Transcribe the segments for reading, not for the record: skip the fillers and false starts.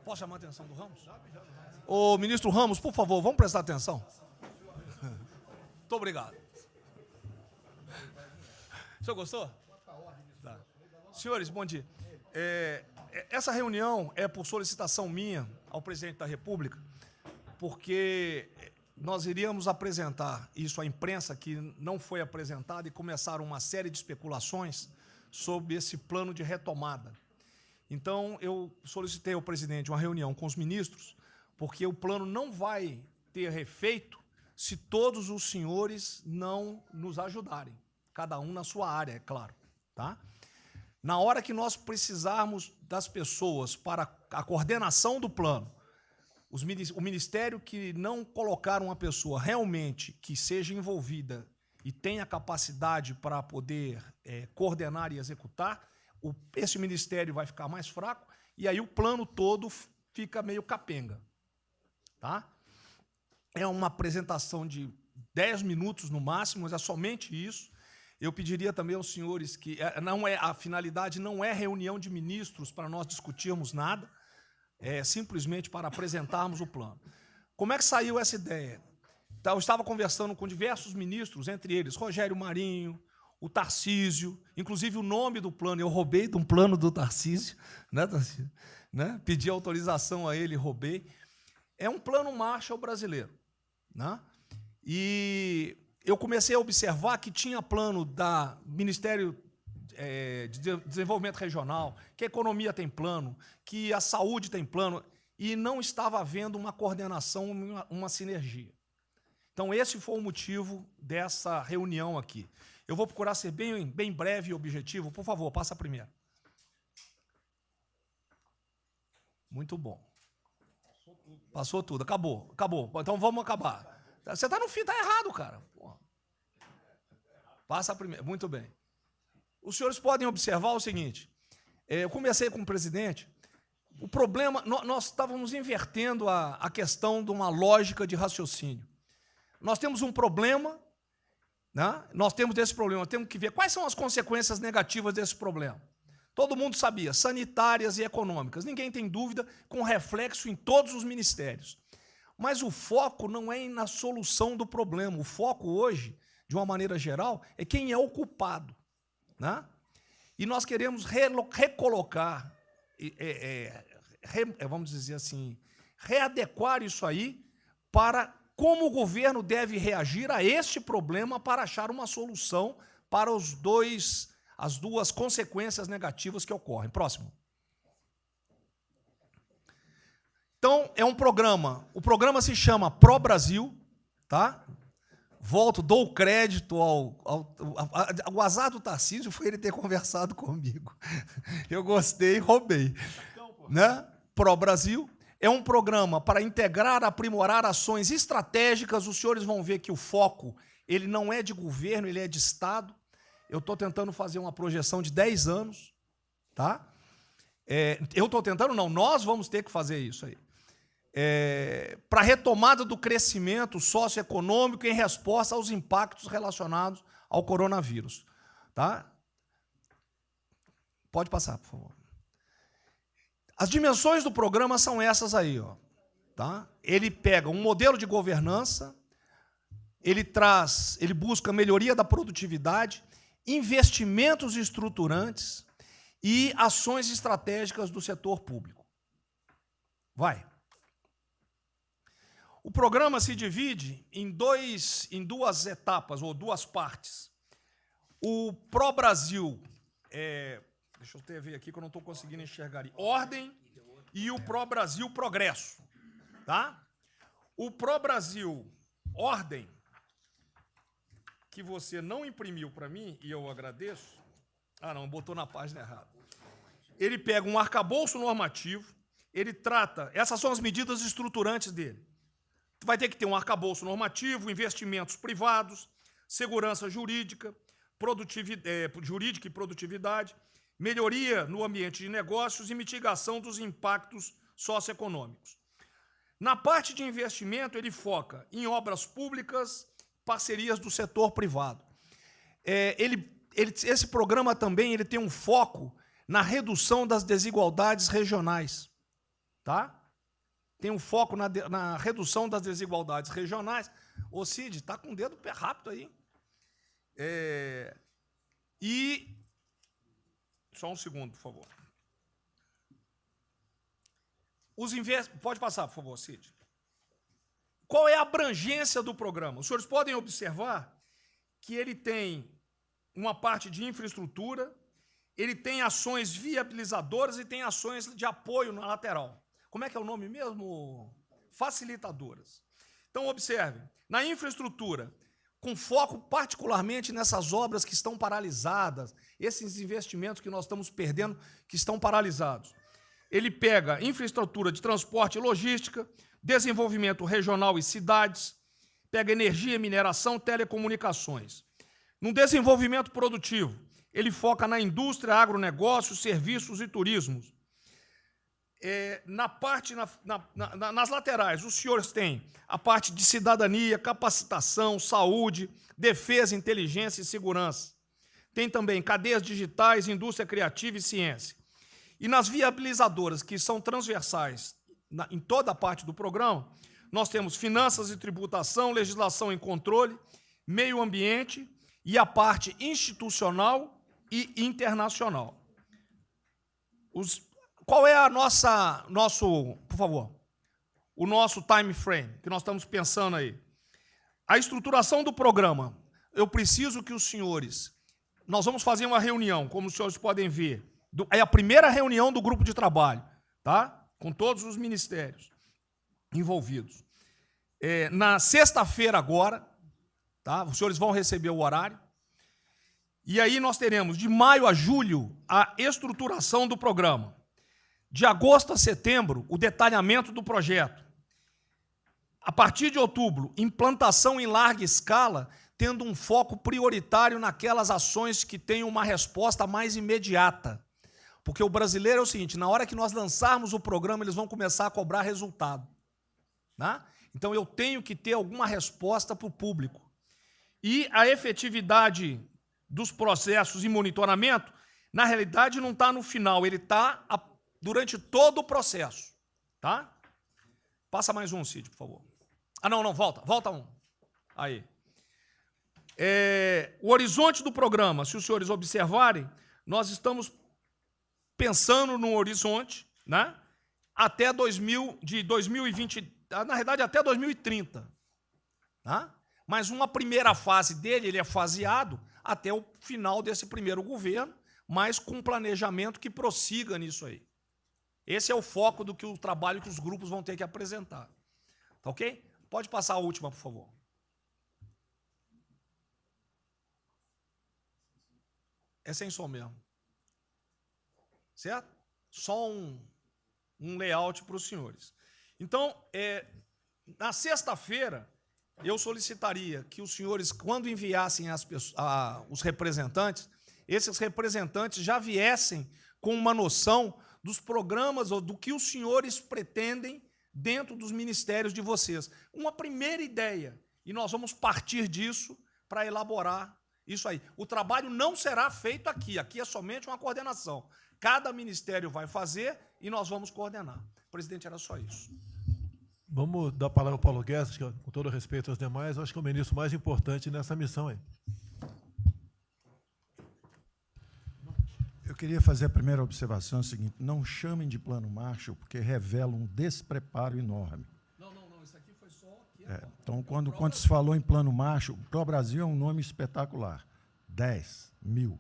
Posso chamar a atenção do Ramos? Ô, ministro Ramos, por favor, vamos prestar atenção. Muito obrigado. O senhor gostou? Tá. Senhores, bom dia. Essa reunião é por solicitação minha ao presidente da República, porque nós iríamos apresentar isso à imprensa, que não foi apresentada, e começaram uma série de especulações sobre esse plano de retomada. Então, eu solicitei ao presidente uma reunião com os ministros, porque o plano não vai ter efeito se todos os senhores não nos ajudarem, cada um na sua área, é claro. Tá? Na hora que nós precisarmos das pessoas para a coordenação do plano, o Ministério que não colocar uma pessoa realmente que seja envolvida e tenha capacidade para poder coordenar e executar, esse Ministério vai ficar mais fraco e aí o plano todo fica meio capenga. Tá? É uma apresentação de 10 minutos no máximo, mas é somente isso. Eu pediria também aos senhores que a finalidade não é reunião de ministros para nós discutirmos nada, é simplesmente para apresentarmos o plano. Como é que saiu essa ideia? Eu estava conversando com diversos ministros, entre eles Rogério Marinho, o Tarcísio, inclusive o nome do plano, eu roubei de um plano do Tarcísio, né, Tarcísio? Né? Pedi autorização a ele e roubei. É um plano Marshall brasileiro. Né? E eu comecei a observar que tinha plano da Ministério de Desenvolvimento Regional, que a economia tem plano, que a saúde tem plano, e não estava havendo uma coordenação, uma sinergia. Então, esse foi o motivo dessa reunião aqui. Eu vou procurar ser bem breve e objetivo. Por favor, passa a primeira. Muito bom. Passou tudo, acabou. Então, vamos acabar. Você está no fim, está errado, cara. Porra. Passa a primeira. Muito bem. Os senhores podem observar o seguinte, eu conversei com o presidente, o problema, nós estávamos invertendo a questão de uma lógica de raciocínio. Nós temos um problema, né? Nós temos que ver quais são as consequências negativas desse problema. Todo mundo sabia, sanitárias e econômicas, ninguém tem dúvida, com reflexo em todos os ministérios. Mas o foco não é na solução do problema, o foco hoje, de uma maneira geral, é quem é o culpado. Né? E nós queremos recolocar, vamos dizer assim, readequar isso aí para como o governo deve reagir a este problema para achar uma solução para as duas consequências negativas que ocorrem. Próximo. Então, é um programa, o programa se chama Pro Brasil, tá? Dou crédito ao azar do Tarcísio foi ele ter conversado comigo. Eu gostei e roubei. Né? Pro Brasil é um programa para integrar, aprimorar ações estratégicas. Os senhores vão ver que o foco ele não é de governo, ele é de Estado. Eu estou tentando fazer uma projeção de 10 anos. Tá? Eu estou tentando, não, nós vamos ter que fazer isso aí. Para a retomada do crescimento socioeconômico em resposta aos impactos relacionados ao coronavírus. Tá? Pode passar, por favor. As dimensões do programa são essas aí. Ó, tá? Ele pega um modelo de governança, ele busca melhoria da produtividade, investimentos estruturantes e ações estratégicas do setor público. Vai. O programa se divide em duas etapas, ou duas partes. O Pro Brasil, deixa eu ver aqui que eu não estou conseguindo enxergar. Ordem e o Pro Brasil Progresso. Tá? O Pro Brasil Ordem, que você não imprimiu para mim, e eu agradeço. Ah, não, botou na página errada. Ele pega um arcabouço normativo, ele trata, essas são as medidas estruturantes dele. Vai ter que ter um arcabouço normativo, investimentos privados, segurança jurídica, jurídica e produtividade, melhoria no ambiente de negócios e mitigação dos impactos socioeconômicos. Na parte de investimento, ele foca em obras públicas, parcerias do setor privado. Esse programa também ele tem um foco na redução das desigualdades regionais. tá? Tem um foco na redução das desigualdades regionais. Ô, Cid, está com o dedo pé rápido aí. E... Só um segundo, por favor. Pode passar, por favor, Cid. Qual é a abrangência do programa? Os senhores podem observar que ele tem uma parte de infraestrutura, ele tem ações viabilizadoras e tem ações de apoio na lateral. Como é que é o nome mesmo? Facilitadoras. Então, observe, na infraestrutura, com foco particularmente nessas obras que estão paralisadas, esses investimentos que nós estamos perdendo, que estão paralisados. Ele pega infraestrutura de transporte e logística, desenvolvimento regional e cidades, pega energia, mineração, telecomunicações. No desenvolvimento produtivo, ele foca na indústria, agronegócio, serviços e turismo. Nas laterais, os senhores têm a parte de cidadania, capacitação, saúde, defesa, inteligência e segurança. Tem também cadeias digitais, indústria criativa e ciência. E nas viabilizadoras, que são transversais em toda a parte do programa, nós temos finanças e tributação, legislação e controle, meio ambiente e a parte institucional e internacional. Qual é por favor, o nosso time frame que nós estamos pensando aí? A estruturação do programa, eu preciso que os senhores... Nós vamos fazer uma reunião, como os senhores podem ver. É a primeira reunião do grupo de trabalho, tá? Com todos os ministérios envolvidos. Na sexta-feira agora, tá? Os senhores vão receber o horário. E aí nós teremos, de maio a julho, a estruturação do programa. De agosto a setembro, o detalhamento do projeto. A partir de outubro, implantação em larga escala, tendo um foco prioritário naquelas ações que têm uma resposta mais imediata. Porque o brasileiro é o seguinte, na hora que nós lançarmos o programa, eles vão começar a cobrar resultado. Né? Então, eu tenho que ter alguma resposta para o público. E a efetividade dos processos e monitoramento, na realidade, não está no final, ele está durante todo o processo. Tá? Passa mais um, Cid, por favor. Não, volta um. Aí. O horizonte do programa, se os senhores observarem, nós estamos pensando num horizonte, né, até 2020, na realidade, até 2030. Tá? Mas uma primeira fase dele, ele é faseado até o final desse primeiro governo, mas com um planejamento que prossiga nisso aí. Esse é o foco do que o trabalho que os grupos vão ter que apresentar. Tá ok? Pode passar a última, por favor. É sem som mesmo. Certo? Só um layout para os senhores. Então, na sexta-feira, eu solicitaria que os senhores, quando enviassem os representantes, esses representantes já viessem com uma noção dos programas ou do que os senhores pretendem dentro dos ministérios de vocês. Uma primeira ideia, e nós vamos partir disso para elaborar isso aí. O trabalho não será feito aqui é somente uma coordenação. Cada ministério vai fazer e nós vamos coordenar. Presidente, era só isso. Vamos dar a palavra ao Paulo Guedes, que, com todo respeito aos demais, eu acho que é o ministro mais importante nessa missão aí. Eu queria fazer a primeira observação, é o seguinte, não chamem de plano Marshall, porque revela um despreparo enorme. Não, isso aqui foi só... Então, quando se falou em plano Marshall, Pro Brasil é um nome espetacular, 10.000.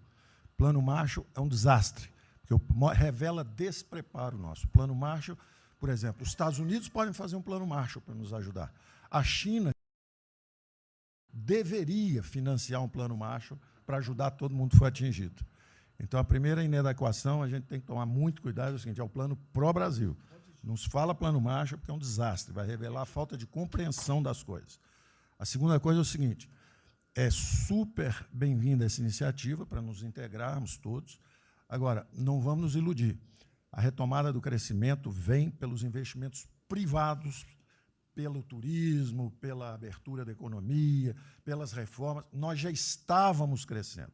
Plano Marshall é um desastre, porque revela despreparo nosso. Plano Marshall, por exemplo, os Estados Unidos podem fazer um plano Marshall para nos ajudar. A China deveria financiar um plano Marshall para ajudar todo mundo que foi atingido. Então, a primeira inadequação, a gente tem que tomar muito cuidado, é o seguinte, é o plano pró-Brasil. Não se fala plano Marshall porque é um desastre, vai revelar a falta de compreensão das coisas. A segunda coisa é o seguinte, é super bem-vinda essa iniciativa para nos integrarmos todos. Agora, não vamos nos iludir. A retomada do crescimento vem pelos investimentos privados, pelo turismo, pela abertura da economia, pelas reformas. Nós já estávamos crescendo.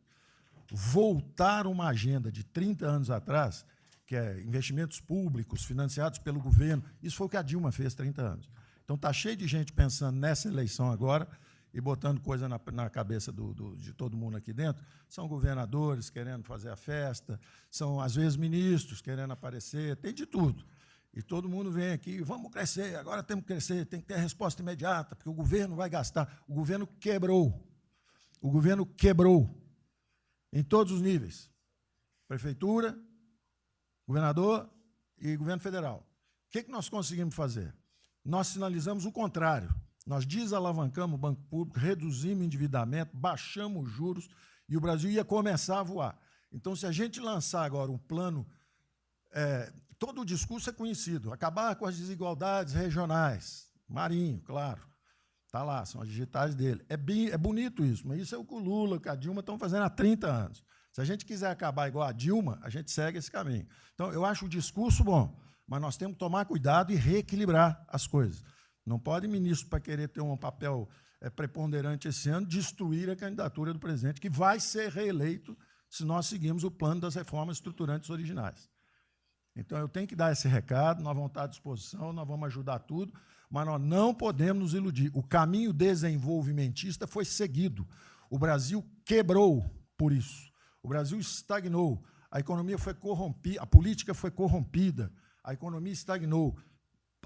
Voltar uma agenda de 30 anos atrás, que é investimentos públicos financiados pelo governo. Isso foi o que a Dilma fez 30 anos. Então, está cheio de gente pensando nessa eleição agora e botando coisa na cabeça de todo mundo aqui dentro. São governadores querendo fazer a festa, são, às vezes, ministros querendo aparecer, tem de tudo. E todo mundo vem aqui, vamos crescer, agora temos que crescer, tem que ter resposta imediata, porque o governo vai gastar. O governo quebrou. O governo quebrou em todos os níveis. Prefeitura, governador e governo federal. O que nós conseguimos fazer? Nós sinalizamos o contrário. Nós desalavancamos o banco público, reduzimos o endividamento, baixamos os juros e o Brasil ia começar a voar. Então, se a gente lançar agora um plano, todo o discurso é conhecido, acabar com as desigualdades regionais, Marinho, claro, está lá, são as digitais dele. É bonito isso, mas isso é o que o Lula, que a Dilma estão fazendo há 30 anos. Se a gente quiser acabar igual a Dilma, a gente segue esse caminho. Então, eu acho o discurso bom, mas nós temos que tomar cuidado e reequilibrar as coisas. Não pode ministro, para querer ter um papel preponderante esse ano, destruir a candidatura do presidente, que vai ser reeleito se nós seguirmos o plano das reformas estruturantes originais. Então, eu tenho que dar esse recado, nós vamos estar à disposição, nós vamos ajudar tudo, mas nós não podemos nos iludir. O caminho desenvolvimentista foi seguido. O Brasil quebrou por isso. O Brasil estagnou. A economia foi corrompida, a política foi corrompida, a economia estagnou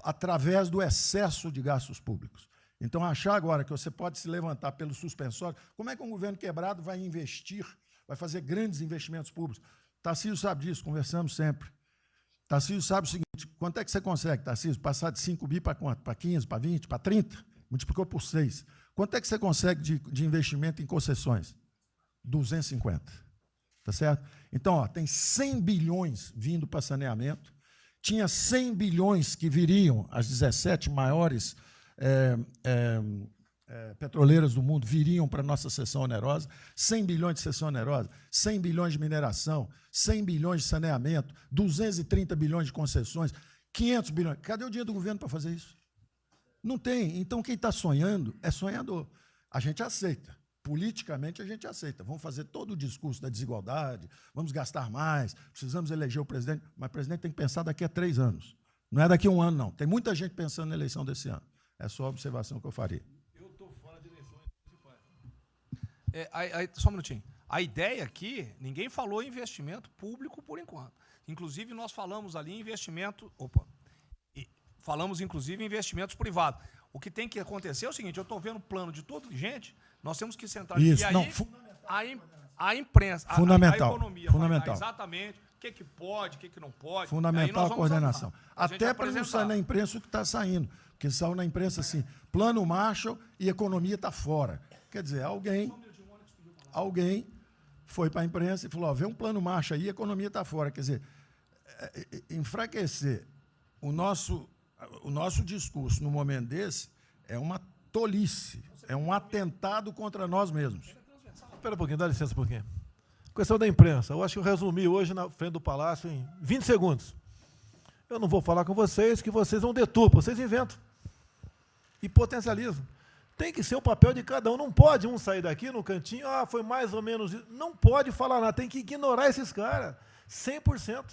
através do excesso de gastos públicos. Então, achar agora que você pode se levantar pelo suspensório, como é que um governo quebrado vai investir, vai fazer grandes investimentos públicos? Tarcísio sabe disso, conversamos sempre. Tarcísio sabe o seguinte, quanto é que você consegue, Tarcísio, passar de 5 bi para quanto? Para 15, para 20, para 30? Multiplicou por 6. Quanto é que você consegue de investimento em concessões? 250. Tá certo? Então, ó, tem 100 bilhões vindo para saneamento, tinha 100 bilhões que viriam, as 17 maiores petroleiras do mundo viriam para a nossa cessão onerosa, 100 bilhões de cessão onerosa, 100 bilhões de mineração, 100 bilhões de saneamento, 230 bilhões de concessões, 500 bilhões. Cadê o dinheiro do governo para fazer isso? Não tem. Então, quem está sonhando é sonhador. A gente aceita. Politicamente, a gente aceita. Vamos fazer todo o discurso da desigualdade, vamos gastar mais, precisamos eleger o presidente, mas o presidente tem que pensar daqui a 3 anos. Não é daqui a 1 ano, não. Tem muita gente pensando na eleição desse ano. É só a observação que eu faria. Eu estou fora de eleições municipais. Só um minutinho. A ideia aqui, ninguém falou em investimento público por enquanto. Inclusive, nós falamos ali em investimento... falamos, inclusive, em investimentos privados. O que tem que acontecer é o seguinte, eu estou vendo o plano de toda gente, nós temos que sentar... Isso, e aí, não, a imprensa, fundamental, a economia, fundamental. Exatamente o que pode, o que não pode. Fundamental a coordenação. Até para não sair na imprensa o que está saindo. Porque saiu na imprensa assim, plano Marshall e economia está fora. Quer dizer, alguém foi para a imprensa e falou, ó, vê um plano Marshall aí e a economia está fora. Quer dizer, enfraquecer o nosso discurso no momento desse é uma tolice, é um atentado contra nós mesmos. Espera um pouquinho, dá licença um pouquinho. Questão da imprensa. Eu acho que eu resumi hoje na frente do Palácio em 20 segundos. Eu não vou falar com vocês, que vocês vão deturpar, vocês inventam e potencializam. Tem que ser o papel de cada um. Não pode um sair daqui no cantinho, foi mais ou menos isso. Não pode falar nada, tem que ignorar esses caras, 100%.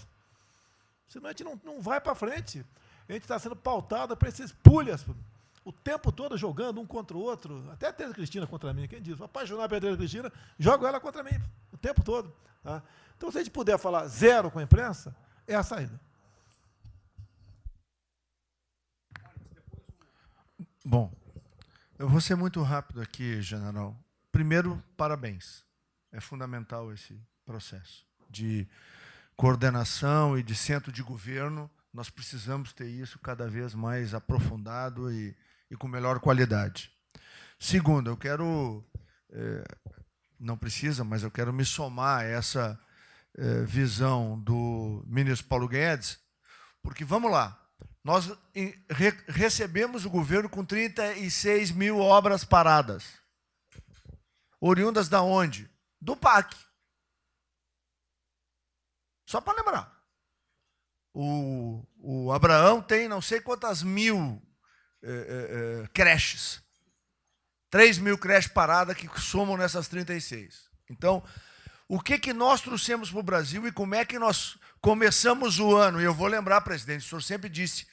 Senão a gente não vai para frente. A gente está sendo pautado para esses pulhas, o tempo todo jogando um contra o outro, até a Tereza Cristina contra mim, quem diz? Vou apaixonar pela Tereza Cristina, jogo ela contra mim, o tempo todo. Tá? Então, se a gente puder falar zero com a imprensa, é a saída. Bom, eu vou ser muito rápido aqui, general. Primeiro, parabéns. É fundamental esse processo de coordenação e de centro de governo. Nós precisamos ter isso cada vez mais aprofundado e com melhor qualidade. Segundo, eu quero, não precisa, mas eu quero me somar a essa visão do ministro Paulo Guedes, porque, vamos lá, nós recebemos o governo com 36 mil obras paradas. Oriundas da onde? Do PAC. Só para lembrar. O Abraão tem não sei quantas mil creches. 3 mil creches paradas que somam nessas 36. Então, o que nós trouxemos para o Brasil e como é que nós começamos o ano. E eu vou lembrar, presidente, o senhor sempre disse,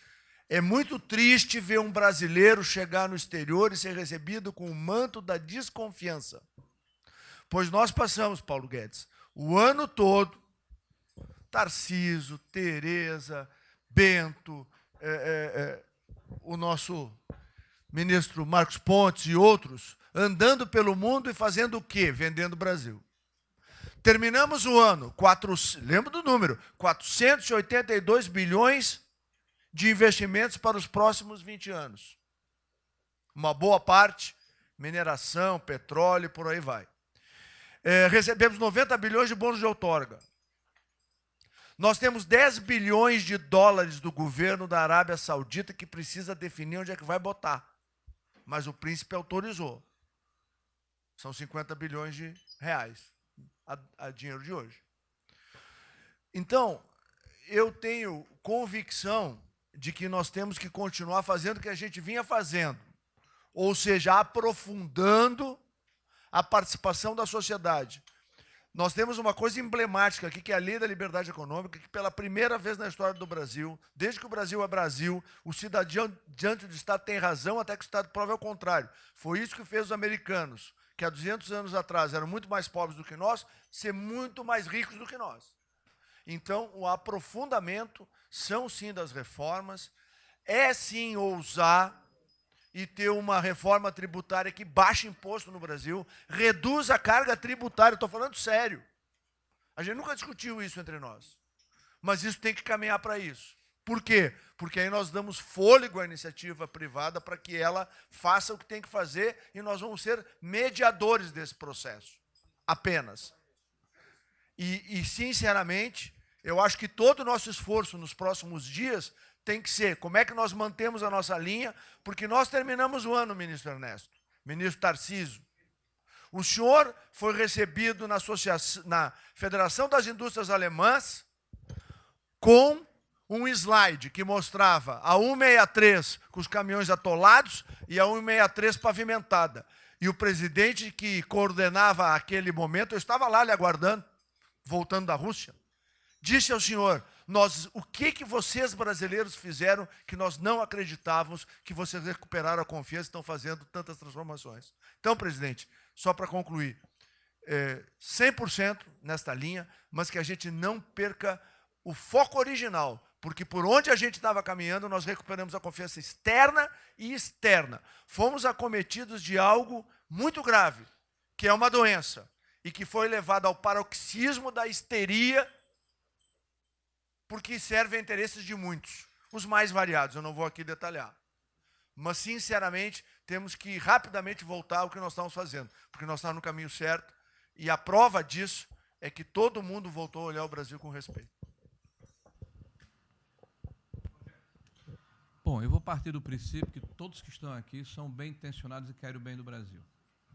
é muito triste ver um brasileiro chegar no exterior e ser recebido com o manto da desconfiança. Pois nós passamos, Paulo Guedes, o ano todo, Tarcísio, Tereza, Bento, o nosso ministro Marcos Pontes e outros, andando pelo mundo e fazendo o quê? Vendendo o Brasil. Terminamos o ano, lembra do número, 482 bilhões de investimentos para os próximos 20 anos. Uma boa parte, mineração, petróleo, por aí vai. Recebemos 90 bilhões de bônus de outorga. Nós temos 10 bilhões de dólares do governo da Arábia Saudita que precisa definir onde é que vai botar. Mas o príncipe autorizou. São 50 bilhões de reais, a dinheiro de hoje. Então, eu tenho convicção de que nós temos que continuar fazendo o que a gente vinha fazendo. Ou seja, aprofundando a participação da sociedade. Nós temos uma coisa emblemática aqui, que é a Lei da Liberdade Econômica, que pela primeira vez na história do Brasil, desde que o Brasil é Brasil, o cidadão diante do Estado tem razão até que o Estado prove ao contrário. Foi isso que fez os americanos, que há 200 anos atrás eram muito mais pobres do que nós, ser muito mais ricos do que nós. Então, o aprofundamento são sim das reformas, é sim ousar e ter uma reforma tributária que baixe imposto no Brasil, reduz a carga tributária, estou falando sério. A gente nunca discutiu isso entre nós, mas isso tem que caminhar para isso. Por quê? Porque aí nós damos fôlego à iniciativa privada para que ela faça o que tem que fazer e nós vamos ser mediadores desse processo, apenas. E sinceramente, eu acho que todo o nosso esforço nos próximos dias tem que ser como é que nós mantemos a nossa linha, porque nós terminamos o ano, ministro Ernesto, ministro Tarcísio. O senhor foi recebido na Federação das Indústrias Alemãs com um slide que mostrava a 163 com os caminhões atolados e a 163 pavimentada. E o presidente que coordenava aquele momento, eu estava lá lhe aguardando, voltando da Rússia, disse ao senhor, o que vocês brasileiros fizeram que nós não acreditávamos que vocês recuperaram a confiança e estão fazendo tantas transformações. Então, presidente, só para concluir, 100% nesta linha, mas que a gente não perca o foco original, porque por onde a gente estava caminhando, nós recuperamos a confiança externa e externa. Fomos acometidos de algo muito grave, que é uma doença, e que foi levado ao paroxismo da histeria, porque serve a interesses de muitos, os mais variados, eu não vou aqui detalhar. Mas, sinceramente, temos que rapidamente voltar ao que nós estamos fazendo, porque nós estamos no caminho certo, e a prova disso é que todo mundo voltou a olhar o Brasil com respeito. Bom, eu vou partir do princípio que todos que estão aqui são bem intencionados e querem o bem do Brasil.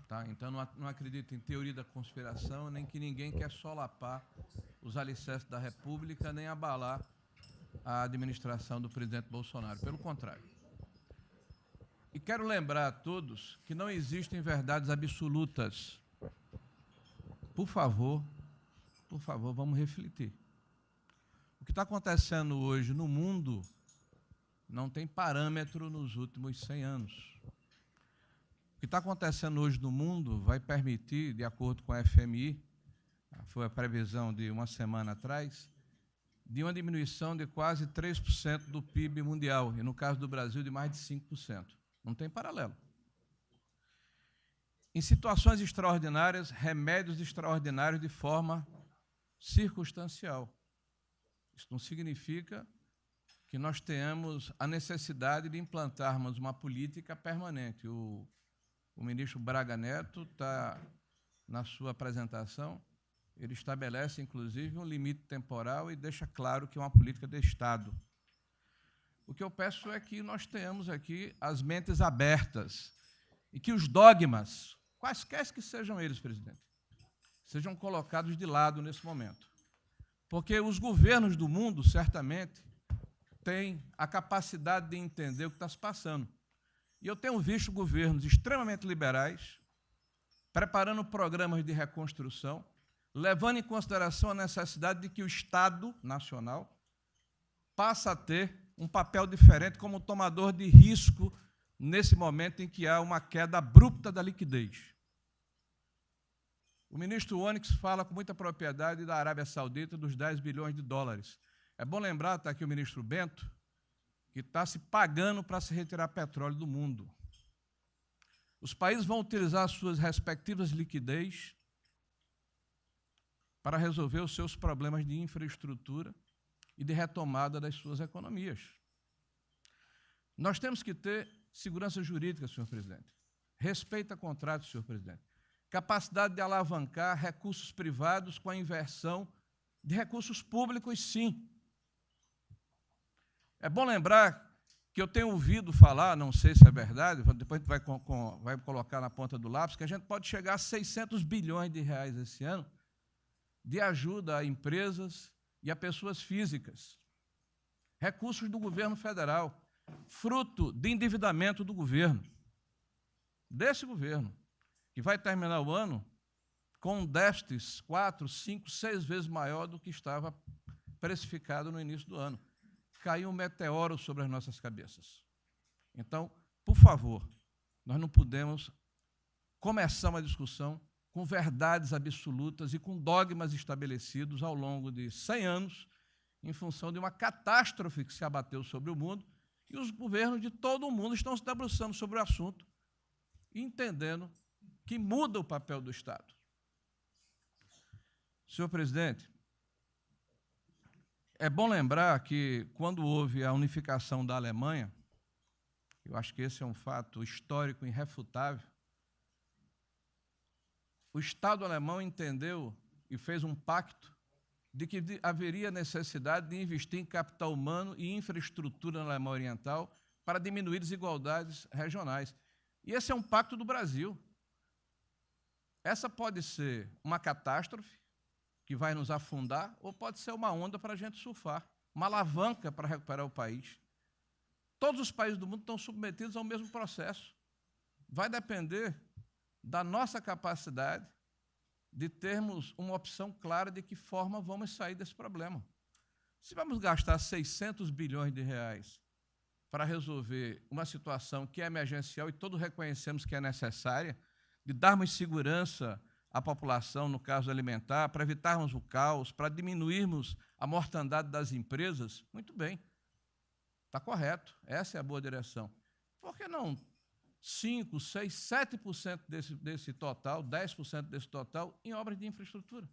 Tá? Então, não acredito em teoria da conspiração, nem que ninguém quer solapar os alicerces da República, nem abalar a administração do presidente Bolsonaro. Pelo contrário. E quero lembrar a todos que não existem verdades absolutas. Por favor, vamos refletir. O que está acontecendo hoje no mundo não tem parâmetro nos últimos 100 anos. O que está acontecendo hoje no mundo vai permitir, de acordo com a FMI, foi a previsão de uma semana atrás, de uma diminuição de quase 3% do PIB mundial, e no caso do Brasil, de mais de 5%. Não tem paralelo. Em situações extraordinárias, remédios extraordinários de forma circunstancial. Isso não significa que nós tenhamos a necessidade de implantarmos uma política permanente. O ministro Braga Neto está, na sua apresentação, ele estabelece, inclusive, um limite temporal e deixa claro que é uma política de Estado. O que eu peço é que nós tenhamos aqui as mentes abertas e que os dogmas, quaisquer que sejam eles, presidente, sejam colocados de lado nesse momento. Porque os governos do mundo, certamente, têm a capacidade de entender o que está se passando. E eu tenho visto governos extremamente liberais preparando programas de reconstrução, levando em consideração a necessidade de que o Estado Nacional passe a ter um papel diferente como tomador de risco nesse momento em que há uma queda abrupta da liquidez. O ministro Onyx fala com muita propriedade da Arábia Saudita, dos 10 bilhões de dólares. É bom lembrar, está aqui o ministro Bento, que está se pagando para se retirar petróleo do mundo. Os países vão utilizar suas respectivas liquidez para resolver os seus problemas de infraestrutura e de retomada das suas economias. Nós temos que ter segurança jurídica, senhor presidente. Respeito a contratos, senhor presidente. Capacidade de alavancar recursos privados com a inversão de recursos públicos, sim. É bom lembrar que eu tenho ouvido falar, não sei se é verdade, depois a gente vai colocar na ponta do lápis, que a gente pode chegar a 600 bilhões de reais esse ano de ajuda a empresas e a pessoas físicas. Recursos do governo federal, fruto de endividamento do governo, desse governo, que vai terminar o ano com um déficit 4, 5, 6 vezes maior do que estava precificado no início do ano. Caiu um meteoro sobre as nossas cabeças. Então, por favor, nós não podemos começar uma discussão com verdades absolutas e com dogmas estabelecidos ao longo de 100 anos, em função de uma catástrofe que se abateu sobre o mundo, e os governos de todo o mundo estão se debruçando sobre o assunto, entendendo que muda o papel do Estado. Senhor presidente, é bom lembrar que, quando houve a unificação da Alemanha, eu acho que esse é um fato histórico irrefutável, o Estado alemão entendeu e fez um pacto de que haveria necessidade de investir em capital humano e infraestrutura na Alemanha Oriental para diminuir desigualdades regionais. E esse é um pacto do Brasil. Essa pode ser uma catástrofe que vai nos afundar, ou pode ser uma onda para a gente surfar, uma alavanca para recuperar o país. Todos os países do mundo estão submetidos ao mesmo processo. Vai depender da nossa capacidade de termos uma opção clara de que forma vamos sair desse problema. Se vamos gastar 600 bilhões de reais para resolver uma situação que é emergencial e todos reconhecemos que é necessária, de darmos segurança à população, no caso alimentar, para evitarmos o caos, para diminuirmos a mortandade das empresas, muito bem, está correto, essa é a boa direção. Por que não 5%, 6%, 7% desse total, 10% desse total, em obras de infraestrutura?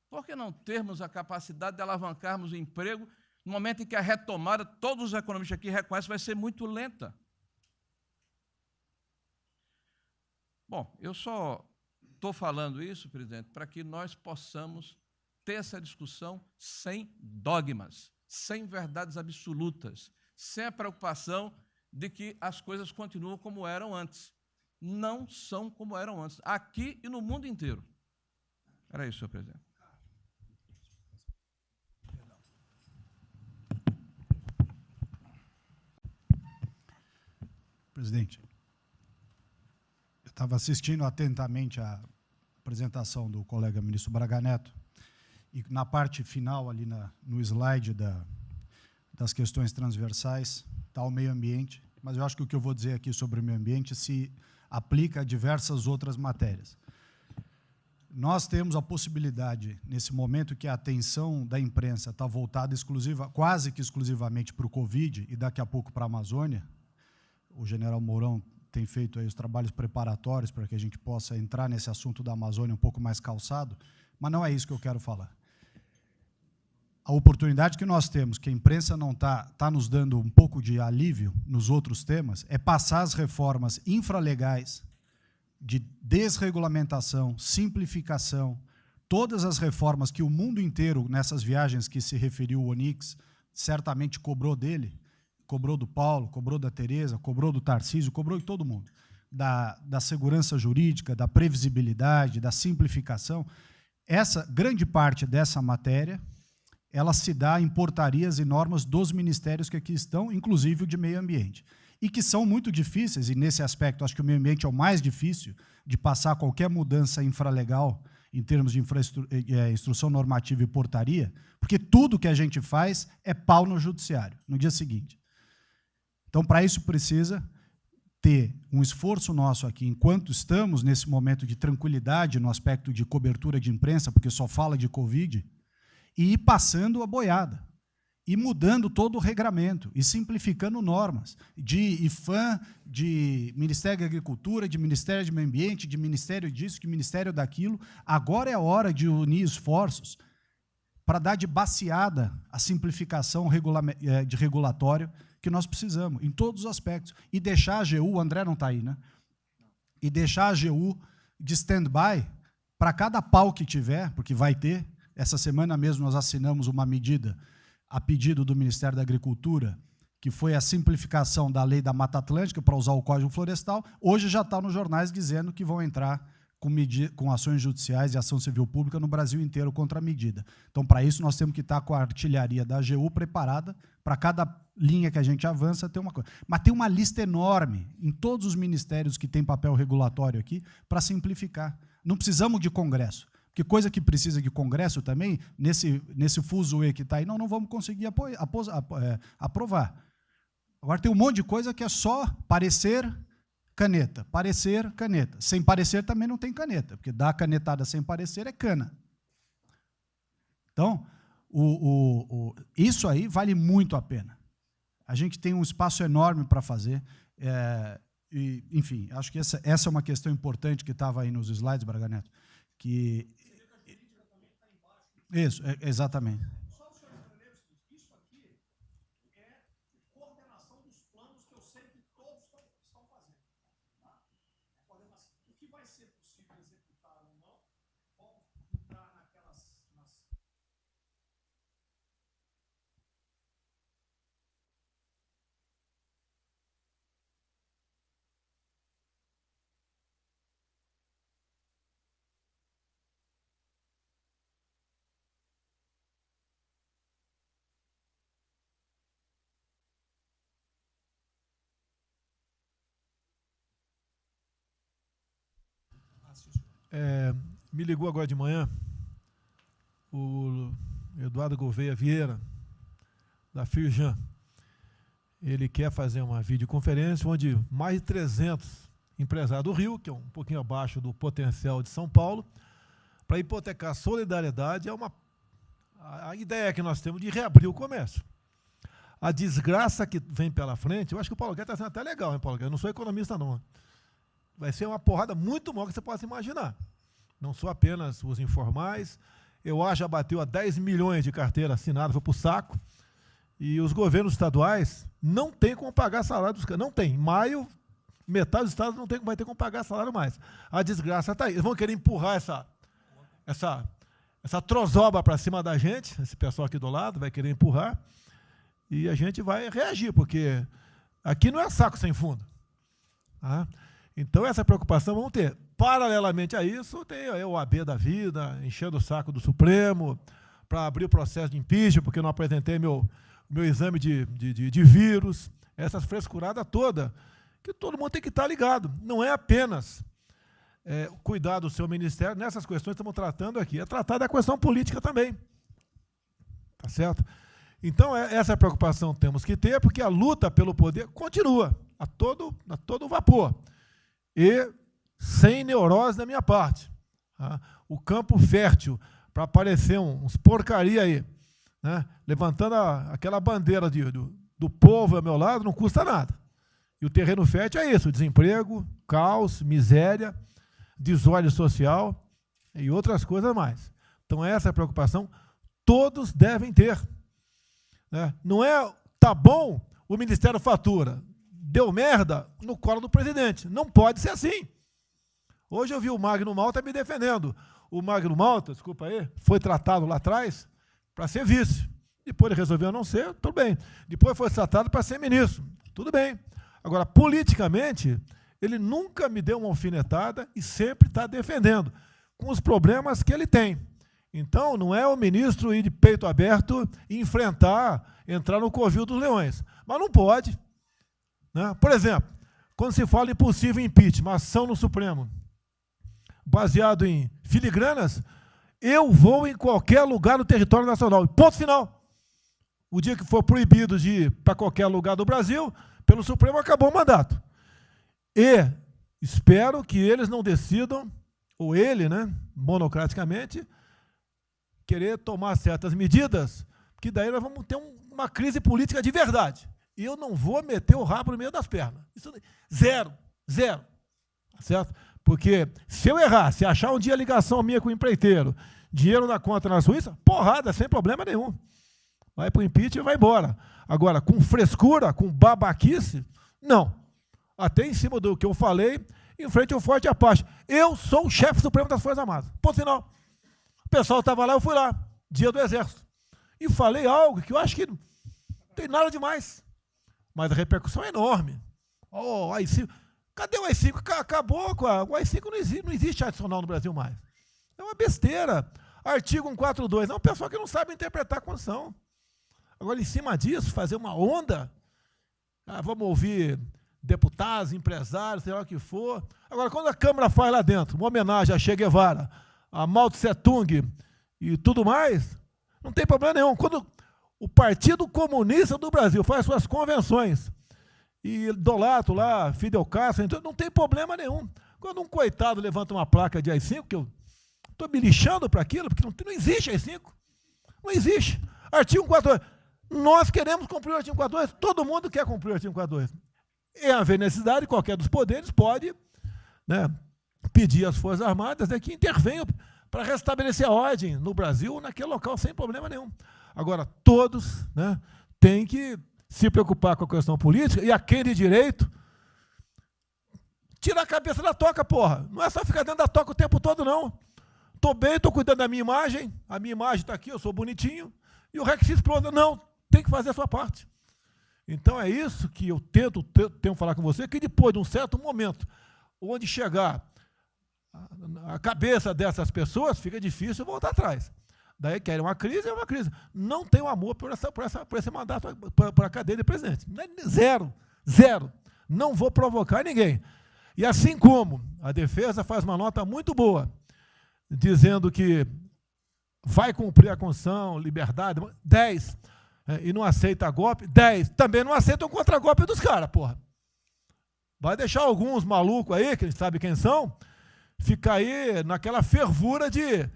Por que não termos a capacidade de alavancarmos o emprego no momento em que a retomada, todos os economistas aqui reconhecem, vai ser muito lenta? Bom, eu só estou falando isso, presidente, para que nós possamos ter essa discussão sem dogmas, sem verdades absolutas, sem a preocupação de que as coisas continuam como eram antes. Não são como eram antes, aqui e no mundo inteiro. Era isso, senhor presidente. Presidente, eu estava assistindo atentamente a apresentação do colega ministro Braga Neto, e na parte final, ali no slide das questões transversais, está o meio ambiente, mas eu acho que o que eu vou dizer aqui sobre o meio ambiente se aplica a diversas outras matérias. Nós temos a possibilidade, nesse momento que a atenção da imprensa está voltada quase que exclusivamente para o Covid e daqui a pouco para a Amazônia, o general Mourão tem feito aí os trabalhos preparatórios para que a gente possa entrar nesse assunto da Amazônia um pouco mais calçado, mas não é isso que eu quero falar. A oportunidade que nós temos, que a imprensa não está nos dando um pouco de alívio nos outros temas, é passar as reformas infralegais de desregulamentação, simplificação, todas as reformas que o mundo inteiro, nessas viagens que se referiu o Onyx, certamente cobrou dele, cobrou do Paulo, cobrou da Tereza, cobrou do Tarcísio, cobrou de todo mundo, da segurança jurídica, da previsibilidade, da simplificação. Essa grande parte dessa matéria ela se dá em portarias e normas dos ministérios que aqui estão, inclusive o de meio ambiente. e que são muito difíceis, e nesse aspecto acho que o meio ambiente é o mais difícil de passar qualquer mudança infralegal em termos de instrução normativa e portaria, porque tudo que a gente faz é pau no judiciário, no dia seguinte. Então, para isso precisa ter um esforço nosso aqui, enquanto estamos nesse momento de tranquilidade no aspecto de cobertura de imprensa, porque só fala de Covid, e ir passando a boiada, e mudando todo o regramento, e simplificando normas, de IFAM, de Ministério da Agricultura, de Ministério do Meio Ambiente, de Ministério disso, de Ministério daquilo. Agora é a hora de unir esforços para dar de baseada a simplificação de regulatório que nós precisamos, em todos os aspectos. E deixar a AGU, o André não está aí, né? E deixar a AGU de stand-by para cada pau que tiver, porque vai ter. Essa semana mesmo nós assinamos uma medida a pedido do Ministério da Agricultura, que foi a simplificação da lei da Mata Atlântica para usar o Código Florestal. Hoje já está nos jornais dizendo que vão entrar com ações judiciais e ação civil pública no Brasil inteiro contra a medida. Então, para isso, nós temos que estar com a artilharia da AGU preparada para cada linha que a gente avança ter uma coisa. Mas tem uma lista enorme em todos os ministérios que têm papel regulatório aqui para simplificar. Não precisamos de Congresso. Porque coisa que precisa de Congresso também, nesse fuzuê que está aí, não vamos conseguir aprovar. Agora tem um monte de coisa que é só parecer, caneta. Parecer, caneta. Sem parecer também não tem caneta, porque dar canetada sem parecer é cana. Então, isso aí vale muito a pena. A gente tem um espaço enorme para fazer. E, enfim, acho que essa é uma questão importante que estava aí nos slides, Braga Neto, que... Isso, exatamente. Só o senhor entender o seguinte, isso aqui é coordenação dos planos que eu sei que todos estão fazendo. Tá? É coordenação. O que vai ser possível executar ou não, vamos entrar naquelas... Me ligou agora de manhã o Eduardo Gouveia Vieira, da Firjan. Ele quer fazer uma videoconferência onde mais de 300 empresários do Rio, que é um pouquinho abaixo do potencial de São Paulo, para hipotecar solidariedade. A ideia que nós temos de reabrir o comércio. A desgraça que vem pela frente, eu acho que o Paulo Guedes está sendo até legal, hein, Paulo Guedes? Eu não sou economista, não. Vai ser uma porrada muito maior que você possa imaginar. Não sou apenas os informais. Eu acho que já bateu a 10 milhões de carteira assinada, foi para o saco. E os governos estaduais não têm como pagar salário dos caras. Não tem. Em maio, metade dos estados vai ter como pagar salário mais. A desgraça está aí. Eles vão querer empurrar essa trozoba para cima da gente, esse pessoal aqui do lado vai querer empurrar, e a gente vai reagir, porque aqui não é saco sem fundo. Tá? Então, essa preocupação vamos ter. Paralelamente a isso, tem o AB da vida, enchendo o saco do Supremo, para abrir o processo de impeachment, porque eu não apresentei meu exame de vírus, essas frescuradas todas, que todo mundo tem que estar ligado. Não é apenas cuidar do seu ministério, nessas questões que estamos tratando aqui, é tratar da questão política também. Tá certo? Então, essa preocupação temos que ter, porque a luta pelo poder continua, a todo vapor. E sem neurose da minha parte. Tá? O campo fértil para aparecer uns porcaria aí, né? Levantando aquela bandeira do povo ao meu lado, não custa nada. E o terreno fértil é isso, desemprego, caos, miséria, desordem social e outras coisas mais. Então, essa preocupação todos devem ter. Né? Não é, tá bom, o Ministério fatura, deu merda no colo do presidente. Não pode ser assim. Hoje eu vi o Magno Malta me defendendo. O Magno Malta, desculpa aí, foi tratado lá atrás para ser vice. Depois ele resolveu não ser, tudo bem. Depois foi tratado para ser ministro, tudo bem. Agora, politicamente, ele nunca me deu uma alfinetada e sempre está defendendo, com os problemas que ele tem. Então, não é o ministro ir de peito aberto e entrar no covil dos leões. Mas não pode. né? Por exemplo, quando se fala em possível impeachment, ação no Supremo, baseado em filigranas, eu vou em qualquer lugar do território nacional. Ponto final. O dia que for proibido de ir para qualquer lugar do Brasil, pelo Supremo, acabou o mandato. E espero que eles não decidam, ou ele, né, monocraticamente, querer tomar certas medidas, que daí nós vamos ter uma crise política de verdade. E eu não vou meter o rabo no meio das pernas. Isso, zero. Certo? Porque se eu errar, se achar um dia ligação minha com o empreiteiro, dinheiro na conta na Suíça, porrada, sem problema nenhum. Vai para o impeachment e vai embora. Agora, com frescura, com babaquice, não. Até em cima do que eu falei, em frente ao Forte Apache. Eu sou o chefe supremo das Forças Armadas. Ponto final. O pessoal estava lá, eu fui lá, dia do Exército. E falei algo que eu acho que não tem nada demais. Mas a repercussão é enorme. Oh, AI-5. Cadê o AI-5? Acabou com o AI-5, não existe adicional no Brasil mais. É uma besteira. Artigo 142. É um pessoal que não sabe interpretar a Constituição. Agora, em cima disso, fazer uma onda, vamos ouvir deputados, empresários, sei lá o que for. Agora, quando a Câmara faz lá dentro uma homenagem a Che Guevara, a Mao Tse Tung e tudo mais, não tem problema nenhum. Quando o Partido Comunista do Brasil faz suas convenções e idolatra lá Fidel Castro, então não tem problema nenhum. Quando um coitado levanta uma placa de AI-5, que eu estou me lixando para aquilo, porque não existe AI-5. Não existe. Artigo 142. Nós queremos cumprir o artigo 142, todo mundo quer cumprir o artigo 142. Em haver necessidade, qualquer dos poderes pode, né, pedir às Forças Armadas, né, que intervenham para restabelecer a ordem no Brasil, naquele local, sem problema nenhum. Agora, todos, né, têm que se preocupar com a questão política, e a quem de direito, tira a cabeça da toca, porra. Não é só ficar dentro da toca o tempo todo, não. Estou bem, estou cuidando da minha imagem, a minha imagem está aqui, eu sou bonitinho, e o resto se explode. Não, tem que fazer a sua parte. Então é isso que eu tento falar com você, que depois de um certo momento, onde chegar a cabeça dessas pessoas, fica difícil voltar atrás. Daí querem uma crise, é uma crise. Não tenho amor por esse mandato, por a cadeia de presidente. Zero. Não vou provocar ninguém. E assim como a defesa faz uma nota muito boa, dizendo que vai cumprir a Constituição, liberdade, 10, e não aceita golpe, 10, também não aceitam o contragolpe dos caras, porra. Vai deixar alguns malucos aí, que a gente sabe quem são, ficar aí naquela fervura de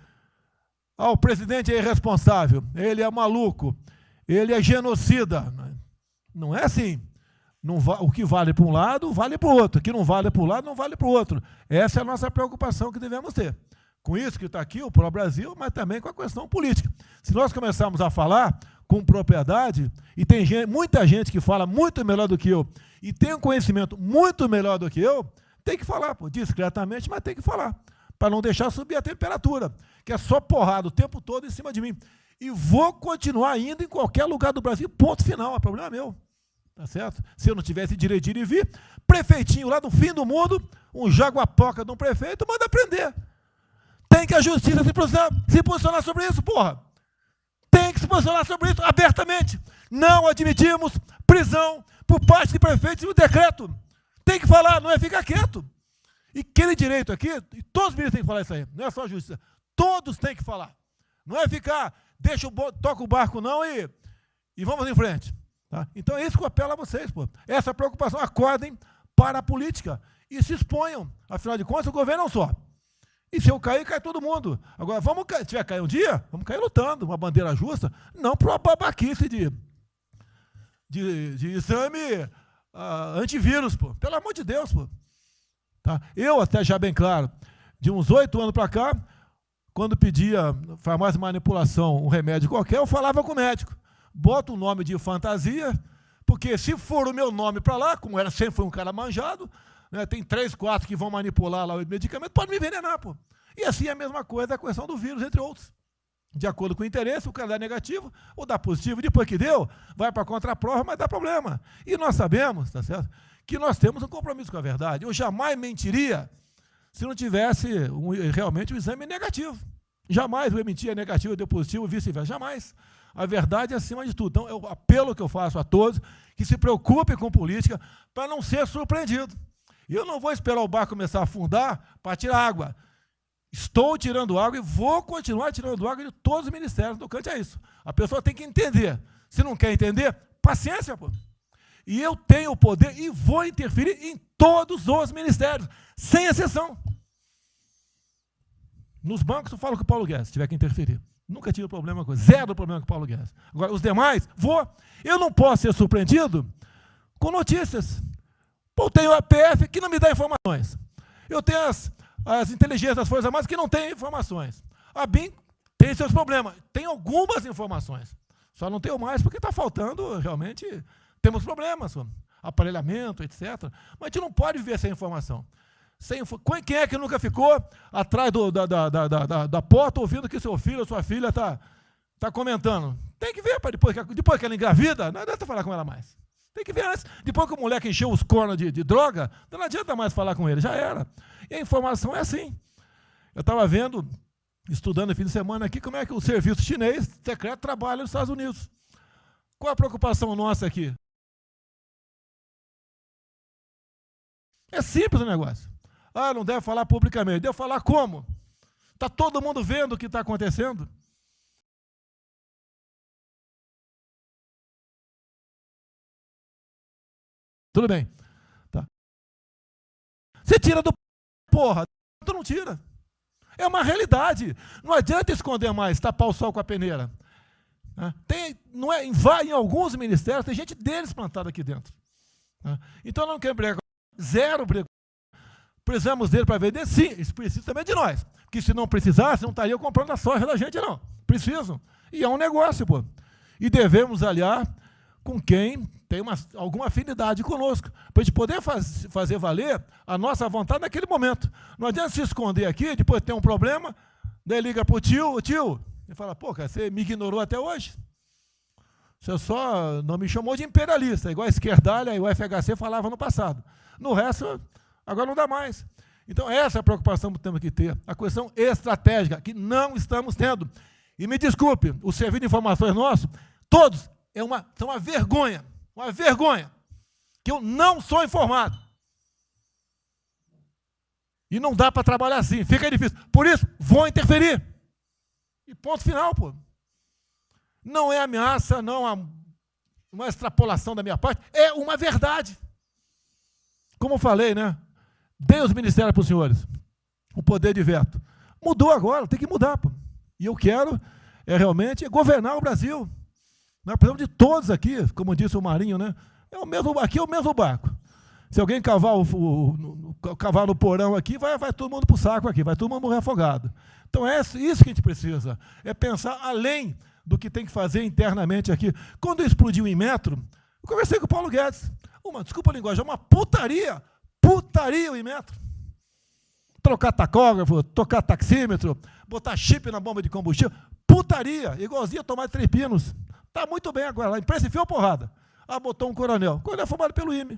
o presidente é irresponsável, ele é maluco, ele é genocida. Não é assim. O que vale para um lado, vale para o outro. O que não vale para um lado, não vale para o outro. Essa é a nossa preocupação que devemos ter. Com isso que está aqui, o pró-Brasil, mas também com a questão política. Se nós começarmos a falar com propriedade, e tem muita gente que fala muito melhor do que eu, e tem um conhecimento muito melhor do que eu, tem que falar, pô, discretamente, mas tem que falar, para não deixar subir a temperatura, que é só porrada o tempo todo em cima de mim. E vou continuar indo em qualquer lugar do Brasil, ponto final, é problema meu. Tá certo? Se eu não tivesse direito de ir e vir, prefeitinho lá do fim do mundo, um jaguapoca de um prefeito, manda prender. Tem que a justiça se posicionar sobre isso, porra. Tem que se posicionar sobre isso abertamente. Não admitimos prisão por parte de prefeitos e o decreto. Tem que falar, não é ficar quieto. E aquele direito aqui, e todos os ministros têm que falar isso aí, não é só a justiça. Todos têm que falar. Não é ficar, toca o barco não e vamos em frente. Tá? Então é isso que eu apelo a vocês, pô. Essa preocupação, acordem para a política e se exponham. Afinal de contas, o governo não só. E se eu cair, cai todo mundo. Agora, se tiver cair um dia, vamos cair lutando, uma bandeira justa, não para uma babaquice de exame antivírus, pô. Pelo amor de Deus, pô. Tá? Eu, até já bem claro, de uns 8 anos para cá, quando pedia farmácia de manipulação, um remédio qualquer, eu falava com o médico. Bota um nome de fantasia, porque se for o meu nome para lá, como sempre foi um cara manjado, né, tem 3, 4 que vão manipular lá o medicamento, pode me envenenar, pô. E assim é a mesma coisa a questão do vírus, entre outros. De acordo com o interesse, o cara dá negativo ou dá positivo. Depois que deu, vai para a contraprova, mas dá problema. E nós sabemos, tá certo, que nós temos um compromisso com a verdade. Eu jamais mentiria se não tivesse realmente um exame negativo. Jamais o emitir é negativo e deu positivo, vice-versa. Jamais. A verdade é acima de tudo. Então, é o apelo que eu faço a todos que se preocupem com política para não ser surpreendido. E eu não vou esperar o barco começar a afundar para tirar água. Estou tirando água e vou continuar tirando água de todos os ministérios. No tocante a isso. A pessoa tem que entender. Se não quer entender, paciência, pô. E eu tenho o poder e vou interferir em todos os ministérios, sem exceção. Nos bancos eu falo com o Paulo Guedes, se tiver que interferir. Nunca tive problema com zero problema com o Paulo Guedes. Agora, os demais, vou. Eu não posso ser surpreendido com notícias. Pô, eu tenho a PF que não me dá informações. Eu tenho as inteligências das Forças Armadas que não têm informações. A BIM tem seus problemas. Tem algumas informações. Só não tenho mais porque está faltando, realmente, temos problemas, aparelhamento, etc. Mas a gente não pode viver sem informação. Quem é que nunca ficou atrás da porta ouvindo que seu filho ou sua filha está comentando? Tem que ver, depois que ela engravida, não adianta falar com ela mais. Tem que ver antes. Depois que o moleque encheu os cornos de droga, não adianta mais falar com ele, já era. E a informação é assim. Eu estava vendo, estudando no fim de semana aqui, como é que o serviço chinês secreto trabalha nos Estados Unidos. Qual a preocupação nossa aqui? É simples o negócio. Ah, não deve falar publicamente. Deve falar como? Está todo mundo vendo o que está acontecendo? Tudo bem. Tá. Você tira do porra, tu não tira. É uma realidade. Não adianta esconder mais, tapar o sol com a peneira. Em alguns ministérios, tem gente deles plantada aqui dentro. Então não quer brigar. Zero briga. Precisamos dele para vender? Sim, eles precisam também de nós. Porque se não precisasse, não estariam comprando a soja da gente, não. Precisam. E é um negócio, pô. E devemos aliar com quem tem alguma afinidade conosco, para a gente poder fazer valer a nossa vontade naquele momento. Não adianta se esconder aqui, depois tem um problema, daí liga para o tio, e fala, pô, cara, você me ignorou até hoje? Você só não me chamou de imperialista, igual a esquerdalha e o FHC falava no passado. No resto, agora não dá mais. Então, essa é a preocupação que temos que ter, a questão estratégica, que não estamos tendo. E me desculpe, o serviço de informações nosso, todos, são uma vergonha, que eu não sou informado. E não dá para trabalhar assim, fica difícil. Por isso, vou interferir. E ponto final, pô. Não é ameaça, não é uma extrapolação da minha parte, é uma verdade. Como eu falei, né? Dei os ministérios para os senhores, o poder de veto. Mudou agora, tem que mudar, pô. E eu quero realmente governar o Brasil. Nós precisamos de todos aqui, como disse o Marinho, né? Aqui é o mesmo barco. Se alguém cavar no porão aqui, vai todo mundo para o saco aqui, vai todo mundo morrer afogado. Então é isso que a gente precisa, é pensar além do que tem que fazer internamente aqui. Quando explodiu o Inmetro, eu conversei com o Paulo Guedes. Desculpa a linguagem, é uma putaria o Inmetro. Trocar tacógrafo, tocar taxímetro, botar chip na bomba de combustível, putaria, igualzinho a tomar 3 pinos. Está muito bem agora, a imprensa enfiou porrada. Botou um coronel formado pelo IME.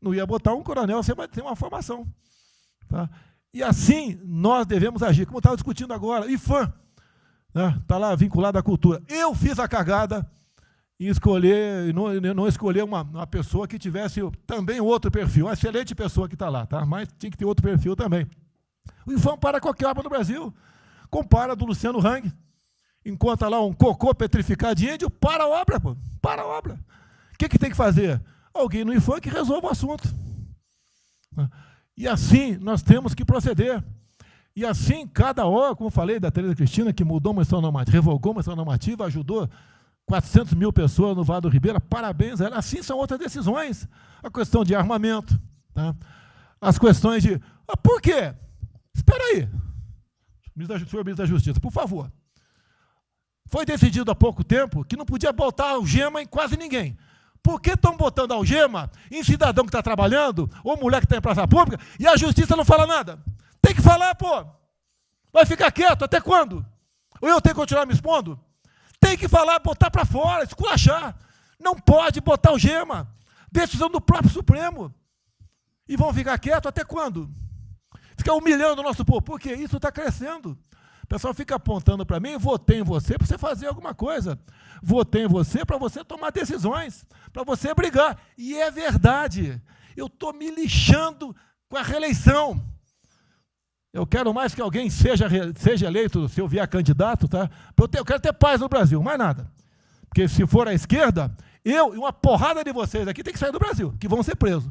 Não ia botar um coronel sem uma formação. Tá? E assim nós devemos agir, como estava discutindo agora, IFAM, está lá vinculado à cultura. Eu fiz a cagada em escolher, não escolher uma pessoa que tivesse também outro perfil, uma excelente pessoa que está lá, tá? Mas tinha que ter outro perfil também. O IFAM para qualquer obra no Brasil. Compara do Luciano Hang, encontra lá um cocô petrificado de índio, para a obra, pô, para a obra. O que tem que fazer? Alguém no IFAM que resolva o assunto. E assim nós temos que proceder. E assim, cada hora, como eu falei da Tereza Cristina, que mudou uma instituição normativa, revogou uma instituição normativa, ajudou 400 mil pessoas no Vale do Ribeira, parabéns a ela. Assim são outras decisões. A questão de armamento, tá? As questões de... por quê? Espera aí. Senhor ministro da Justiça, por favor. Foi decidido há pouco tempo que não podia botar algema em quase ninguém. Por que estão botando algema em cidadão que está trabalhando, ou mulher que está em praça pública, e a Justiça não fala nada? Tem que falar, pô. Vai ficar quieto até quando? Ou eu tenho que continuar me expondo? Tem que falar, botar para fora, esculachar. Não pode botar algema. Decisão do próprio Supremo. E vão ficar quietos até quando? Ficar humilhando o nosso povo. Porque isso está crescendo. pessoal fica apontando para mim, votei em você para você fazer alguma coisa. Votei em você para você tomar decisões, para você brigar. E é verdade. Eu estou me lixando com a reeleição. Eu quero mais que alguém seja eleito, se eu vier candidato, tá? Eu quero ter paz no Brasil, mais nada. Porque se for à esquerda, eu e uma porrada de vocês aqui tem que sair do Brasil, que vão ser presos.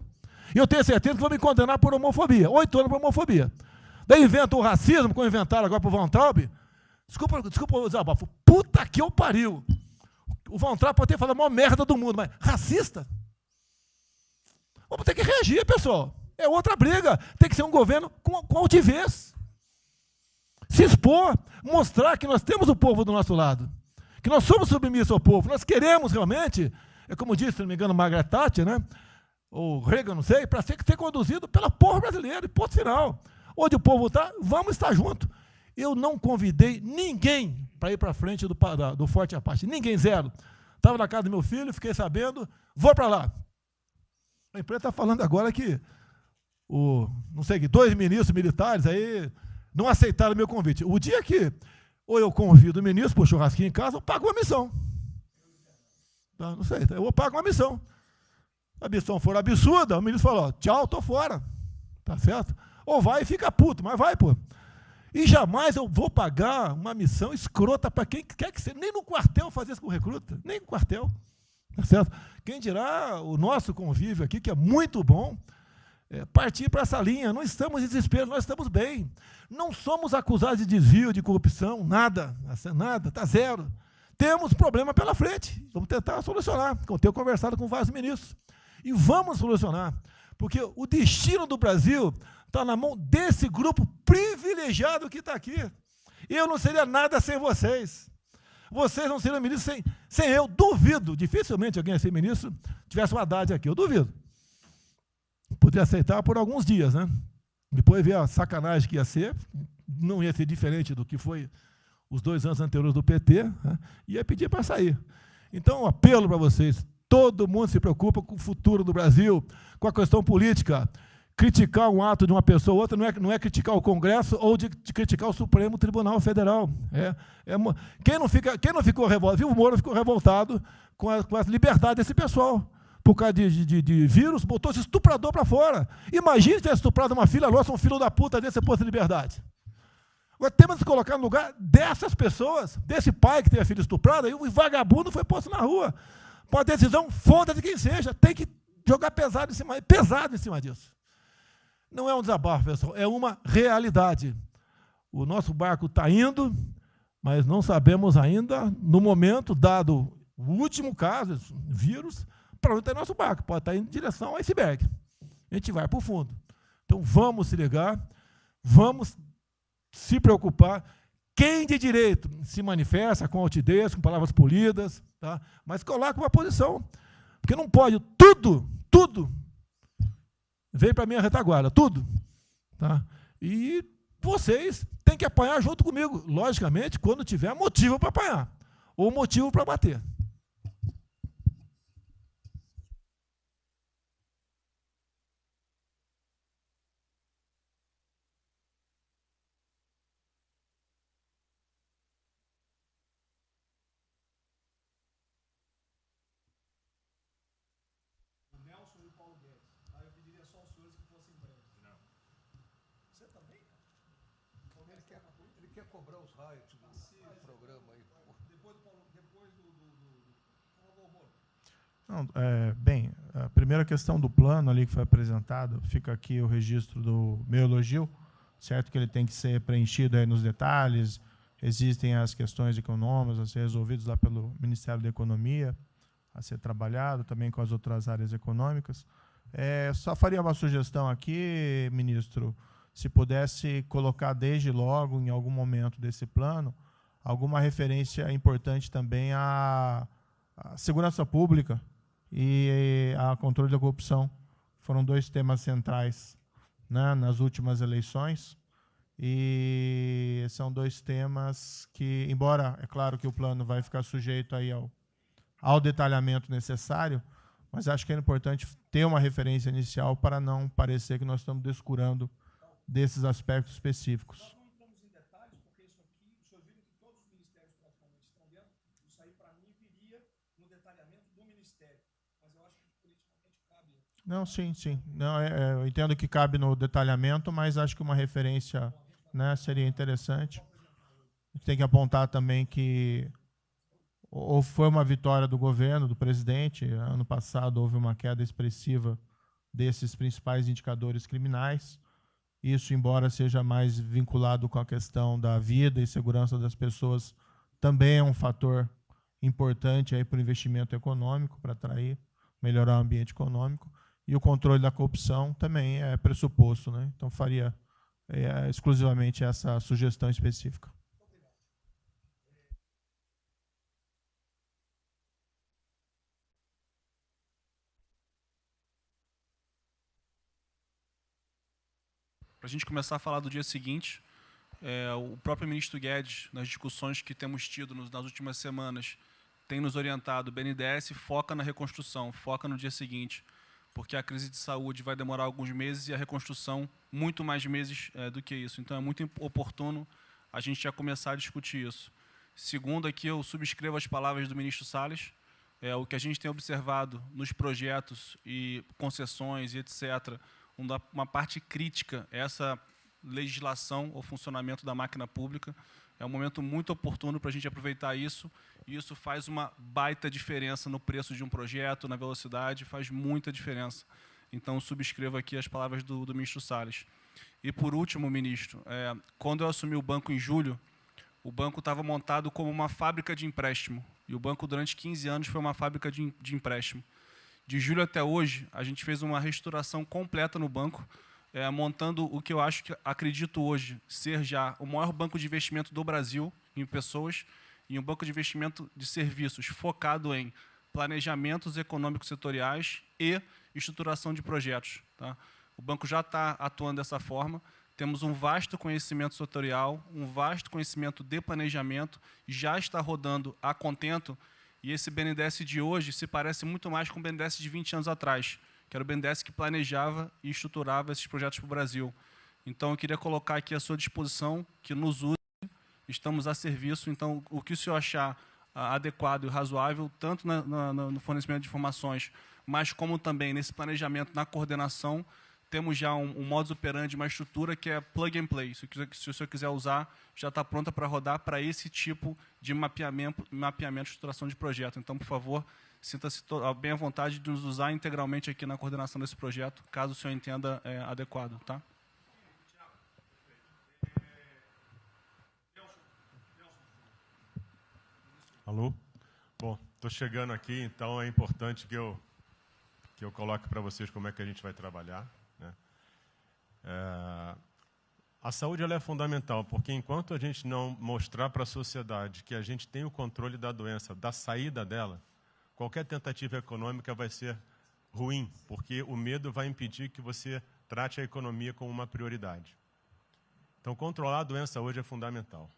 E eu tenho certeza que vão me condenar por homofobia. 8 anos por homofobia. Daí inventam o racismo, como inventaram agora para o Von Traub. Desculpa o desabafo. Puta que eu pariu. O Von Traub pode ter falado a maior merda do mundo, mas racista? Vamos ter que reagir, pessoal. É outra briga. Tem que ser um governo com altivez. Se expor, mostrar que nós temos o povo do nosso lado. Que nós somos submissos ao povo. Nós queremos realmente, é como disse, se não me engano, Margaret Thatcher, né? Ou Reagan, não sei, para ser conduzido pela porra brasileira, e ponto final. Onde o povo está, vamos estar junto. Eu não convidei ninguém para ir para frente do Forte Apache. Ninguém, zero. Estava na casa do meu filho, fiquei sabendo, vou para lá. A imprensa está falando agora que, não sei, 2 ministros militares aí não aceitaram o meu convite. O dia que ou eu convido o ministro para o churrasquinho em casa, eu pago uma missão. Tá, não sei, eu pago uma missão. Se a missão for absurda, o ministro falou, tchau, estou fora. Tá certo? Ou vai e fica puto, mas vai, pô. E jamais eu vou pagar uma missão escrota para quem quer que seja. Nem no quartel fazer isso com recruta, nem no quartel. Tá certo? Quem dirá o nosso convívio aqui, que é muito bom, partir para essa linha. Não estamos em desespero, nós estamos bem. Não somos acusados de desvio, de corrupção, nada, está zero. Temos problema pela frente, vamos tentar solucionar. Eu tenho conversado com vários ministros. E vamos solucionar, porque o destino do Brasil está na mão desse grupo privilegiado que está aqui. Eu não seria nada sem vocês. Vocês não seriam ministros sem eu. Duvido, dificilmente alguém ia ser ministro tivesse uma Haddad aqui, eu duvido. Poderia aceitar por alguns dias, né? Depois ver a sacanagem que ia ser, não ia ser diferente do que foi os 2 anos anteriores do PT, né? Ia pedir para sair. Então, um apelo para vocês, todo mundo se preocupa com o futuro do Brasil, com a questão política. Criticar um ato de uma pessoa ou outra não é criticar o Congresso ou de criticar o Supremo Tribunal Federal. Quem não ficou revoltado, viu, o Moro ficou revoltado com a liberdade desse pessoal. Por causa de vírus, botou esse estuprador para fora. Imagine se tivesse estuprado uma filha nossa, um filho da puta desse posto de liberdade. Agora temos que colocar no lugar dessas pessoas, desse pai que teve a filha estuprada, e o vagabundo foi posto na rua. Uma decisão, foda-se quem seja, tem que jogar pesado em cima disso. Não é um desabafo, pessoal, é uma realidade. O nosso barco está indo, mas não sabemos ainda, no momento, dado o último caso, vírus, para onde está nosso barco. Pode estar indo em direção ao iceberg. A gente vai para o fundo. Então, vamos se ligar, vamos se preocupar. Quem de direito se manifesta com altidez, com palavras polidas, tá? Mas coloca uma posição. Porque não pode tudo, vem para a minha retaguarda, tudo. Tá? E vocês têm que apanhar junto comigo, logicamente, quando tiver motivo para apanhar, ou motivo para bater. Ele quer cobrar os royalties desse programa aí. Depois do Não, bem, a primeira questão do plano ali que foi apresentado, fica aqui o registro do meu elogio, certo que ele tem que ser preenchido aí nos detalhes, existem as questões econômicas a ser resolvidas lá pelo Ministério da Economia, a ser trabalhado também com as outras áreas econômicas. Só faria uma sugestão aqui, ministro, se pudesse colocar desde logo, em algum momento desse plano, alguma referência importante também à segurança pública e a controle da corrupção. Foram 2 temas centrais, né, nas últimas eleições, e são 2 temas que, embora, é claro que o plano vai ficar sujeito aí ao detalhamento necessário, mas acho que é importante ter uma referência inicial para não parecer que nós estamos descurando desses aspectos específicos. Nós não entramos em detalhes, porque isso aqui Isso aí, para mim, viria no detalhamento do Ministério. Mas eu acho que politicamente cabe. Não, sim, sim. Não, eu entendo que cabe no detalhamento, mas acho que uma referência, né, seria interessante. A gente tem que apontar também que ou foi uma vitória do governo, do presidente. Ano passado houve uma queda expressiva desses principais indicadores criminais. Isso, embora seja mais vinculado com a questão da vida e segurança das pessoas, também é um fator importante para o investimento econômico, para atrair, melhorar o ambiente econômico. E o controle da corrupção também é pressuposto, né? Então, faria exclusivamente essa sugestão específica. Para a gente começar a falar do dia seguinte, o próprio ministro Guedes, nas discussões que temos tido nas últimas semanas, tem nos orientado: o BNDES foca na reconstrução, foca no dia seguinte, porque a crise de saúde vai demorar alguns meses e a reconstrução muito mais meses do que isso. Então, é muito oportuno a gente já começar a discutir isso. Segundo, aqui eu subscrevo as palavras do ministro Salles. O que a gente tem observado nos projetos e concessões e etc., uma parte crítica a essa legislação ou funcionamento da máquina pública. É um momento muito oportuno para a gente aproveitar isso, e isso faz uma baita diferença no preço de um projeto, na velocidade, faz muita diferença. Então, subscrevo aqui as palavras do ministro Salles. E, por último, ministro, quando eu assumi o banco em julho, o banco estava montado como uma fábrica de empréstimo, e o banco, durante 15 anos, foi uma fábrica de empréstimo. De julho até hoje, a gente fez uma reestruturação completa no banco, montando o que eu acredito hoje ser já o maior banco de investimento do Brasil em pessoas, e um banco de investimento de serviços focado em planejamentos econômicos setoriais e estruturação de projetos. Tá? O banco já está atuando dessa forma. Temos um vasto conhecimento setorial, um vasto conhecimento de planejamento, já está rodando a contento. E esse BNDES de hoje se parece muito mais com o BNDES de 20 anos atrás, que era o BNDES que planejava e estruturava esses projetos para o Brasil. Então, eu queria colocar aqui à sua disposição, que nos use, estamos a serviço. Então, o que o senhor achar adequado e razoável, tanto no fornecimento de informações, mas como também nesse planejamento, na coordenação, temos já um modus operandi, uma estrutura que é plug and play. Se o senhor quiser usar, já está pronta para rodar para esse tipo de mapeamento e estruturação de projeto. Então, por favor, sinta-se bem à vontade de nos usar integralmente aqui na coordenação desse projeto, caso o senhor entenda adequado. Tá? Alô? Bom, estou chegando aqui, então é importante que eu coloque para vocês como é que a gente vai trabalhar. Né? A saúde ela é fundamental, porque enquanto a gente não mostrar para a sociedade que a gente tem o controle da doença, da saída dela, qualquer tentativa econômica vai ser ruim, porque o medo vai impedir que você trate a economia como uma prioridade. Então, controlar a doença hoje é fundamental.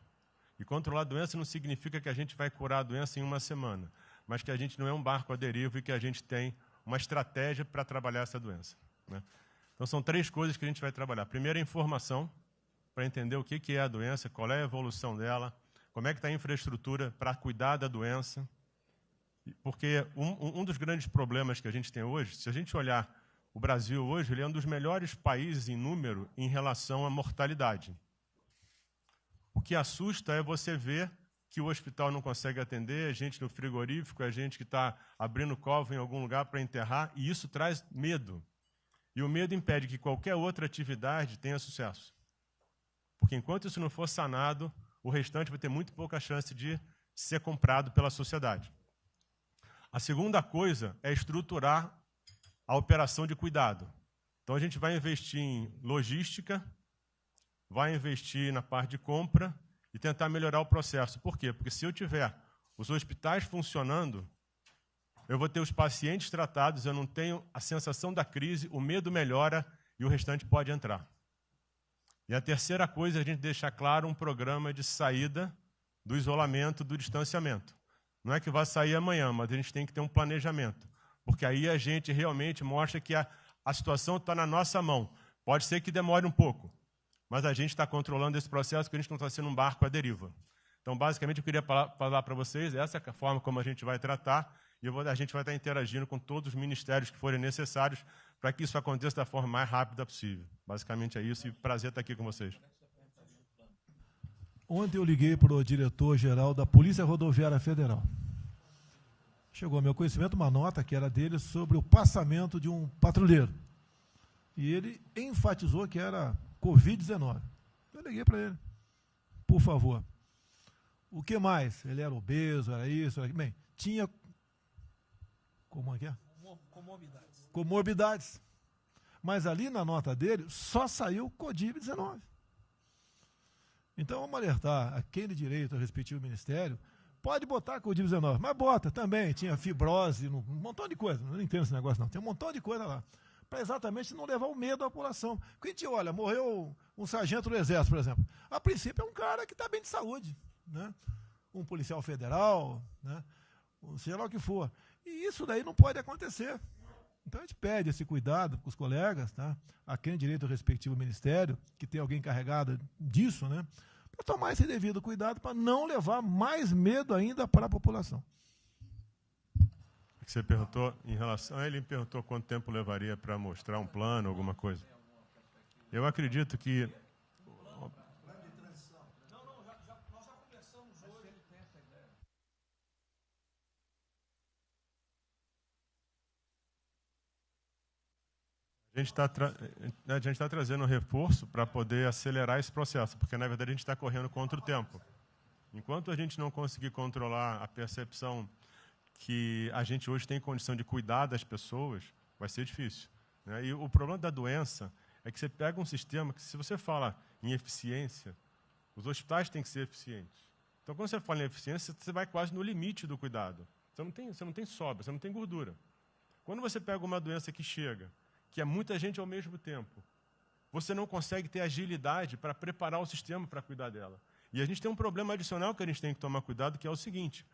E controlar a doença não significa que a gente vai curar a doença em uma semana, mas que a gente não é um barco à deriva e que a gente tem uma estratégia para trabalhar essa doença. Né? Então, são 3 coisas que a gente vai trabalhar. Primeiro, a informação, para entender o que é a doença, qual é a evolução dela, como é que está a infraestrutura para cuidar da doença. Porque um dos grandes problemas que a gente tem hoje, se a gente olhar o Brasil hoje, ele é um dos melhores países em número em relação à mortalidade. O que assusta é você ver que o hospital não consegue atender, a gente no frigorífico, a gente que está abrindo cova em algum lugar para enterrar, e isso traz medo. E o medo impede que qualquer outra atividade tenha sucesso. Porque enquanto isso não for sanado, o restante vai ter muito pouca chance de ser comprado pela sociedade. A segunda coisa é estruturar a operação de cuidado. Então, a gente vai investir em logística, vai investir na parte de compra e tentar melhorar o processo. Por quê? Porque se eu tiver os hospitais funcionando, eu vou ter os pacientes tratados, eu não tenho a sensação da crise, o medo melhora e o restante pode entrar. E a terceira coisa é a gente deixar claro um programa de saída do isolamento, do distanciamento. Não é que vai sair amanhã, mas a gente tem que ter um planejamento. Porque aí a gente realmente mostra que a situação está na nossa mão. Pode ser que demore um pouco, mas a gente está controlando esse processo, porque a gente não está sendo um barco à deriva. Então, basicamente, eu queria falar para vocês, essa é a forma como a gente vai tratar, e a gente vai estar interagindo com todos os ministérios que forem necessários para que isso aconteça da forma mais rápida possível. Basicamente é isso, e prazer estar aqui com vocês. Ontem eu liguei para o diretor-geral da Polícia Rodoviária Federal. Chegou ao meu conhecimento uma nota que era dele sobre o passamento de um patrulheiro. E ele enfatizou que era Covid-19. Eu liguei para ele. Por favor. O que mais? Ele era obeso, era isso, era... Bem, tinha... Como é que é? Comorbidades. Mas ali na nota dele só saiu Covid-19. Então vamos alertar a quem de direito ao respectivo ministério, pode botar Covid-19, mas bota também, tinha fibrose, um montão de coisa, não entendo esse negócio não, tem um montão de coisa lá, para exatamente não levar o medo à população. Porque a gente olha, morreu um sargento do Exército, por exemplo, a princípio é um cara que está bem de saúde, né? Um policial federal, né? Seja lá o que for. E isso daí não pode acontecer. Então a gente pede esse cuidado com os colegas, tá? A quem direito ao respectivo ministério, que tem alguém encarregado disso, né? Para tomar esse devido cuidado, para não levar mais medo ainda para a população. Você perguntou em relação a ele, perguntou quanto tempo levaria para mostrar um plano, alguma coisa. Eu acredito que a gente está trazendo um reforço para poder acelerar esse processo, porque, na verdade, a gente está correndo contra o tempo. Enquanto a gente não conseguir controlar a percepção que a gente hoje tem condição de cuidar das pessoas, vai ser difícil, né? E o problema da doença é que você pega um sistema que, se você fala em eficiência, os hospitais têm que ser eficientes. Então, quando você fala em eficiência, você vai quase no limite do cuidado. Você não tem sobra, você não tem gordura. Quando você pega uma doença que chega, que é muita gente ao mesmo tempo, você não consegue ter agilidade para preparar o sistema para cuidar dela. E a gente tem um problema adicional que a gente tem que tomar cuidado, que é o seguinte: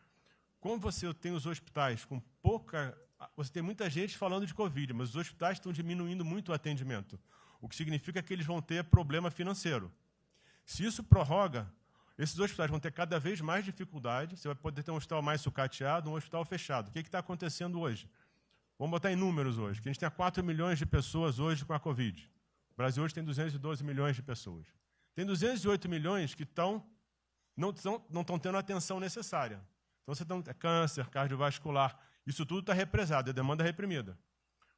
como você tem os hospitais com pouca... Você tem muita gente falando de Covid, mas os hospitais estão diminuindo muito o atendimento, o que significa que eles vão ter problema financeiro. Se isso prorroga, esses hospitais vão ter cada vez mais dificuldade, você vai poder ter um hospital mais sucateado, um hospital fechado. O que está acontecendo hoje? Vamos botar em números hoje, que a gente tem 4 milhões de pessoas hoje com a Covid. O Brasil hoje tem 212 milhões de pessoas. Tem 208 milhões que não estão tendo a atenção necessária. Então, você tem câncer, cardiovascular, isso tudo está represado, é demanda reprimida.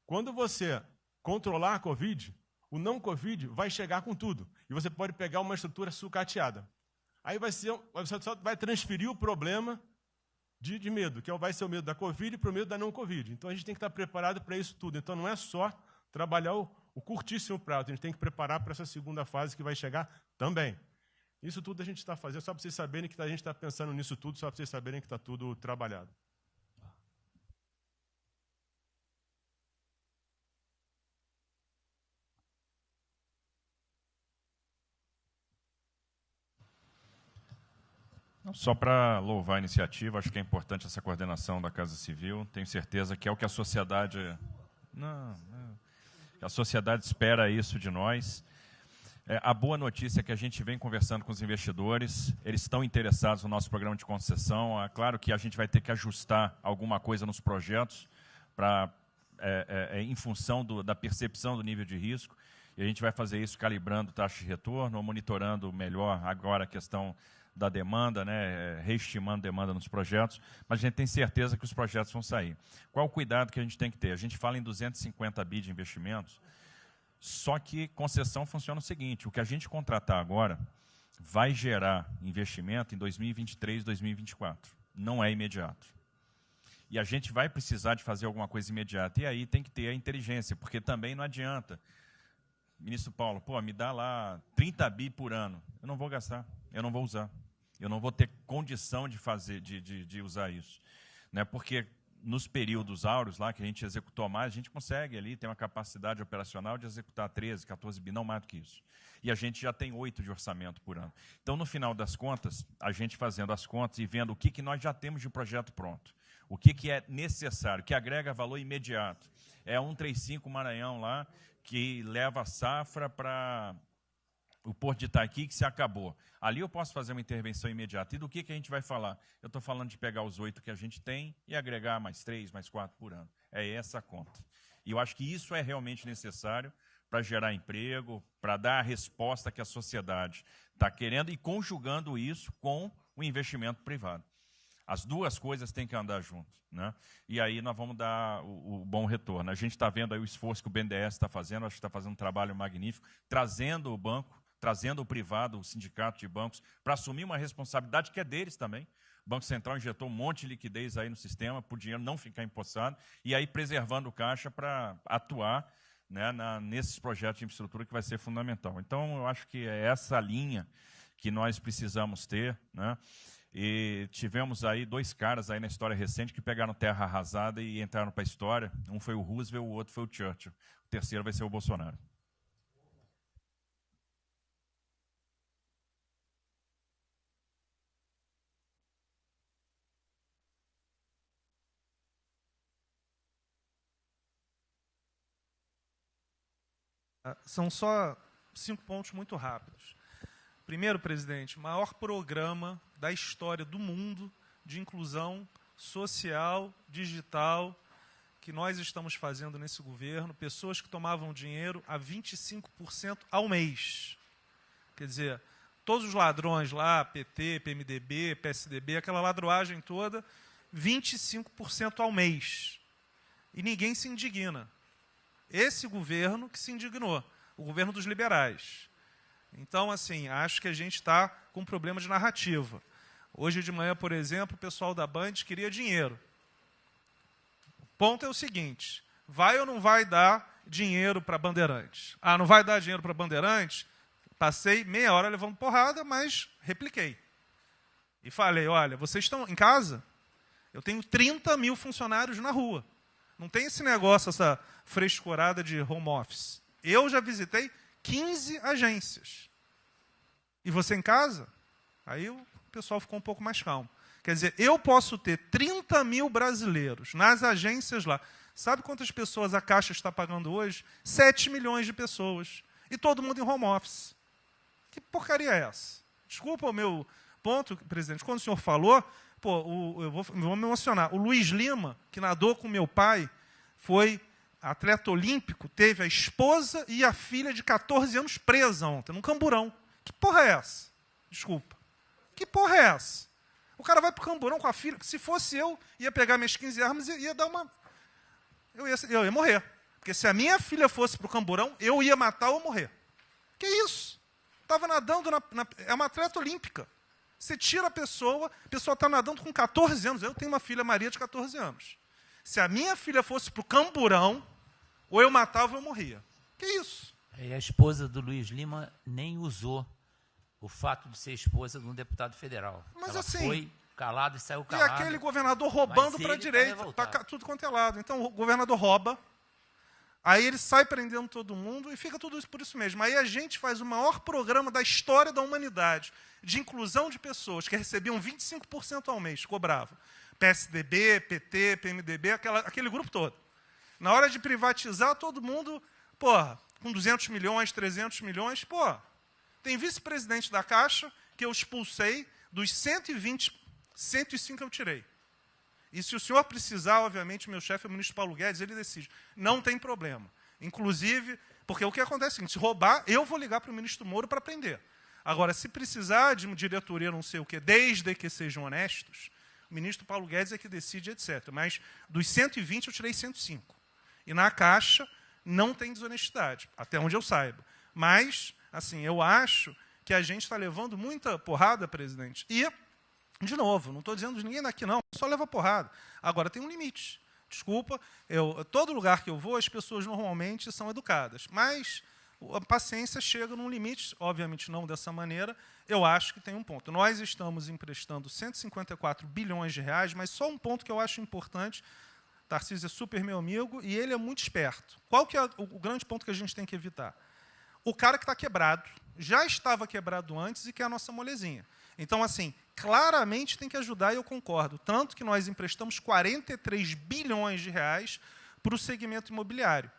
Quando você controlar a Covid, o não Covid vai chegar com tudo. E você pode pegar uma estrutura sucateada. Aí você só vai transferir o problema de medo, que vai ser o medo da Covid para o medo da não Covid. Então, a gente tem que estar preparado para isso tudo. Então, não é só trabalhar o curtíssimo prazo, a gente tem que preparar para essa segunda fase que vai chegar também. Isso tudo a gente está fazendo, só para vocês saberem que a gente está pensando nisso tudo, só para vocês saberem que está tudo trabalhado. Só para louvar a iniciativa, acho que é importante essa coordenação da Casa Civil. Tenho certeza que é o que a sociedade... A sociedade espera isso de nós. A boa notícia é que a gente vem conversando com os investidores, eles estão interessados no nosso programa de concessão. É claro que a gente vai ter que ajustar alguma coisa nos projetos em função da percepção do nível de risco, e a gente vai fazer isso calibrando taxa de retorno, monitorando melhor agora a questão da demanda, né, reestimando demanda nos projetos, mas a gente tem certeza que os projetos vão sair. Qual o cuidado que a gente tem que ter? A gente fala em 250 bi de investimentos, só que concessão funciona o seguinte: o que a gente contratar agora vai gerar investimento em 2023, 2024. Não é imediato. E a gente vai precisar de fazer alguma coisa imediata. E aí tem que ter a inteligência, porque também não adianta. Ministro Paulo, me dá lá 30 bi por ano. Eu não vou gastar, eu não vou usar. Eu não vou ter condição de de usar isso. Né? Porque nos períodos áureos lá, que a gente executou mais, a gente consegue ali, tem uma capacidade operacional de executar 13, 14 bi, não mais do que isso. E a gente já tem 8 de orçamento por ano. Então, no final das contas, a gente fazendo as contas e vendo o que nós já temos de projeto pronto, o que é necessário, que agrega valor imediato. É 135 Maranhão lá, que leva a safra para o Porto de Itaqui, que se acabou. Ali eu posso fazer uma intervenção imediata. E do que a gente vai falar? Eu estou falando de pegar os 8 que a gente tem e agregar mais 3, mais 4 por ano. É essa a conta. E eu acho que isso é realmente necessário para gerar emprego, para dar a resposta que a sociedade está querendo e conjugando isso com o investimento privado. As duas coisas têm que andar junto, né? E aí nós vamos dar o bom retorno. A gente está vendo aí o esforço que o BNDES está fazendo, acho que está fazendo um trabalho magnífico, trazendo o banco, trazendo o privado, o sindicato de bancos, para assumir uma responsabilidade que é deles também. O Banco Central injetou um monte de liquidez aí no sistema, para o dinheiro não ficar empossado, e aí preservando o caixa para atuar, né, nesses projetos de infraestrutura que vai ser fundamental. Então, eu acho que é essa linha que nós precisamos ter, né? E tivemos aí 2 caras aí na história recente que pegaram terra arrasada e entraram para a história. Um foi o Roosevelt, o outro foi o Churchill. O terceiro vai ser o Bolsonaro. São só 5 pontos muito rápidos. Primeiro, presidente, o maior programa da história do mundo de inclusão social, digital, que nós estamos fazendo nesse governo, pessoas que tomavam dinheiro a 25% ao mês. Quer dizer, todos os ladrões lá, PT, PMDB, PSDB, aquela ladroagem toda, 25% ao mês. E ninguém se indigna. Esse governo que se indignou, o governo dos liberais. Então, assim, acho que a gente está com um problema de narrativa. Hoje de manhã, por exemplo, o pessoal da Band queria dinheiro. O ponto é o seguinte, vai ou não vai dar dinheiro para Bandeirantes? Ah, não vai dar dinheiro para Bandeirantes? Passei meia hora levando porrada, mas repliquei. E falei, olha, vocês estão em casa? Eu tenho 30 mil funcionários na rua. Não tem esse negócio, essa frescurada de home office. Eu já visitei 15 agências. E você em casa? Aí o pessoal ficou um pouco mais calmo. Quer dizer, eu posso ter 30 mil brasileiros nas agências lá. Sabe quantas pessoas a Caixa está pagando hoje? 7 milhões de pessoas. E todo mundo em home office. Que porcaria é essa? Desculpa o meu ponto, presidente. Quando o senhor falou, pô, eu vou me emocionar. O Luiz Lima, que nadou com meu pai, foi atleta olímpico, teve a esposa e a filha de 14 anos presa ontem, num camburão. Que porra é essa? Desculpa. Que porra é essa? O cara vai pro camburão com a filha. Se fosse eu, ia pegar minhas 15 armas e ia dar uma... Eu ia morrer. Porque se a minha filha fosse pro camburão, eu ia matar ou morrer. Que isso? Estava nadando, é uma atleta olímpica. Você tira a pessoa está nadando com 14 anos. Eu tenho uma filha, Maria, de 14 anos. Se a minha filha fosse para o camburão, ou eu matava ou eu morria. Que isso? E a esposa do Luiz Lima nem usou o fato de ser esposa de um deputado federal. Mas ela assim, foi calado e saiu calado. E aquele governador roubando para a direita, para tudo quanto é lado. Então o governador rouba, aí ele sai prendendo todo mundo e fica tudo isso por isso mesmo. Aí a gente faz o maior programa da história da humanidade de inclusão de pessoas que recebiam 25% ao mês, cobravam. PSDB, PT, PMDB, aquele grupo todo. Na hora de privatizar, todo mundo, porra, com 200 milhões, 300 milhões, porra. Tem vice-presidente da Caixa que eu expulsei, dos 120, 105 eu tirei. E se o senhor precisar, obviamente, o meu chefe é o ministro Paulo Guedes, ele decide. Não tem problema. Inclusive, porque o que acontece é o seguinte, se roubar, eu vou ligar para o ministro Moro para prender. Agora, se precisar de uma diretoria, não sei o quê, desde que sejam honestos, o ministro Paulo Guedes é que decide, etc. Mas dos 120, eu tirei 105. E na Caixa não tem desonestidade, até onde eu saiba. Mas, assim, eu acho que a gente está levando muita porrada, presidente. E, de novo, não estou dizendo de ninguém daqui, não, só leva porrada. Agora, tem um limite. Desculpa, todo lugar que eu vou, as pessoas normalmente são educadas. Mas a paciência chega num limite, obviamente não dessa maneira, eu acho que tem um ponto. Nós estamos emprestando 154 bilhões de reais, mas só um ponto que eu acho importante, Tarcísio é super meu amigo e ele é muito esperto. Qual que é o grande ponto que a gente tem que evitar? O cara que está quebrado, já estava quebrado antes e que é a nossa molezinha. Então, assim, claramente tem que ajudar e eu concordo. Tanto que nós emprestamos 43 bilhões de reais para o segmento imobiliário.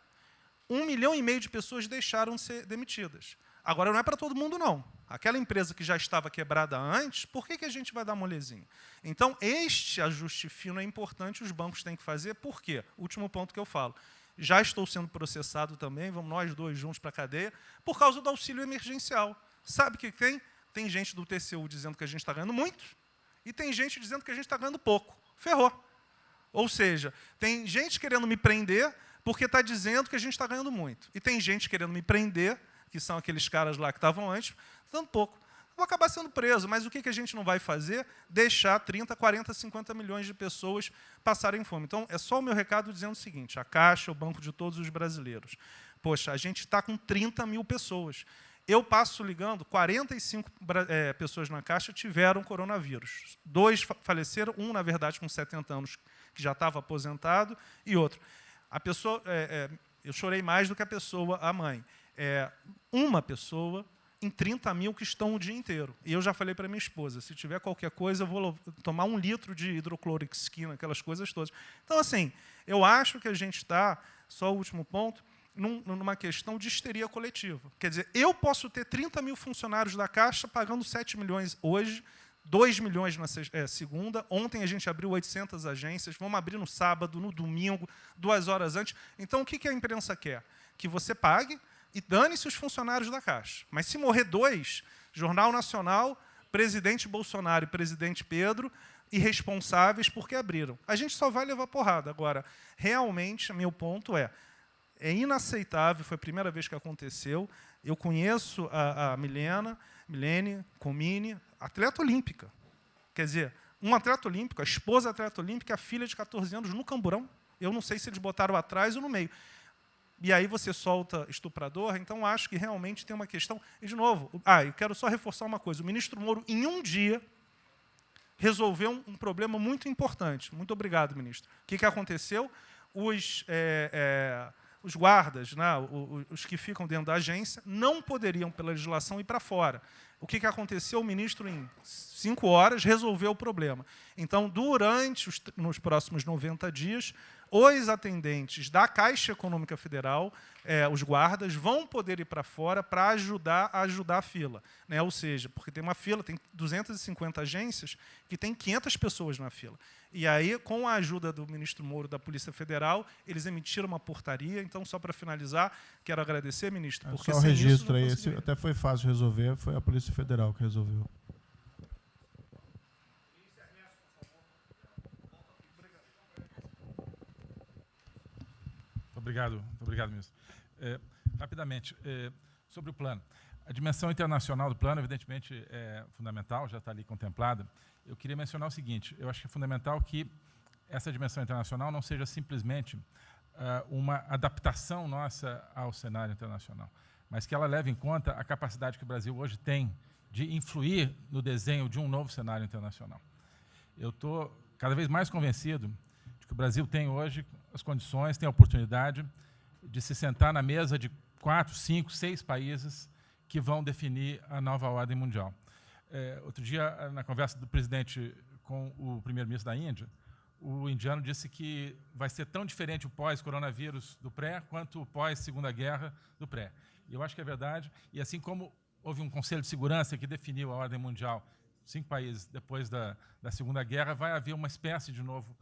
1,5 milhão de pessoas deixaram de ser demitidas. Agora, não é para todo mundo, não. Aquela empresa que já estava quebrada antes, por que a gente vai dar molezinha? Então, este ajuste fino é importante, os bancos têm que fazer. Por quê? Último ponto que eu falo. Já estou sendo processado também, vamos nós dois juntos para a cadeia, por causa do auxílio emergencial. Sabe o que tem? Tem gente do TCU dizendo que a gente está ganhando muito e tem gente dizendo que a gente está ganhando pouco. Ferrou. Ou seja, tem gente querendo me prender porque está dizendo que a gente está ganhando muito. E tem gente querendo me prender, que são aqueles caras lá que estavam antes, dando pouco. Vou acabar sendo preso, mas o que a gente não vai fazer? Deixar 30, 40, 50 milhões de pessoas passarem fome. Então, é só o meu recado dizendo o seguinte, a Caixa, o banco de todos os brasileiros. Poxa, a gente está com 30 mil pessoas. Eu passo ligando, 45 pessoas na Caixa tiveram coronavírus. 2 faleceram, um, na verdade, com 70 anos, que já estava aposentado, e outro. A pessoa, eu chorei mais do que a pessoa, a mãe. Uma pessoa em 30 mil que estão o dia inteiro. E eu já falei para minha esposa, se tiver qualquer coisa, eu vou tomar 1 litro de hidrocloroquina, aquelas coisas todas. Então, assim, eu acho que a gente está, só o último ponto, numa questão de histeria coletiva. Quer dizer, eu posso ter 30 mil funcionários da Caixa pagando 7 milhões hoje, 2 milhões na segunda. Ontem a gente abriu 800 agências, vamos abrir no sábado, no domingo, 2 horas antes. Então, o que a imprensa quer? Que você pague e dane-se os funcionários da Caixa. Mas se morrer 2, Jornal Nacional, presidente Bolsonaro e presidente Pedro, irresponsáveis porque abriram. A gente só vai levar porrada. Agora, realmente, meu ponto é inaceitável, foi a primeira vez que aconteceu. Eu conheço a Milene Comini, atleta olímpica. Quer dizer, um atleta olímpico, a esposa atleta olímpica, a filha de 14 anos no Camburão. Eu não sei se eles botaram atrás ou no meio. E aí você solta estuprador, então acho que realmente tem uma questão. E, de novo, eu quero só reforçar uma coisa. O ministro Moro, em um dia, resolveu um problema muito importante. Muito obrigado, ministro. O que aconteceu? Os guardas, né, os que ficam dentro da agência, não poderiam, pela legislação, ir para fora. O que aconteceu? O ministro, em 5 horas, resolveu o problema. Então, nos próximos 90 dias, os atendentes da Caixa Econômica Federal, os guardas, vão poder ir para fora para ajudar a fila. Né? Ou seja, porque tem uma fila, tem 250 agências que tem 500 pessoas na fila. E aí, com a ajuda do ministro Moro, da Polícia Federal, eles emitiram uma portaria. Então, só para finalizar, quero agradecer, ministro. Porque só o registro aí, esse até foi fácil resolver, foi a Polícia Federal que resolveu. Obrigado, ministro. Rapidamente, sobre o plano. A dimensão internacional do plano, evidentemente, é fundamental, já está ali contemplada. Eu queria mencionar o seguinte, eu acho que é fundamental que essa dimensão internacional não seja simplesmente uma adaptação nossa ao cenário internacional, mas que ela leve em conta a capacidade que o Brasil hoje tem de influir no desenho de um novo cenário internacional. Eu estou cada vez mais convencido de que o Brasil tem hoje as condições, tem a oportunidade de se sentar na mesa de 4, 5, 6 países que vão definir a nova ordem mundial. Outro dia, na conversa do presidente com o primeiro-ministro da Índia, o indiano disse que vai ser tão diferente o pós-coronavírus do pré quanto o pós-Segunda Guerra do pré. E eu acho que é verdade. E assim como houve um Conselho de Segurança que definiu a ordem mundial, 5 países depois da Segunda Guerra, vai haver uma espécie de novo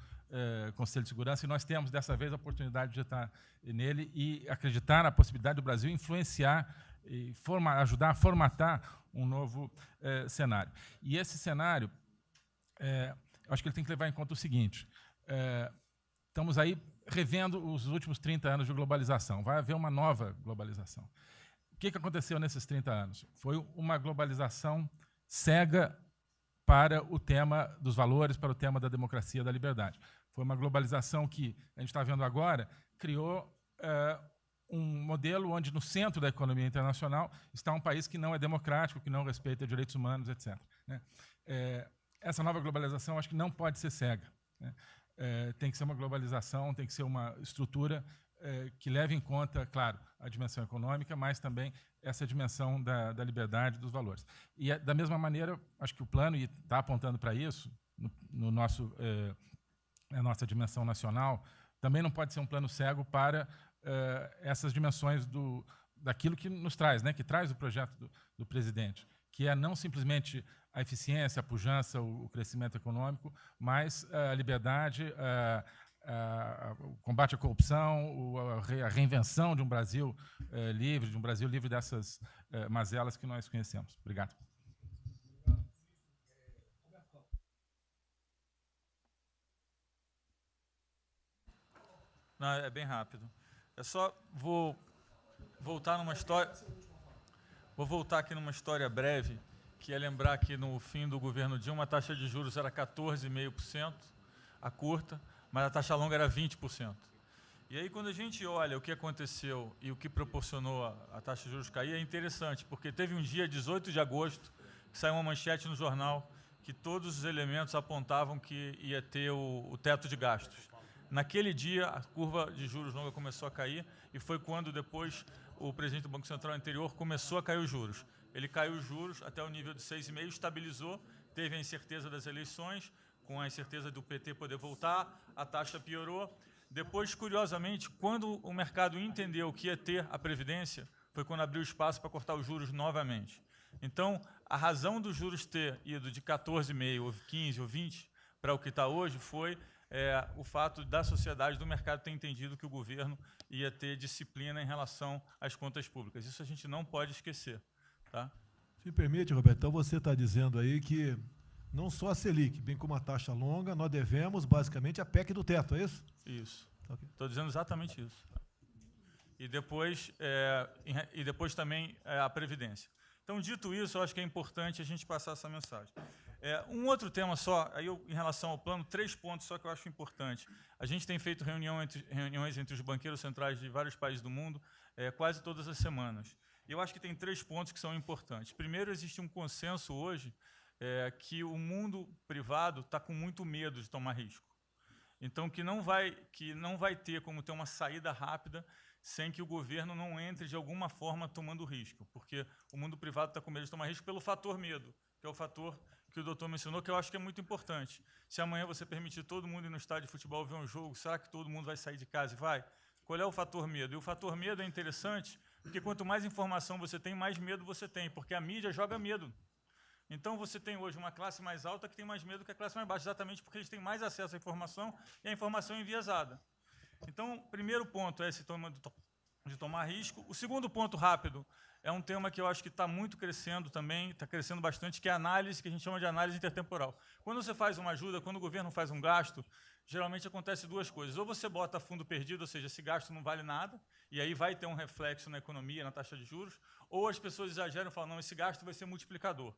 Conselho de Segurança, e nós temos, dessa vez, a oportunidade de estar nele e acreditar na possibilidade do Brasil influenciar e ajudar a formatar um novo cenário. E esse cenário, eu acho que ele tem que levar em conta o seguinte, estamos aí revendo os últimos 30 anos de globalização, vai haver uma nova globalização. O que aconteceu nesses 30 anos? Foi uma globalização cega para o tema dos valores, para o tema da democracia e da liberdade. Foi uma globalização que, a gente está vendo agora, criou um modelo onde, no centro da economia internacional, está um país que não é democrático, que não respeita direitos humanos, etc. Né? Essa nova globalização, acho que não pode ser cega. Né? Tem que ser uma globalização, tem que ser uma estrutura que leve em conta, claro, a dimensão econômica, mas também essa dimensão da liberdade, dos valores. E, da mesma maneira, acho que o plano está apontando para isso, na nossa dimensão nacional, também não pode ser um plano cego para essas dimensões daquilo que nos traz, né, que traz o projeto do presidente, que é não simplesmente a eficiência, a pujança, o crescimento econômico, mas a liberdade, o combate à corrupção, a reinvenção de um Brasil livre dessas mazelas que nós conhecemos. Obrigado. Não, é bem rápido. É só vou voltar aqui numa história breve, que é lembrar que no fim do governo Dilma a taxa de juros era 14,5%, a curta, mas a taxa longa era 20%. E aí, quando a gente olha o que aconteceu e o que proporcionou a taxa de juros cair, é interessante, porque teve um dia, 18 de agosto, que saiu uma manchete no jornal que todos os elementos apontavam que ia ter o teto de gastos. Naquele dia, a curva de juros longa começou a cair e foi quando depois o presidente do Banco Central anterior começou a cair os juros. Ele caiu os juros até o nível de 6,5%, estabilizou, teve a incerteza das eleições, com a incerteza do PT poder voltar, a taxa piorou. Depois, curiosamente, quando o mercado entendeu que ia ter a Previdência, foi quando abriu espaço para cortar os juros novamente. Então, a razão dos juros ter ido de 14,5%, ou 15% ou 20% para o que está hoje foi o fato da sociedade, do mercado, ter entendido que o governo ia ter disciplina em relação às contas públicas. Isso a gente não pode esquecer. Tá? Se me permite, Roberto, então você está dizendo aí que não só a Selic, bem como a taxa longa, nós devemos basicamente a PEC do teto, é isso? Isso. Okay. Estou dizendo exatamente isso. E depois também a Previdência. Então, dito isso, eu acho que é importante a gente passar essa mensagem. Um outro tema só, aí em relação ao plano, 3 pontos só que eu acho importante. A gente tem feito reuniões entre os banqueiros centrais de vários países do mundo quase todas as semanas. E eu acho que tem 3 pontos que são importantes. Primeiro, existe um consenso hoje que o mundo privado está com muito medo de tomar risco. Então, que não vai ter como ter uma saída rápida sem que o governo não entre de alguma forma tomando risco, porque o mundo privado está com medo de tomar risco pelo fator medo, que é o fator que o doutor mencionou, que eu acho que é muito importante. Se amanhã você permitir todo mundo ir no estádio de futebol ver um jogo, será que todo mundo vai sair de casa e vai? Qual é o fator medo? E o fator medo é interessante, porque quanto mais informação você tem, mais medo você tem, porque a mídia joga medo. Então, você tem hoje uma classe mais alta que tem mais medo que a classe mais baixa, exatamente porque eles têm mais acesso à informação e a informação é enviesada. Então, o primeiro ponto é esse tema de tomar risco. O segundo ponto, rápido, é um tema que eu acho que está muito crescendo também, está crescendo bastante, que é a análise, que a gente chama de análise intertemporal. Quando você faz uma ajuda, quando o governo faz um gasto, geralmente acontece 2 coisas. Ou você bota fundo perdido, ou seja, esse gasto não vale nada, e aí vai ter um reflexo na economia, na taxa de juros, ou as pessoas exageram e falam, não, esse gasto vai ser multiplicador.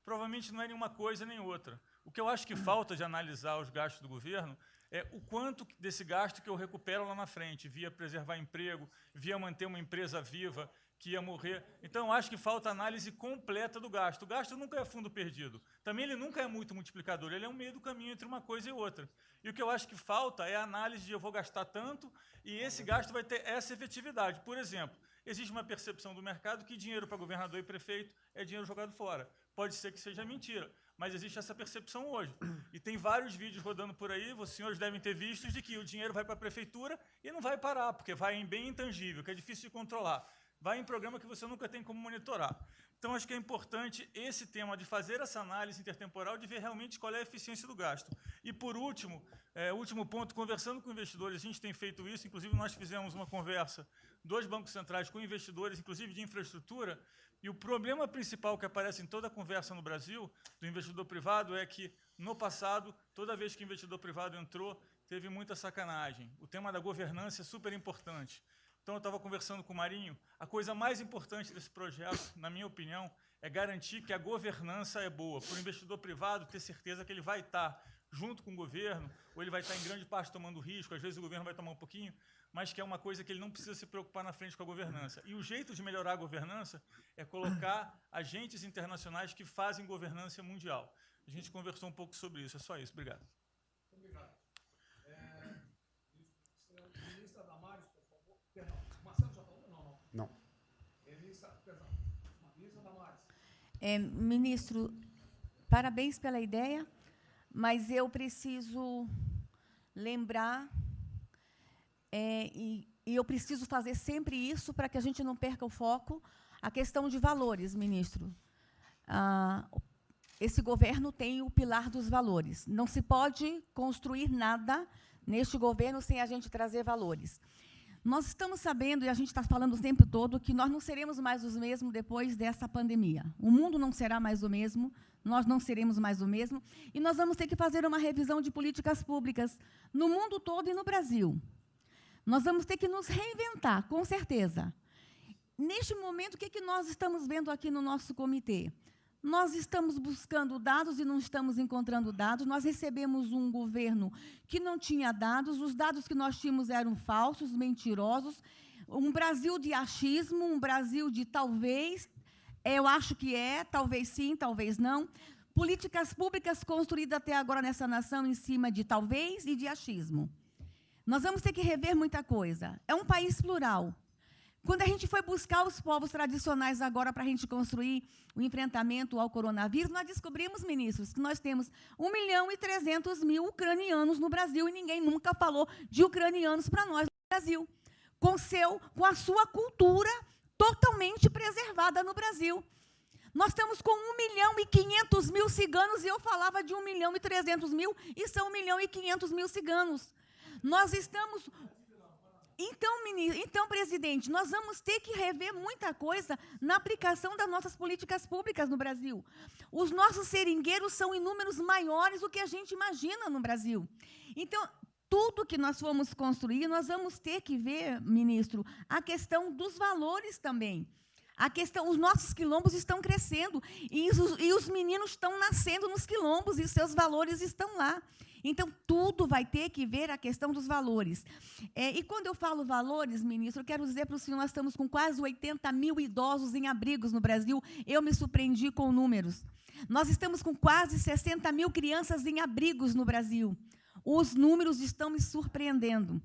Provavelmente não é nenhuma coisa nem outra. O que eu acho que falta de analisar os gastos do governo é o quanto desse gasto que eu recupero lá na frente, via preservar emprego, via manter uma empresa viva que ia morrer. Então, eu acho que falta análise completa do gasto. O gasto nunca é fundo perdido. Também ele nunca é muito multiplicador, ele é um meio do caminho entre uma coisa e outra. E o que eu acho que falta é a análise de eu vou gastar tanto e esse gasto vai ter essa efetividade. Por exemplo, existe uma percepção do mercado que dinheiro para governador e prefeito é dinheiro jogado fora. Pode ser que seja mentira, mas existe essa percepção hoje. E tem vários vídeos rodando por aí, os senhores devem ter visto, de que o dinheiro vai para a prefeitura e não vai parar, porque vai em bem intangível, que é difícil de controlar. Vai em programa que você nunca tem como monitorar. Então, acho que é importante esse tema de fazer essa análise intertemporal, de ver realmente qual é a eficiência do gasto. E, por último, último ponto, conversando com investidores, a gente tem feito isso, inclusive nós fizemos uma conversa, 2 bancos centrais com investidores, inclusive de infraestrutura, e o problema principal que aparece em toda a conversa no Brasil, do investidor privado, é que, no passado, toda vez que o investidor privado entrou, teve muita sacanagem. O tema da governança é super importante. Então, eu estava conversando com o Marinho, a coisa mais importante desse projeto, na minha opinião, é garantir que a governança é boa. Para o investidor privado ter certeza que ele vai estar junto com o governo, ou ele vai estar em grande parte tomando risco, às vezes o governo vai tomar um pouquinho, mas que é uma coisa que ele não precisa se preocupar na frente com a governança. E o jeito de melhorar a governança é colocar agentes internacionais que fazem governança mundial. A gente conversou um pouco sobre isso, é só isso. Obrigado. Obrigado. Ministra Damares, por favor. Perdão, Marcelo já falou? Não. Não. Ministra Damares. Ministro, parabéns pela ideia, mas eu preciso lembrar e e eu preciso fazer sempre isso para que a gente não perca o foco, a questão de valores, ministro. Esse governo tem o pilar dos valores. Não se pode construir nada neste governo sem a gente trazer valores. Nós estamos sabendo, e a gente está falando o tempo todo, que nós não seremos mais os mesmos depois dessa pandemia. O mundo não será mais o mesmo, nós não seremos mais o mesmo, e nós vamos ter que fazer uma revisão de políticas públicas no mundo todo e no Brasil. Nós vamos ter que nos reinventar, com certeza. Neste momento, o que nós estamos vendo aqui no nosso comitê? Nós estamos buscando dados e não estamos encontrando dados. Nós recebemos um governo que não tinha dados, os dados que nós tínhamos eram falsos, mentirosos, um Brasil de achismo, um Brasil de talvez, eu acho que é, talvez sim, talvez não. Políticas públicas construídas até agora nessa nação em cima de talvez e de achismo. Nós vamos ter que rever muita coisa. É um país plural. Quando a gente foi buscar os povos tradicionais agora para a gente construir o enfrentamento ao coronavírus, nós descobrimos, ministros, que nós temos 1.300.000 ucranianos no Brasil e ninguém nunca falou de ucranianos para nós no Brasil, com a sua cultura totalmente preservada no Brasil. Nós estamos com 1.500.000 ciganos e eu falava de 1.300.000 e são 1.500.000 ciganos. Nós estamos... Então, presidente, nós vamos ter que rever muita coisa na aplicação das nossas políticas públicas no Brasil. Os nossos seringueiros são em números maiores do que a gente imagina no Brasil. Então, tudo que nós formos construir, nós vamos ter que ver, ministro, a questão dos valores também. Os nossos quilombos estão crescendo e os meninos estão nascendo nos quilombos e seus valores estão lá. Então, tudo vai ter que ver a questão dos valores. E quando eu falo valores, ministro, eu quero dizer para o senhor, nós estamos com quase 80.000 idosos em abrigos no Brasil. Eu me surpreendi com números. Nós estamos com quase 60.000 crianças em abrigos no Brasil. Os números estão me surpreendendo.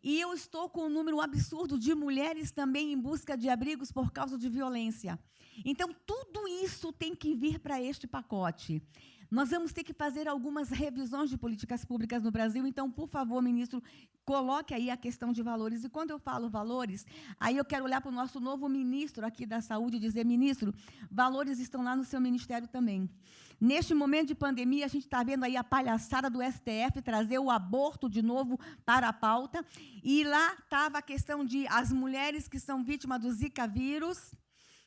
E eu estou com um número absurdo de mulheres também em busca de abrigos por causa de violência. Então, tudo isso tem que vir para este pacote. Nós vamos ter que fazer algumas revisões de políticas públicas no Brasil. Então, por favor, ministro, coloque aí a questão de valores. E quando eu falo valores, aí eu quero olhar para o nosso novo ministro aqui da Saúde e dizer, ministro, valores estão lá no seu ministério também. Neste momento de pandemia, a gente está vendo aí a palhaçada do STF trazer o aborto de novo para a pauta. E lá estava a questão de as mulheres que são vítimas do Zika vírus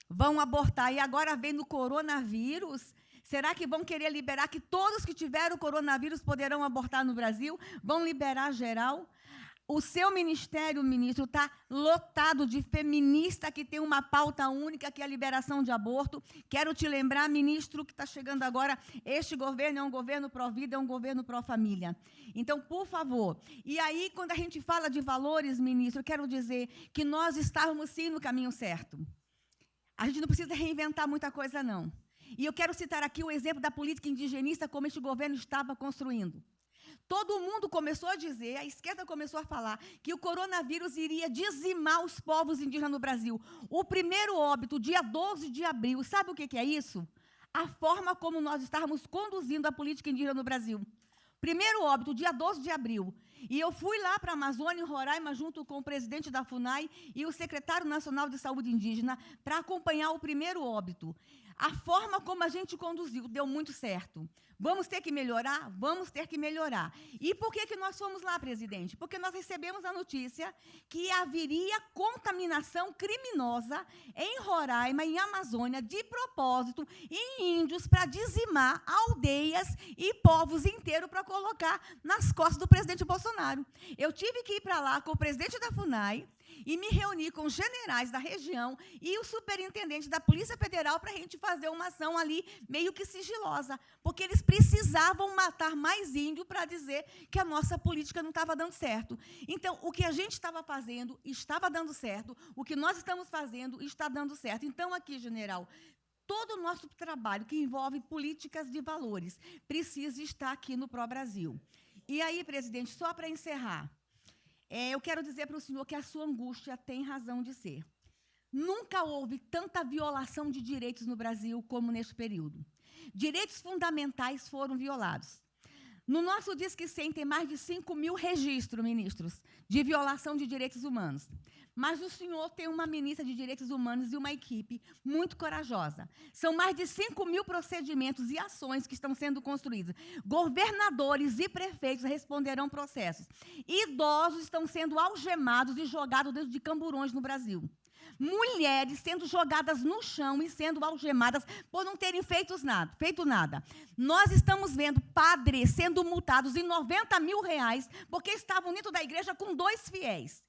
vão abortar. E agora vem no coronavírus. Será que vão querer liberar que todos que tiveram coronavírus poderão abortar no Brasil? Vão liberar geral? O seu ministério, ministro, está lotado de feminista que tem uma pauta única, que é a liberação de aborto. Quero te lembrar, ministro, que está chegando agora, este governo é um governo pró-vida, é um governo pró-família. Então, por favor. E aí, quando a gente fala de valores, ministro, quero dizer que nós estávamos, sim, no caminho certo. A gente não precisa reinventar muita coisa, não. E eu quero citar aqui o exemplo da política indigenista, como este governo estava construindo. Todo mundo começou a dizer, a esquerda começou a falar, que o coronavírus iria dizimar os povos indígenas no Brasil. O primeiro óbito, dia 12 de abril, sabe o que é isso? A forma como nós estávamos conduzindo a política indígena no Brasil. Primeiro óbito, dia 12 de abril. E eu fui lá para a Amazônia, em Roraima, junto com o presidente da FUNAI e o secretário nacional de saúde indígena, para acompanhar o primeiro óbito. A forma como a gente conduziu deu muito certo. Vamos ter que melhorar? Vamos ter que melhorar. E por que nós fomos lá, presidente? Porque nós recebemos a notícia que haveria contaminação criminosa em Roraima, em Amazônia, de propósito, em índios, para dizimar aldeias e povos inteiros para colocar nas costas do presidente Bolsonaro. Eu tive que ir para lá com o presidente da FUNAI e me reuni com os generais da região e o superintendente da Polícia Federal para a gente fazer uma ação ali meio que sigilosa, porque eles precisavam matar mais índio para dizer que a nossa política não estava dando certo. Então, o que a gente estava fazendo estava dando certo, o que nós estamos fazendo está dando certo. Então, aqui, general, todo o nosso trabalho que envolve políticas de valores precisa estar aqui no Pró-Brasil. E aí, presidente, só para encerrar, eu quero dizer para o senhor que a sua angústia tem razão de ser. Nunca houve tanta violação de direitos no Brasil como neste período. Direitos fundamentais foram violados. No nosso Disque 100 tem mais de 5 mil registros, ministros, de violação de direitos humanos. Mas o senhor tem uma ministra de Direitos Humanos e uma equipe muito corajosa. São mais de 5 mil procedimentos e ações que estão sendo construídos. Governadores e prefeitos responderão processos. Idosos estão sendo algemados e jogados dentro de camburões no Brasil. Mulheres sendo jogadas no chão e sendo algemadas por não terem feito nada. Nós estamos vendo padres sendo multados em R$90 mil porque estavam dentro da igreja com 2 fiéis.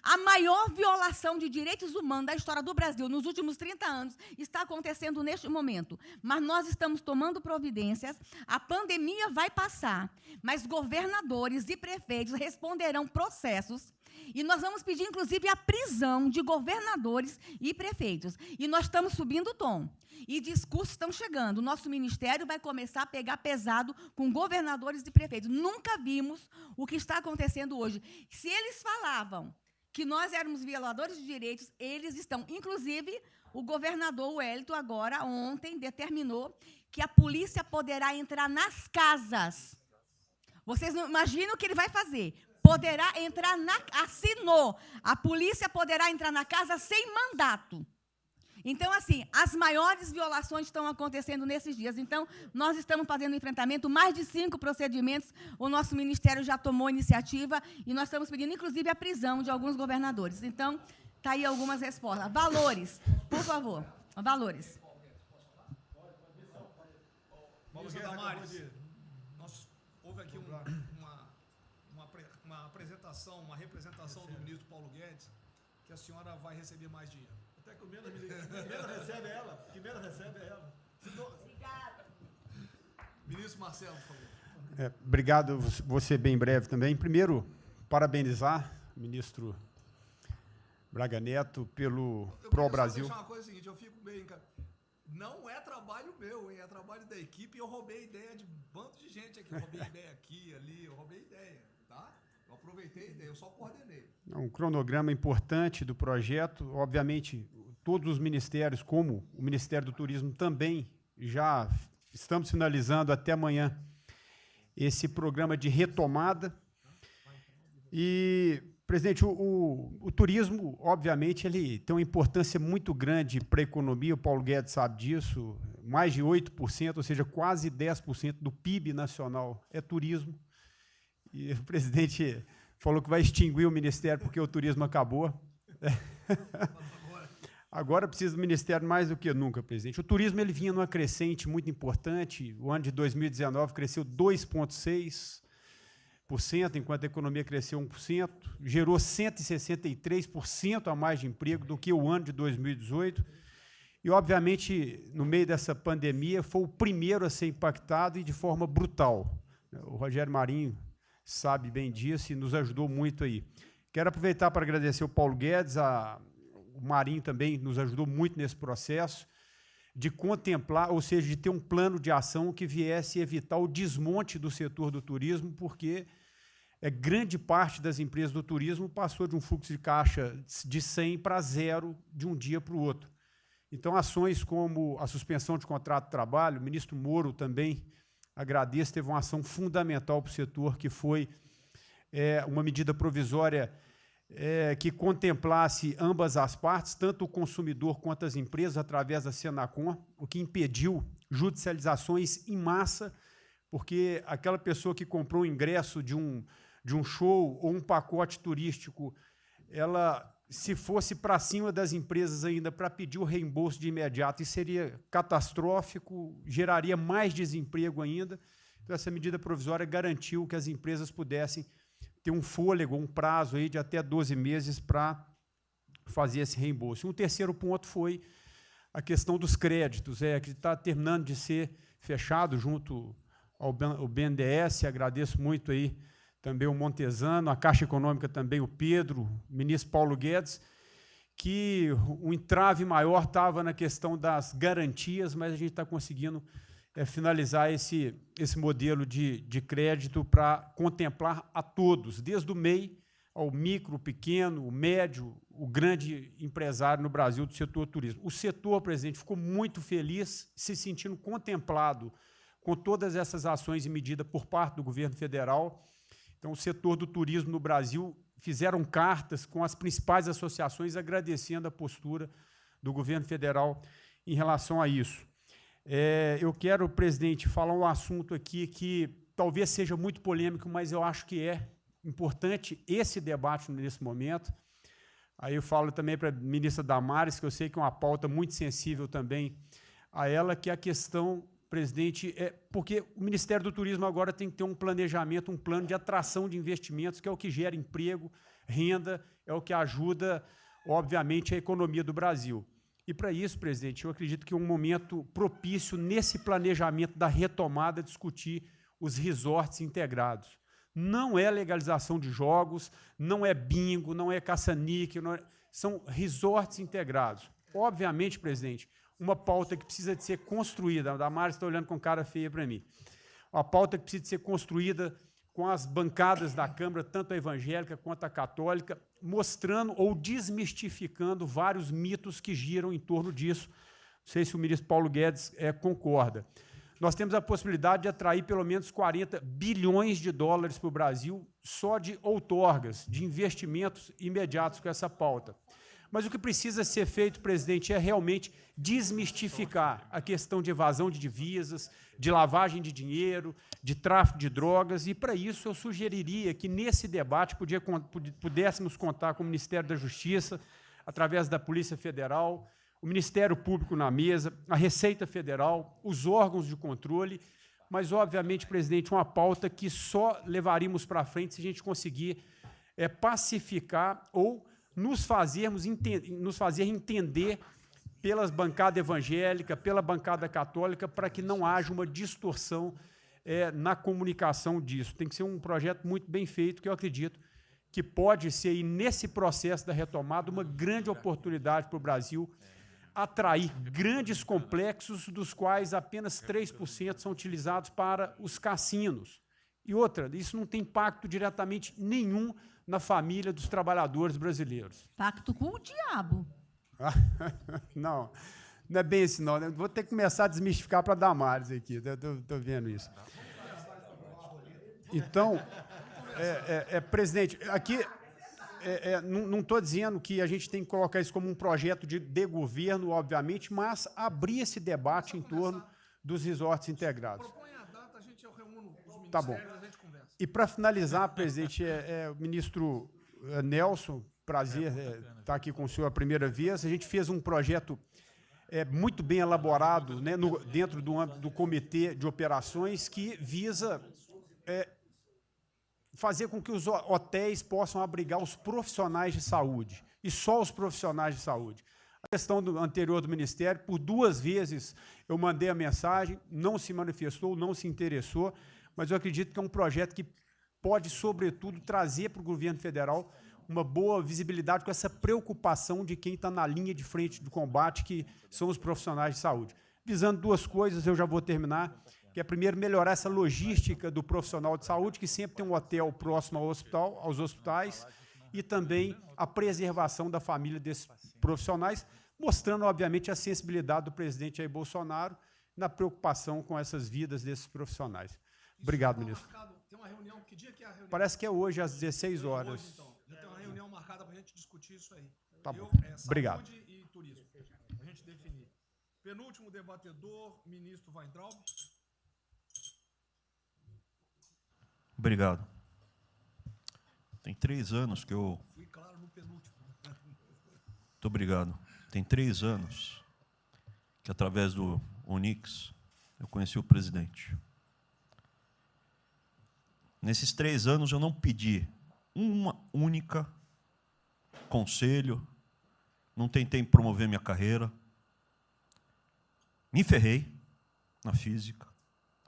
A maior violação de direitos humanos da história do Brasil nos últimos 30 anos está acontecendo neste momento. Mas nós estamos tomando providências, a pandemia vai passar, mas governadores e prefeitos responderão processos e nós vamos pedir, inclusive, a prisão de governadores e prefeitos. E nós estamos subindo o tom. E discursos estão chegando. O nosso ministério vai começar a pegar pesado com governadores e prefeitos. Nunca vimos o que está acontecendo hoje. Se eles falavam que nós éramos violadores de direitos, eles estão. Inclusive, o governador Wellington, agora, ontem, determinou que a polícia poderá entrar nas casas. Vocês não imaginam o que ele vai fazer. Poderá entrar assinou. A polícia poderá entrar na casa sem mandato. Então, assim, as maiores violações estão acontecendo nesses dias. Então, nós estamos fazendo um enfrentamento, mais de 5 procedimentos, o nosso ministério já tomou iniciativa e nós estamos pedindo, inclusive, a prisão de alguns governadores. Então, está aí algumas respostas. Valores, por favor. Valores. Ministro Damares, houve aqui uma representação do ministro Paulo Guedes, que a senhora vai receber mais dinheiro. Até que o menos recebe ela. Que menos recebe é ela. Obrigada. Ministro Marcelo, por favor. Obrigado, vou ser bem breve também. Primeiro, parabenizar o ministro Braga Neto pelo Pro Brasil. Eu queria só deixar uma coisa seguinte, eu fico bem, cara. Não é trabalho meu, hein? É trabalho da equipe e eu roubei ideia de um bando de gente aqui. Eu roubei ideia aqui, ali, eu roubei ideia, tá? Eu aproveitei a ideia, eu só coordenei. Um cronograma importante do projeto. Obviamente, todos os ministérios, como o Ministério do Turismo, também já estamos finalizando até amanhã esse programa de retomada. E, presidente, o turismo, obviamente, ele tem uma importância muito grande para a economia, o Paulo Guedes sabe disso, mais de 8%, ou seja, quase 10% do PIB nacional é turismo. E o presidente falou que vai extinguir o ministério porque o turismo acabou. Agora precisa do ministério mais do que nunca, presidente. O turismo ele vinha numa crescente muito importante. O ano de 2019 cresceu 2,6%, enquanto a economia cresceu 1%. Gerou 163% a mais de emprego do que o ano de 2018. E, obviamente, no meio dessa pandemia, foi o primeiro a ser impactado e de forma brutal. O Rogério Marinho sabe bem disso e nos ajudou muito aí. Quero aproveitar para agradecer o Paulo Guedes, o Marinho também nos ajudou muito nesse processo, de contemplar, ou seja, de ter um plano de ação que viesse evitar o desmonte do setor do turismo, porque grande parte das empresas do turismo passou de um fluxo de caixa de 100 para 0 de um dia para o outro. Então, ações como a suspensão de contrato de trabalho, o ministro Moro também, agradeço, teve uma ação fundamental para o setor, que foi uma medida provisória que contemplasse ambas as partes, tanto o consumidor quanto as empresas, através da Senacom, o que impediu judicializações em massa, porque aquela pessoa que comprou o ingresso de um show ou um pacote turístico, ela, se fosse para cima das empresas ainda para pedir o reembolso de imediato, isso seria catastrófico, geraria mais desemprego ainda. Então, essa medida provisória garantiu que as empresas pudessem ter um fôlego, um prazo aí de até 12 meses para fazer esse reembolso. Um terceiro ponto foi a questão dos créditos, que está terminando de ser fechado junto ao BNDES. Agradeço muito aí também o Montesano, a Caixa Econômica também, o Pedro, o ministro Paulo Guedes, que o entrave maior estava na questão das garantias, mas a gente está conseguindo finalizar esse modelo de crédito para contemplar a todos, desde o MEI ao micro, pequeno, o médio, o grande empresário no Brasil do setor turismo. O setor, presidente, ficou muito feliz, se sentindo contemplado com todas essas ações e medidas por parte do governo federal. Então, o setor do turismo no Brasil fizeram cartas com as principais associações agradecendo a postura do governo federal em relação a isso. Eu quero, presidente, falar um assunto aqui que talvez seja muito polêmico, mas eu acho que é importante esse debate nesse momento. Aí eu falo também para a ministra Damares, que eu sei que é uma pauta muito sensível também a ela, que é a questão, presidente, porque o Ministério do Turismo agora tem que ter um planejamento, um plano de atração de investimentos, que é o que gera emprego, renda, é o que ajuda, obviamente, a economia do Brasil. E, para isso, presidente, eu acredito que é um momento propício, nesse planejamento da retomada, discutir os resorts integrados. Não é legalização de jogos, não é bingo, não é caça-níquel, são resorts integrados. Obviamente, presidente, uma pauta que precisa de ser construída, a Damares está olhando com cara feia para mim, uma pauta que precisa de ser construída com as bancadas da Câmara, tanto a evangélica quanto a católica, mostrando ou desmistificando vários mitos que giram em torno disso. Não sei se o ministro Paulo Guedes concorda. Nós temos a possibilidade de atrair pelo menos 40 bilhões de dólares para o Brasil só de outorgas, de investimentos imediatos com essa pauta. Mas o que precisa ser feito, presidente, é realmente desmistificar a questão de evasão de divisas, de lavagem de dinheiro, de tráfico de drogas, e, para isso, eu sugeriria que, nesse debate, pudéssemos contar com o Ministério da Justiça, através da Polícia Federal, o Ministério Público na mesa, a Receita Federal, os órgãos de controle, mas, obviamente, presidente, uma pauta que só levaríamos para frente se a gente conseguir pacificar ou nos fazer entender pelas bancadas evangélica, pela bancada católica, para que não haja uma distorção na comunicação disso. Tem que ser um projeto muito bem feito, que eu acredito que pode ser, e nesse processo da retomada, uma grande oportunidade para o Brasil atrair grandes complexos, dos quais apenas 3% são utilizados para os cassinos. E outra, isso não tem impacto diretamente nenhum na família dos trabalhadores brasileiros. Pacto com o diabo. Não, não é bem assim, não. Vou ter que começar a desmistificar para a Damares aqui, estou vendo isso. Então, presidente, aqui não estou dizendo que a gente tem que colocar isso como um projeto de governo, obviamente, mas abrir esse debate em torno dos resorts integrados. Propõe a data, a gente reúne os ministérios, tá bom. a gente conversa. E, para finalizar, presidente, o ministro Nelson, prazer estar aqui com o senhor a primeira vez. A gente fez um projeto muito bem elaborado, né, dentro do âmbito do Comitê de Operações, que visa fazer com que os hotéis possam abrigar os profissionais de saúde, e só os profissionais de saúde. A questão anterior do Ministério, por 2 vezes eu mandei a mensagem, não se manifestou, não se interessou, mas eu acredito que é um projeto que pode, sobretudo, trazer para o governo federal uma boa visibilidade com essa preocupação de quem está na linha de frente do combate, que são os profissionais de saúde. Visando 2 coisas, eu já vou terminar, que é, primeiro, melhorar essa logística do profissional de saúde, que sempre tem um hotel próximo ao hospital, aos hospitais, e também a preservação da família desses profissionais, mostrando, obviamente, a sensibilidade do presidente Jair Bolsonaro na preocupação com essas vidas desses profissionais. Obrigado, ministro. Tem uma reunião, que dia que é a reunião? Parece que é hoje, às 16 horas. Hoje, então. Já tem uma reunião marcada para a gente discutir isso aí. Tá bom. Obrigado. Obrigado. Saúde e turismo. A gente definir. Penúltimo debatedor, ministro Weintraub. Obrigado. Tem 3 anos que eu... Fui claro no penúltimo. Muito obrigado. Tem 3 anos que, através do Onix, eu conheci o presidente. Nesses 3 anos, eu não pedi uma única conselho, não tentei promover minha carreira, me ferrei na física,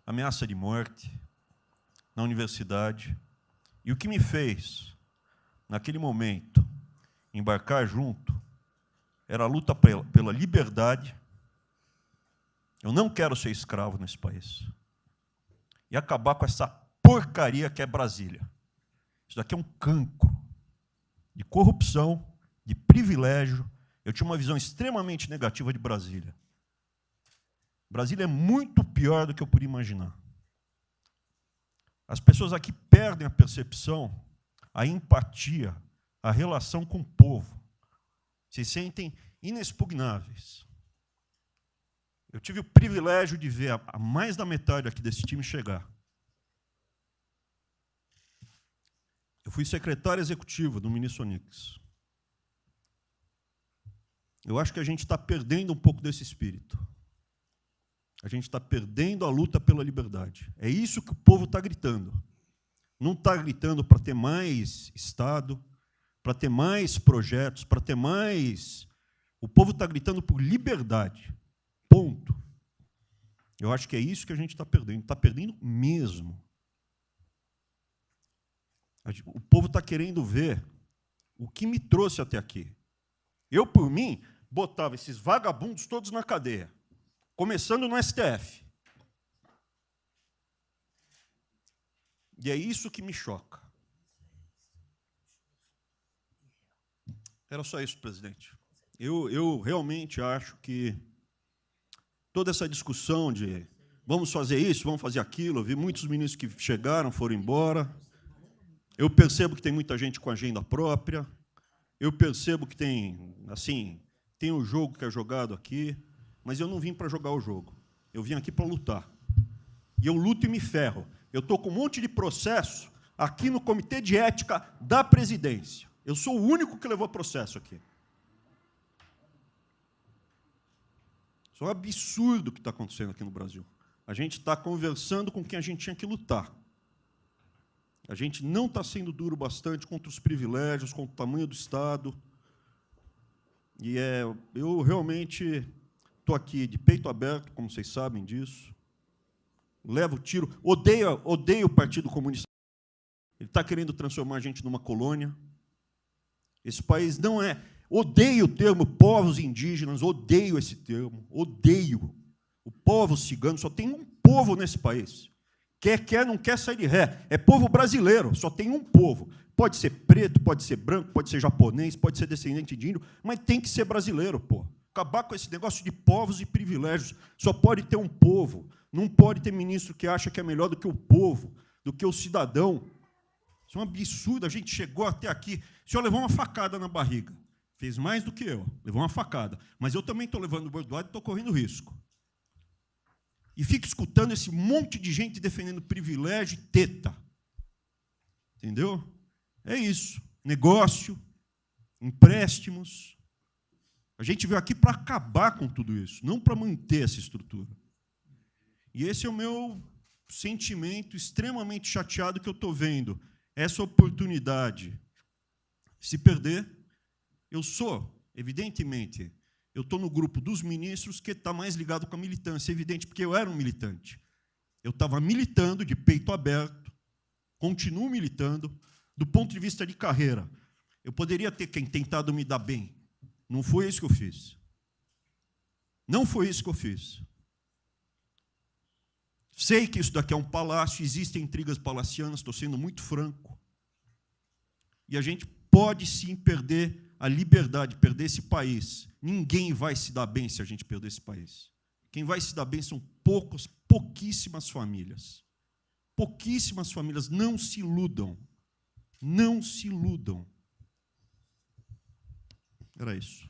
ameaça de morte na universidade, e o que me fez, naquele momento, embarcar junto, era a luta pela liberdade. Eu não quero ser escravo nesse país. E acabar com essa porcaria que é Brasília. Isso daqui é um cancro de corrupção, de privilégio. Eu tinha uma visão extremamente negativa de Brasília. Brasília é muito pior do que eu podia imaginar. As pessoas aqui perdem a percepção, a empatia, a relação com o povo. Se sentem inexpugnáveis. Eu tive o privilégio de ver a mais da metade aqui desse time chegar. Eu fui secretário executivo do ministro Onix. Eu acho que a gente está perdendo um pouco desse espírito. A gente está perdendo a luta pela liberdade. É isso que o povo está gritando. Não está gritando para ter mais Estado, para ter mais projetos, para ter mais... O povo está gritando por liberdade. Ponto. Eu acho que é isso que a gente está perdendo mesmo. O povo está querendo ver o que me trouxe até aqui. Eu, por mim, botava esses vagabundos todos na cadeia, começando no STF. E é isso que me choca. Era só isso, presidente. Eu realmente acho que toda essa discussão de vamos fazer isso, vamos fazer aquilo, eu vi muitos ministros que chegaram, foram embora. Eu percebo que tem muita gente com agenda própria. Eu percebo que tem, assim, tem um jogo que é jogado aqui, mas eu não vim para jogar o jogo. Eu vim aqui para lutar. E eu luto e me ferro. Eu estou com um monte de processo aqui no Comitê de Ética da Presidência. Eu sou o único que levou processo aqui. Isso é um absurdo o que está acontecendo aqui no Brasil. A gente está conversando com quem a gente tinha que lutar. A gente não está sendo duro bastante contra os privilégios, contra o tamanho do Estado. E eu realmente estou aqui de peito aberto, como vocês sabem disso. Levo tiro. Odeio o Partido Comunista. Ele está querendo transformar a gente numa colônia. Esse país não é... Odeio o termo povos indígenas, odeio esse termo, odeio. O povo cigano, só tem um povo nesse país. Quer, não quer sair de ré. É povo brasileiro, só tem um povo. Pode ser preto, pode ser branco, pode ser japonês, pode ser descendente de índio, mas tem que ser brasileiro, pô. Acabar com esse negócio de povos e privilégios. Só pode ter um povo. Não pode ter ministro que acha que é melhor do que o povo, do que o cidadão. Isso é um absurdo. A gente chegou até aqui. O senhor levou uma facada na barriga. Fez mais do que eu. Levou uma facada. Mas eu também estou levando bordoada e estou correndo risco. E fica escutando esse monte de gente defendendo privilégio e teta. Entendeu? É isso. Negócio, empréstimos. A gente veio aqui para acabar com tudo isso, não para manter essa estrutura. E esse é o meu sentimento extremamente chateado que eu estou vendo. Essa oportunidade se perder. Eu sou, evidentemente... Eu estou no grupo dos ministros que está mais ligado com a militância, evidente, porque eu era um militante. Eu estava militando de peito aberto, continuo militando, do ponto de vista de carreira. Eu poderia ter tentado me dar bem. Não foi isso que eu fiz. Não foi isso que eu fiz. Sei que isso daqui é um palácio, existem intrigas palacianas, estou sendo muito franco. E a gente pode, sim, perder a liberdade, perder esse país. Ninguém vai se dar bem se a gente perder esse país. Quem vai se dar bem são pouquíssimas famílias. Pouquíssimas famílias. Não se iludam. Não se iludam. Era isso.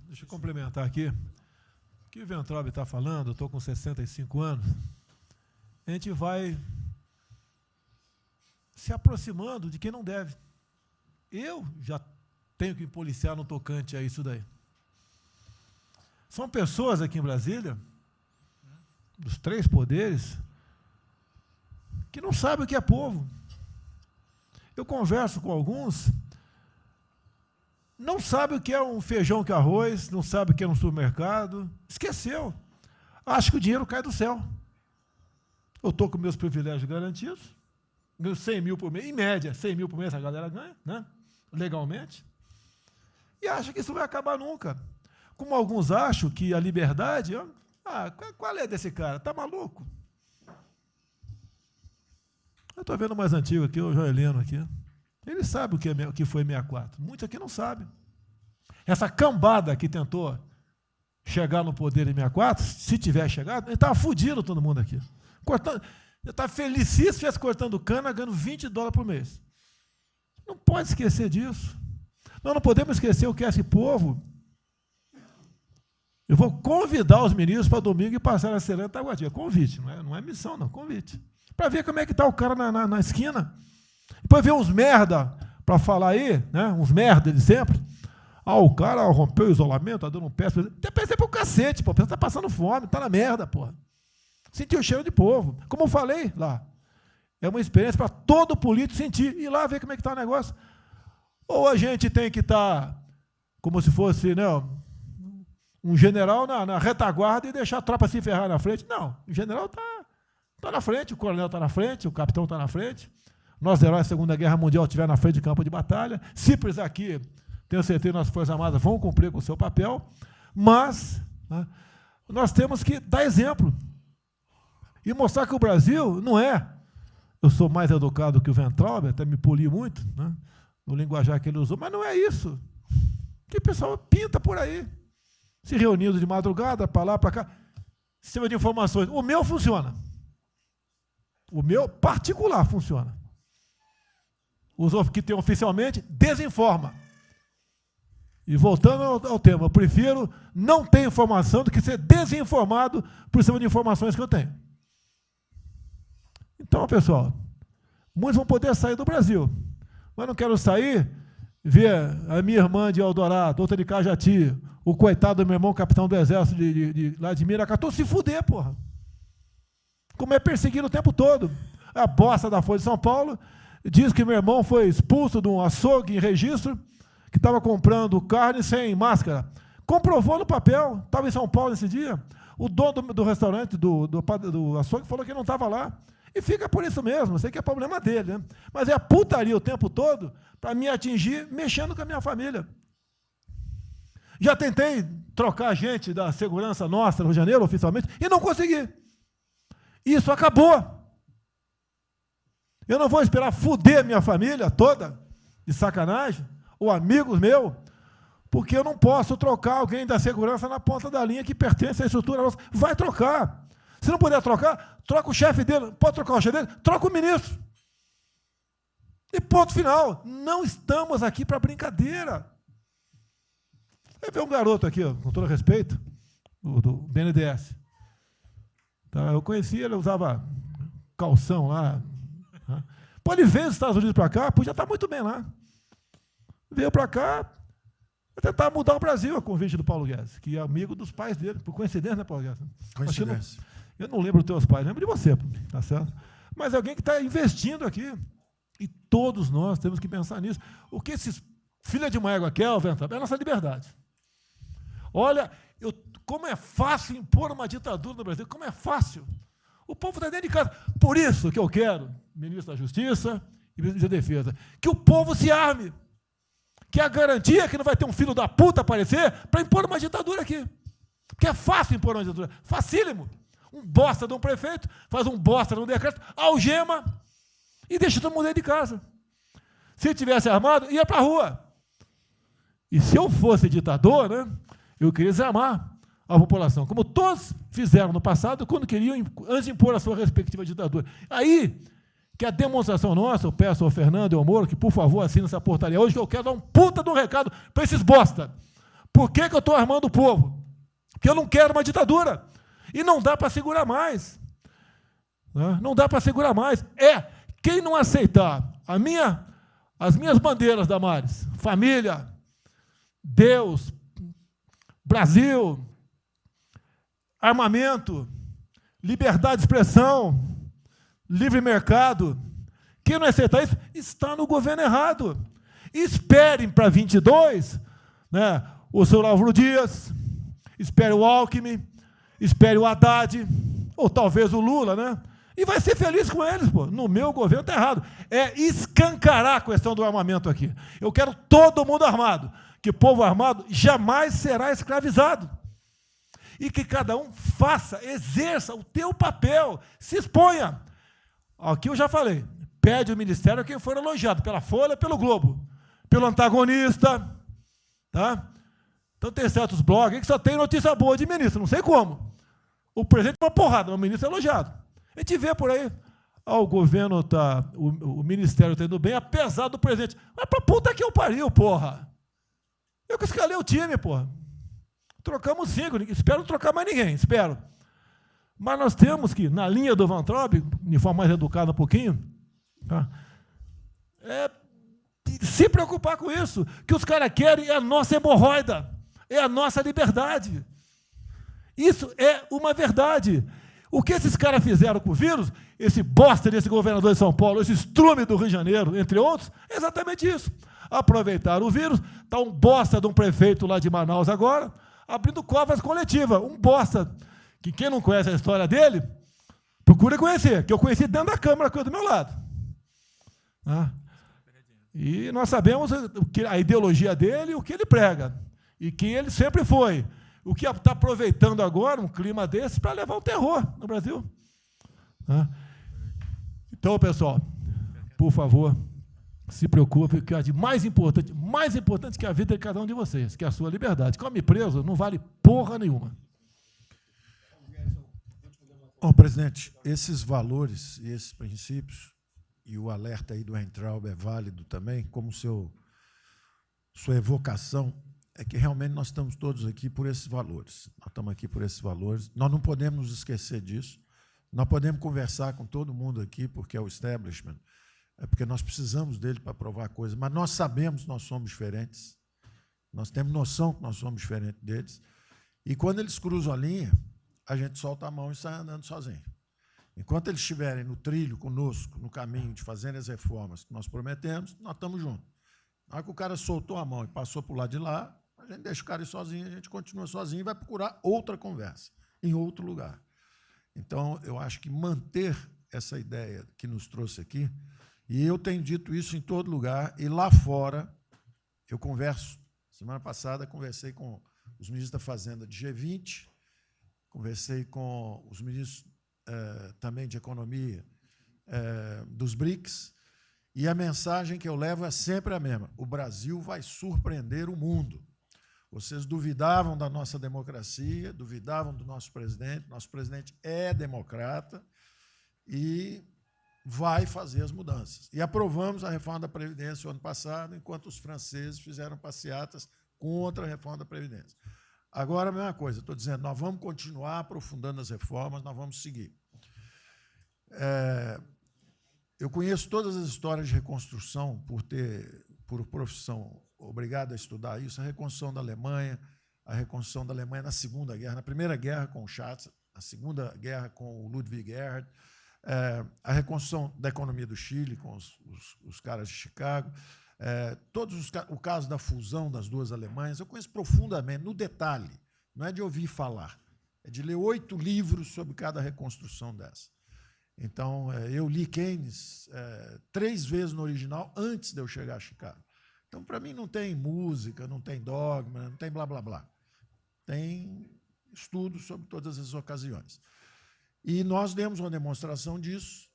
Deixa eu complementar aqui. O que o Weintraub está falando, eu estou com 65 anos, a gente vai se aproximando de quem não deve. Eu já tenho que policiar no tocante a isso daí. São pessoas aqui em Brasília, dos 3 poderes, que não sabem o que é povo. Eu converso com alguns, não sabem o que é um feijão com arroz, não sabem o que é um supermercado, esqueceu. Acha que o dinheiro cai do céu. Eu estou com meus privilégios garantidos, ganho 100 mil por mês, em média, 100 mil por mês a galera ganha, né? Legalmente. E acha que isso vai acabar nunca. Como alguns acham que a liberdade... qual é desse cara? Está maluco? Eu estou vendo o mais antigo aqui, o Joelino aqui. Ele sabe o que foi 64. Muitos aqui não sabem. Essa cambada que tentou chegar no poder em 64, se tiver chegado, ele estava fudido todo mundo aqui. Cortando, eu estava felicíssimo se estivesse cortando cana, ganhando $20 por mês. Não pode esquecer disso. Nós não podemos esquecer o que é esse povo. Eu vou convidar os ministros para domingo e passar a Serena Taguatinga. Convite, não é missão, não, convite. Para ver como é que está o cara na esquina. Depois ver uns merda para falar aí, né? Uns merda de sempre. O cara rompeu o isolamento, está dando um pé. Até pensei pro cacete, pô. Você está passando fome, está na merda, porra. Sentiu o cheiro de povo. Como eu falei lá, é uma experiência para todo político sentir. Ir lá ver como é que está o negócio. Ou a gente tem que estar como se fosse, né, um general na retaguarda e deixar a tropa se ferrar na frente. Não, o general está na frente, o coronel está na frente, o capitão está na frente. Nós, heróis da Segunda Guerra Mundial, estiver na frente de campo de batalha. Se precisar aqui, tenho certeza que nossas Forças Armadas vão cumprir com o seu papel, mas, né, nós temos que dar exemplo e mostrar que o Brasil não é. Eu sou mais educado que o Weintraub, até me poli muito, né, no linguajar que ele usou, mas não é isso. Que o pessoal pinta por aí, se reunindo de madrugada, para lá, para cá. Sistema de informações. O meu funciona. O meu particular funciona. Os que tem oficialmente, desinforma. E voltando ao tema, eu prefiro não ter informação do que ser desinformado por cima de informações que eu tenho. Então, pessoal, muitos vão poder sair do Brasil, mas não quero sair, ver a minha irmã de Eldorado, outra de Cajati, o coitado do meu irmão, capitão do exército lá de Miracatu, se fuder, porra. Como é perseguido o tempo todo. A bosta da Folha de São Paulo diz que meu irmão foi expulso de um açougue em registro, que estava comprando carne sem máscara. Comprovou no papel, estava em São Paulo nesse dia. O dono do restaurante, do açougue, falou que não estava lá. E fica por isso mesmo, sei que é problema dele, né? Mas é a putaria o tempo todo para me atingir, mexendo com a minha família. Já tentei trocar gente da segurança nossa no Rio de Janeiro, oficialmente, e não consegui. Isso acabou. Eu não vou esperar fuder minha família toda, de sacanagem, ou amigos meus, porque eu não posso trocar alguém da segurança na ponta da linha que pertence à estrutura nossa. Vai trocar. Se não puder trocar, troca o chefe dele. Pode trocar o chefe dele? Troca o ministro. E ponto final. Não estamos aqui para brincadeira. Você vê um garoto aqui, ó, com todo respeito, do BNDES. Tá, eu conheci ele, usava calção lá. Tá? Pô, ele veio dos Estados Unidos para cá, podia estar muito bem lá. Veio para cá, vai tentar mudar o Brasil, a convite do Paulo Guedes, que é amigo dos pais dele, por coincidência, né, Paulo Guedes? Coincidência. Eu não lembro dos teus pais, lembro de você, tá certo? Mas alguém que está investindo aqui. E todos nós temos que pensar nisso. O que esses filha de uma égua querem, é a nossa liberdade. Olha, como é fácil impor uma ditadura no Brasil, como é fácil. O povo está dentro de casa. Por isso que eu quero, ministro da Justiça e ministro da Defesa, que o povo se arme. Que é a garantia que não vai ter um filho da puta aparecer para impor uma ditadura aqui. Porque é fácil impor uma ditadura. Facílimo. Um bosta de um prefeito, faz um bosta de um decreto, algema e deixa todo mundo dentro de casa. Se tivesse armado, ia para a rua. E se eu fosse ditador, né, eu queria desarmar a população, como todos fizeram no passado, quando queriam, antes de impor a sua respectiva ditadura. Aí, que a demonstração nossa, eu peço ao Fernando e ao Moro, que por favor assine essa portaria hoje, que eu quero dar um puta de um recado para esses bosta. Por que eu estou armando o povo? Porque eu não quero uma ditadura. E não dá para segurar mais. Não dá para segurar mais. Quem não aceitar as minhas bandeiras, Damares, família, Deus, Brasil, armamento, liberdade de expressão, livre mercado, quem não aceitar isso, está no governo errado. Esperem para 22, né, o senhor Álvaro Dias, espere o Alckmin, espere o Haddad, ou talvez o Lula, né? E vai ser feliz com eles, pô. No meu governo está errado. É escancarar a questão do armamento aqui. Eu quero todo mundo armado. Que o povo armado jamais será escravizado. E que cada um faça, exerça o teu papel, se exponha. Aqui eu já falei, pede o ministério a quem for elogiado, pela Folha, pelo Globo, pelo antagonista, tá? Então tem certos blogs que só tem notícia boa de ministro, não sei como. O presidente é uma porrada, mas o ministro é elogiado. A gente vê por aí, o governo está, o ministério está indo bem, apesar do presidente. Mas pra puta que eu pariu, porra. Eu que escalei o time, porra. Trocamos 5, espero não trocar mais ninguém, espero. Mas nós temos que, na linha do Van Traub, de forma mais educada um pouquinho, tá? Se preocupar com isso. O que os caras querem é a nossa hemorroida, é a nossa liberdade. Isso é uma verdade. O que esses caras fizeram com o vírus, esse bosta desse governador de São Paulo, esse estrume do Rio de Janeiro, entre outros, é exatamente isso. Aproveitaram o vírus, está um bosta de um prefeito lá de Manaus agora, abrindo covas coletivas, um bosta, que quem não conhece a história dele, procura conhecer, que eu conheci dentro da Câmara, que é do meu lado. E nós sabemos a ideologia dele e o que ele prega, e quem ele sempre foi. O que está aproveitando agora um clima desse para levar o terror no Brasil. Então, pessoal, por favor, se preocupe, que é de mais importante que a vida de cada um de vocês, que é a sua liberdade. Come preso não vale porra nenhuma. Bom, presidente, esses valores e esses princípios, e o alerta aí do Weintraub é válido também, como sua evocação, é que realmente nós estamos todos aqui por esses valores. Nós estamos aqui por esses valores. Nós não podemos nos esquecer disso. Nós podemos conversar com todo mundo aqui, porque é o establishment, é porque nós precisamos dele para provar coisas, mas nós sabemos que nós somos diferentes. Nós temos noção que nós somos diferentes deles. E quando eles cruzam a linha, a gente solta a mão e sai andando sozinho. Enquanto eles estiverem no trilho conosco, no caminho de fazer as reformas que nós prometemos, nós estamos juntos. Na hora que o cara soltou a mão e passou para o lado de lá, a gente deixa o cara ir sozinho, a gente continua sozinho e vai procurar outra conversa, em outro lugar. Então, eu acho que manter essa ideia que nos trouxe aqui, e eu tenho dito isso em todo lugar, e lá fora, eu converso. Semana passada, conversei com os ministros da Fazenda de G20, conversei com os ministros também de Economia dos BRICS, e a mensagem que eu levo é sempre a mesma: o Brasil vai surpreender o mundo. Vocês duvidavam da nossa democracia, duvidavam do nosso presidente é democrata e vai fazer as mudanças. E aprovamos a reforma da Previdência o ano passado, enquanto os franceses fizeram passeatas contra a reforma da Previdência. Agora, a mesma coisa, estou dizendo, nós vamos continuar aprofundando as reformas, nós vamos seguir. Eu conheço todas as histórias de reconstrução por profissão, obrigado a estudar isso, a reconstrução da Alemanha na Segunda Guerra, na Primeira Guerra com o Schatz, a Segunda Guerra com o Ludwig Erhard, a reconstrução da economia do Chile com os caras de Chicago, o caso da fusão das duas Alemanhas, eu conheço profundamente, no detalhe, não é de ouvir falar, é de ler 8 livros sobre cada reconstrução dessa. Então, eu li Keynes 3 vezes no original antes de eu chegar a Chicago. Então, para mim, não tem música, não tem dogma, não tem blá, blá, blá. Tem estudos sobre todas as ocasiões. E nós demos uma demonstração disso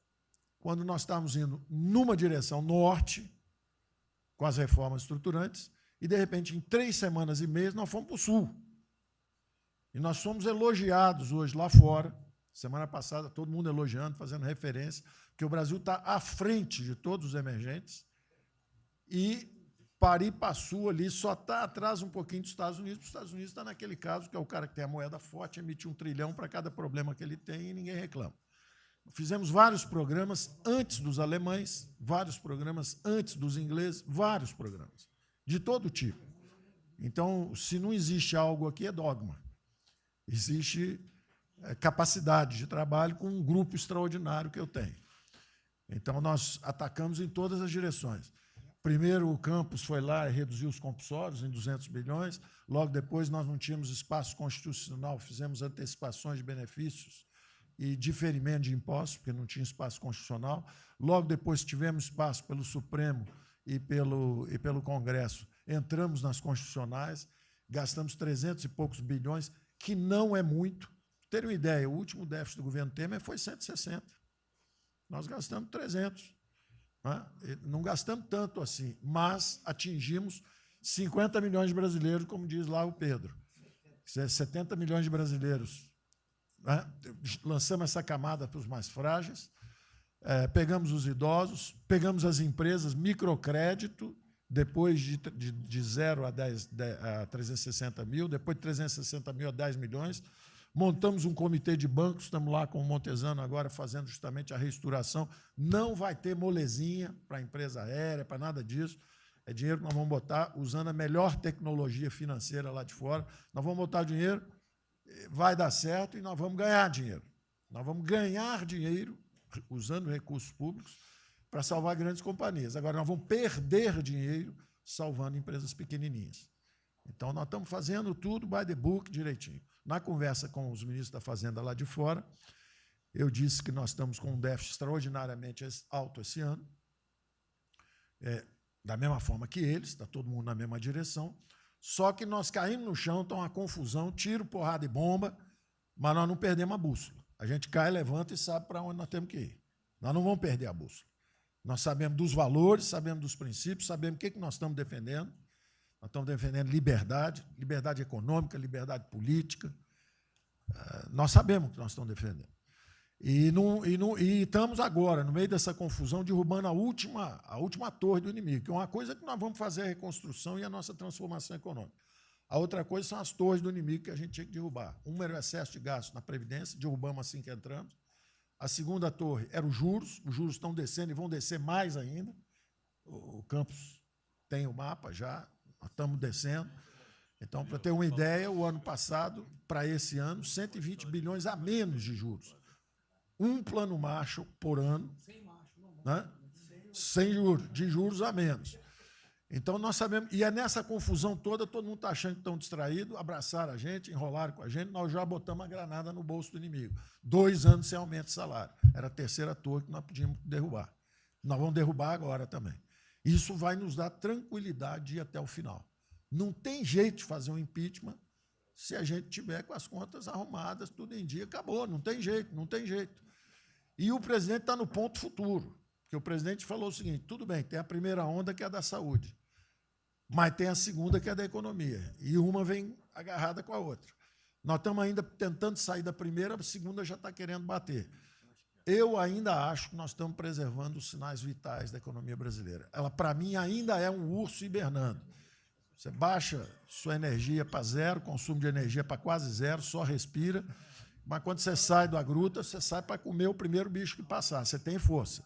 quando nós estávamos indo numa direção norte, com as reformas estruturantes, e, de repente, em 3 semanas e meia, nós fomos para o sul. E nós somos elogiados hoje lá fora. Semana passada, todo mundo elogiando, fazendo referência, que o Brasil está à frente de todos os emergentes e Paris-Passu ali só está atrás um pouquinho dos Estados Unidos. Os Estados Unidos está naquele caso, que é o cara que tem a moeda forte, emite 1 trilhão para cada problema que ele tem e ninguém reclama. Fizemos vários programas antes dos alemães, vários programas antes dos ingleses, vários programas, de todo tipo. Então, se não existe algo aqui, é dogma. Existe capacidade de trabalho com um grupo extraordinário que eu tenho. Então, nós atacamos em todas as direções. Primeiro, o campus foi lá e reduziu os compulsórios em 200 bilhões. Logo depois, nós não tínhamos espaço constitucional, fizemos antecipações de benefícios e diferimento de impostos, porque não tinha espaço constitucional. Logo depois, tivemos espaço pelo Supremo e pelo Congresso. Entramos nas constitucionais, gastamos 300 e poucos bilhões, que não é muito. Para terem uma ideia, o último déficit do governo Temer foi 160. Nós gastamos 300. Não gastamos tanto assim, mas atingimos 50 milhões de brasileiros, como diz lá o Pedro. 70 milhões de brasileiros. Né? Lançamos essa camada para os mais frágeis, pegamos os idosos, pegamos as empresas, microcrédito, depois de 0 a 360 mil, depois de 360 mil a 10 milhões, montamos um comitê de bancos, estamos lá com o Montesano agora fazendo justamente a reestruturação. Não vai ter molezinha para a empresa aérea, para nada disso. É dinheiro que nós vamos botar usando a melhor tecnologia financeira lá de fora. Nós vamos botar dinheiro, vai dar certo e nós vamos ganhar dinheiro. Nós vamos ganhar dinheiro usando recursos públicos para salvar grandes companhias. Agora, nós vamos perder dinheiro salvando empresas pequenininhas. Então, nós estamos fazendo tudo by the book direitinho. Na conversa com os ministros da Fazenda lá de fora, eu disse que nós estamos com um déficit extraordinariamente alto esse ano, da mesma forma que eles, está todo mundo na mesma direção, só que nós caímos no chão, está uma confusão, tiro, porrada e bomba, mas nós não perdemos a bússola. A gente cai, levanta e sabe para onde nós temos que ir. Nós não vamos perder a bússola. Nós sabemos dos valores, sabemos dos princípios, sabemos o que nós estamos defendendo. Nós estamos defendendo liberdade, liberdade econômica, liberdade política. Nós sabemos o que nós estamos defendendo. E estamos agora, no meio dessa confusão, derrubando a última torre do inimigo, que é uma coisa que nós vamos fazer a reconstrução e a nossa transformação econômica. A outra coisa são as torres do inimigo que a gente tinha que derrubar. Uma era o excesso de gasto na Previdência, derrubamos assim que entramos. A segunda torre era os juros estão descendo e vão descer mais ainda. O Campos tem o mapa já, nós estamos descendo. Então, para ter uma ideia, o ano passado, para esse ano, 120 bilhões a menos de juros. Um plano Marshall por ano, né? Sem juros, de juros a menos. Então, nós sabemos, e é nessa confusão toda, todo mundo está achando que estão distraídos, abraçaram a gente, enrolaram com a gente, nós já botamos a granada no bolso do inimigo. 2 anos sem aumento de salário. Era a terceira torre que nós podíamos derrubar. Nós vamos derrubar agora também. Isso vai nos dar tranquilidade de ir até o final. Não tem jeito de fazer um impeachment se a gente tiver com as contas arrumadas, tudo em dia, acabou, não tem jeito, não tem jeito. E o presidente está no ponto futuro, porque o presidente falou o seguinte, tudo bem, tem a primeira onda que é a da saúde, mas tem a segunda que é da economia, e uma vem agarrada com a outra. Nós estamos ainda tentando sair da primeira, a segunda já está querendo bater. Eu ainda acho que nós estamos preservando os sinais vitais da economia brasileira. Ela, para mim, ainda é um urso hibernando. Você baixa sua energia para zero, consumo de energia para quase zero, só respira, mas quando você sai da gruta, você sai para comer o primeiro bicho que passar, você tem força.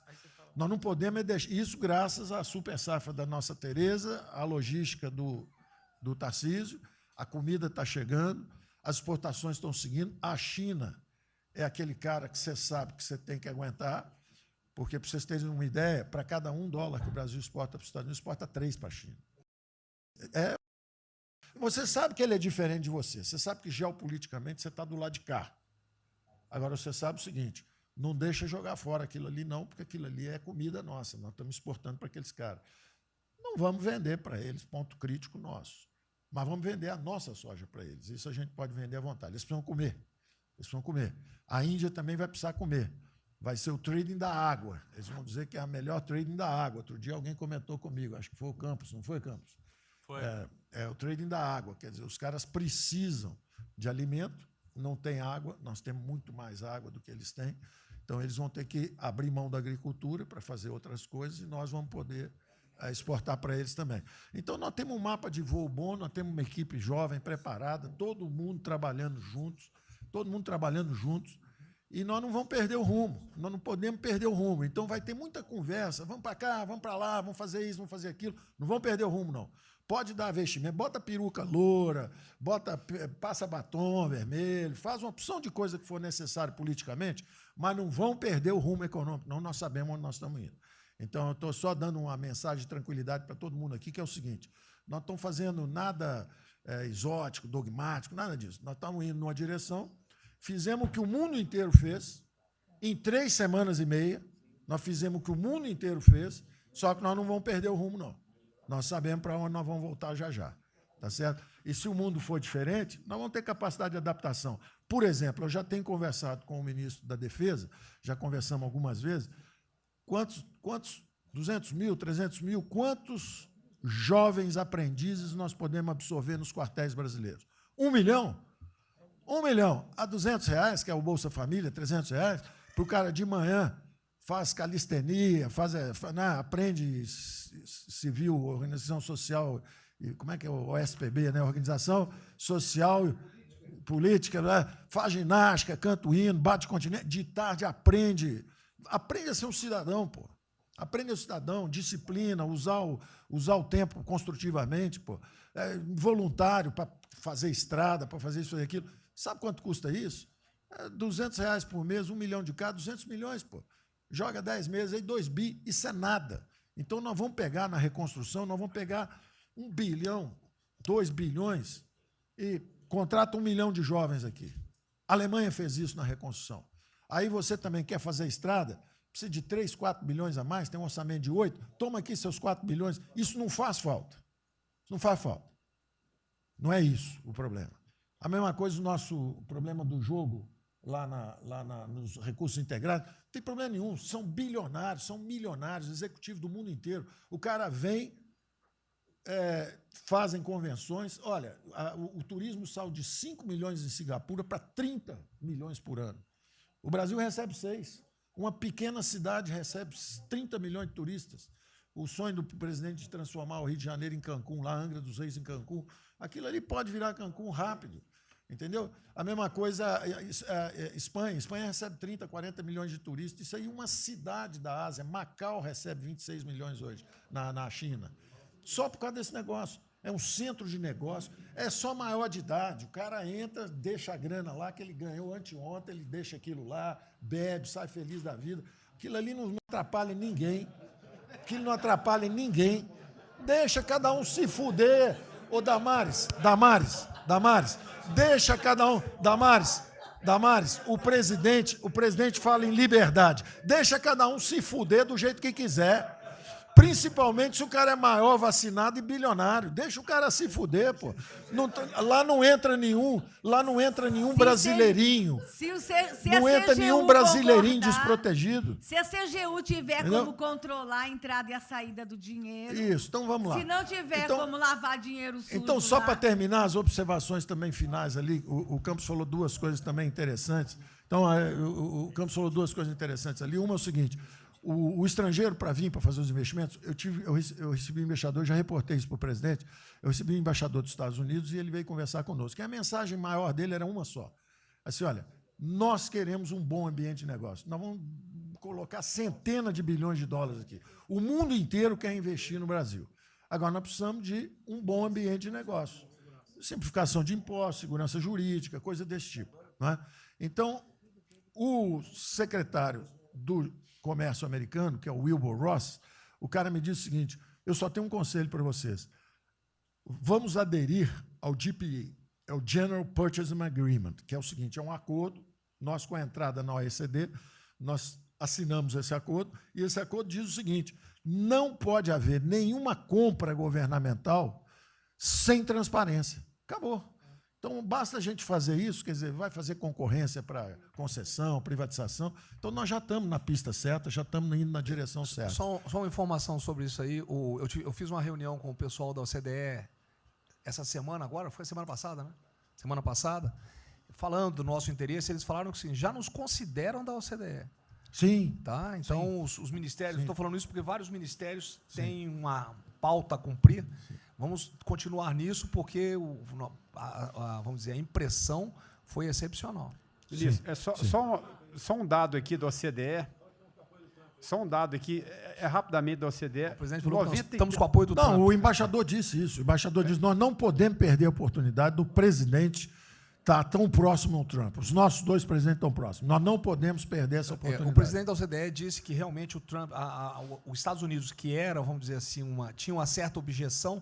Nós não podemos deixar isso graças à super safra da nossa Tereza, à logística do Tarcísio, a comida está chegando, as exportações estão seguindo, a China é aquele cara que você sabe que você tem que aguentar, porque, para vocês terem uma ideia, para cada $1 que o Brasil exporta para os Estados Unidos, exporta 3 para a China. Você sabe que ele é diferente de você, você sabe que geopoliticamente você está do lado de cá. Agora, você sabe o seguinte, não deixa jogar fora aquilo ali não, porque aquilo ali é comida nossa, nós estamos exportando para aqueles caras. Não vamos vender para eles, ponto crítico nosso, mas vamos vender a nossa soja para eles, isso a gente pode vender à vontade, eles precisam comer, eles precisam comer. A Índia também vai precisar comer, vai ser o trading da água, eles vão dizer que é a melhor trading da água. Outro dia alguém comentou comigo, acho que foi o Campos, não foi, Campos? Foi. É o trading da água, quer dizer, os caras precisam de alimento, não tem água, nós temos muito mais água do que eles têm, então eles vão ter que abrir mão da agricultura para fazer outras coisas e nós vamos poder exportar para eles também. Então, nós temos um mapa de voo bom, nós temos uma equipe jovem, preparada, todo mundo trabalhando juntos, e nós não vamos perder o rumo, nós não podemos perder o rumo. Então, vai ter muita conversa, vamos para cá, vamos para lá, vamos fazer isso, vamos fazer aquilo, não vamos perder o rumo, não. Pode dar vestimento, bota peruca loura, passa batom vermelho, faz uma opção de coisa que for necessário politicamente, mas não vão perder o rumo econômico, não, nós sabemos onde nós estamos indo. Então, eu estou só dando uma mensagem de tranquilidade para todo mundo aqui, que é o seguinte, nós não estamos fazendo nada exótico, dogmático, nada disso. Nós estamos indo numa direção, fizemos o que o mundo inteiro fez, em 3 semanas e meia, nós fizemos o que o mundo inteiro fez, só que nós não vamos perder o rumo, não. Nós sabemos para onde nós vamos voltar já já, tá certo? E se o mundo for diferente, nós vamos ter capacidade de adaptação. Por exemplo, eu já tenho conversado com o ministro da Defesa, já conversamos algumas vezes, quantos 200 mil, 300 mil, quantos jovens aprendizes nós podemos absorver nos quartéis brasileiros? 1 milhão? 1 milhão a R$200, que é o Bolsa Família, R$300, para o cara de manhã faz calistenia, aprende civil, organização social, como é que é o OSPB, né? Organização Social Política, né? Faz ginástica, canta o hino, bate continente, de tarde aprende a ser um cidadão, pô. Aprende a ser cidadão, disciplina, usar o tempo construtivamente, pô. Voluntário para fazer estrada, para fazer isso e aquilo. Sabe quanto custa isso? R$200 por mês, 1 milhão de cada, 200 milhões, pô. Joga 10 meses, aí 2 bi, isso é nada. Então, nós vamos pegar na reconstrução, nós vamos pegar 1 bilhão, 2 bilhões e contrata 1 milhão de jovens aqui. A Alemanha fez isso na reconstrução. Aí você também quer fazer estrada, precisa de 3, 4 bilhões a mais, tem um orçamento de 8, toma aqui seus 4 bilhões. Isso não faz falta. Isso não faz falta. Não é isso o problema. A mesma coisa o nosso problema do jogo, lá nos recursos integrados, não tem problema nenhum, são bilionários, são milionários, executivos do mundo inteiro. O cara vem, fazem convenções. Olha, o turismo saiu de 5 milhões em Singapura para 30 milhões por ano. O Brasil recebe 6. Uma pequena cidade recebe 30 milhões de turistas. O sonho do presidente de transformar o Rio de Janeiro em Cancún, lá Angra dos Reis em Cancún, aquilo ali pode virar Cancún rápido. Entendeu? A mesma coisa, Espanha. Espanha recebe 30, 40 milhões de turistas. Isso aí, uma cidade da Ásia. Macau recebe 26 milhões hoje, na China. Só por causa desse negócio. É um centro de negócio. É só maior de idade. O cara entra, deixa a grana lá, que ele ganhou anteontem, ele deixa aquilo lá, bebe, sai feliz da vida. Aquilo ali não atrapalha ninguém. Aquilo não atrapalha ninguém. Deixa cada um se fuder. Ô, Damares, deixa cada um... Damares, o presidente fala em liberdade. Deixa cada um se fuder do jeito que quiser. Principalmente se o cara é maior, vacinado e bilionário. Deixa o cara se fuder, pô. Lá não entra nenhum brasileirinho. Não entra nenhum brasileirinho desprotegido. Se a CGU tiver como controlar a entrada e a saída do dinheiro... Isso, então vamos lá. Se não tiver como lavar dinheiro sujo... Então, só para terminar, as observações também finais ali, o Campos falou 2 coisas também interessantes. Então, o Campos falou 2 coisas interessantes ali. Uma é o seguinte... O estrangeiro, para vir, para fazer os investimentos, eu recebi um embaixador, já reportei isso para o presidente, eu recebi um embaixador dos Estados Unidos e ele veio conversar conosco. E a mensagem maior dele era uma só. Assim, olha, nós queremos um bom ambiente de negócio. Nós vamos colocar centenas de bilhões de dólares aqui. O mundo inteiro quer investir no Brasil. Agora, nós precisamos de um bom ambiente de negócio. Simplificação de impostos, segurança jurídica, coisa desse tipo. Não é? Então, o secretário do Comércio americano, que é o Wilbur Ross, o cara me disse o seguinte: eu só tenho um conselho para vocês. Vamos aderir ao GPA, é o General Purchasing Agreement, que é o seguinte, é um acordo, nós com a entrada na OECD, nós assinamos esse acordo, e esse acordo diz o seguinte: não pode haver nenhuma compra governamental sem transparência. Acabou. Então, basta a gente fazer isso, quer dizer, vai fazer concorrência para concessão, privatização. Então, nós já estamos na pista certa, já estamos indo na direção certa. Só uma informação sobre isso aí. Eu fiz uma reunião com o pessoal da OCDE essa semana agora, foi semana passada, né? Semana passada, falando do nosso interesse, eles falaram que sim, já nos consideram da OCDE. Sim. Tá? Então, sim. Os ministérios, Sim. estou falando isso porque vários ministérios Sim. têm uma pauta a cumprir. Sim. Vamos continuar nisso porque, vamos dizer, a impressão foi excepcional. Ministro, só um dado aqui da OCDE. Só um dado aqui, rapidamente da OCDE. O presidente falou que nós estamos com o apoio do Trump. Não, o embaixador disse isso. O embaixador disse: nós não podemos perder a oportunidade do presidente estar tão próximo ao Trump. Os nossos 2 presidentes estão próximos. Nós não podemos perder essa oportunidade. O presidente da OCDE disse que realmente o Trump, os Estados Unidos, que era, vamos dizer assim, tinha uma certa objeção,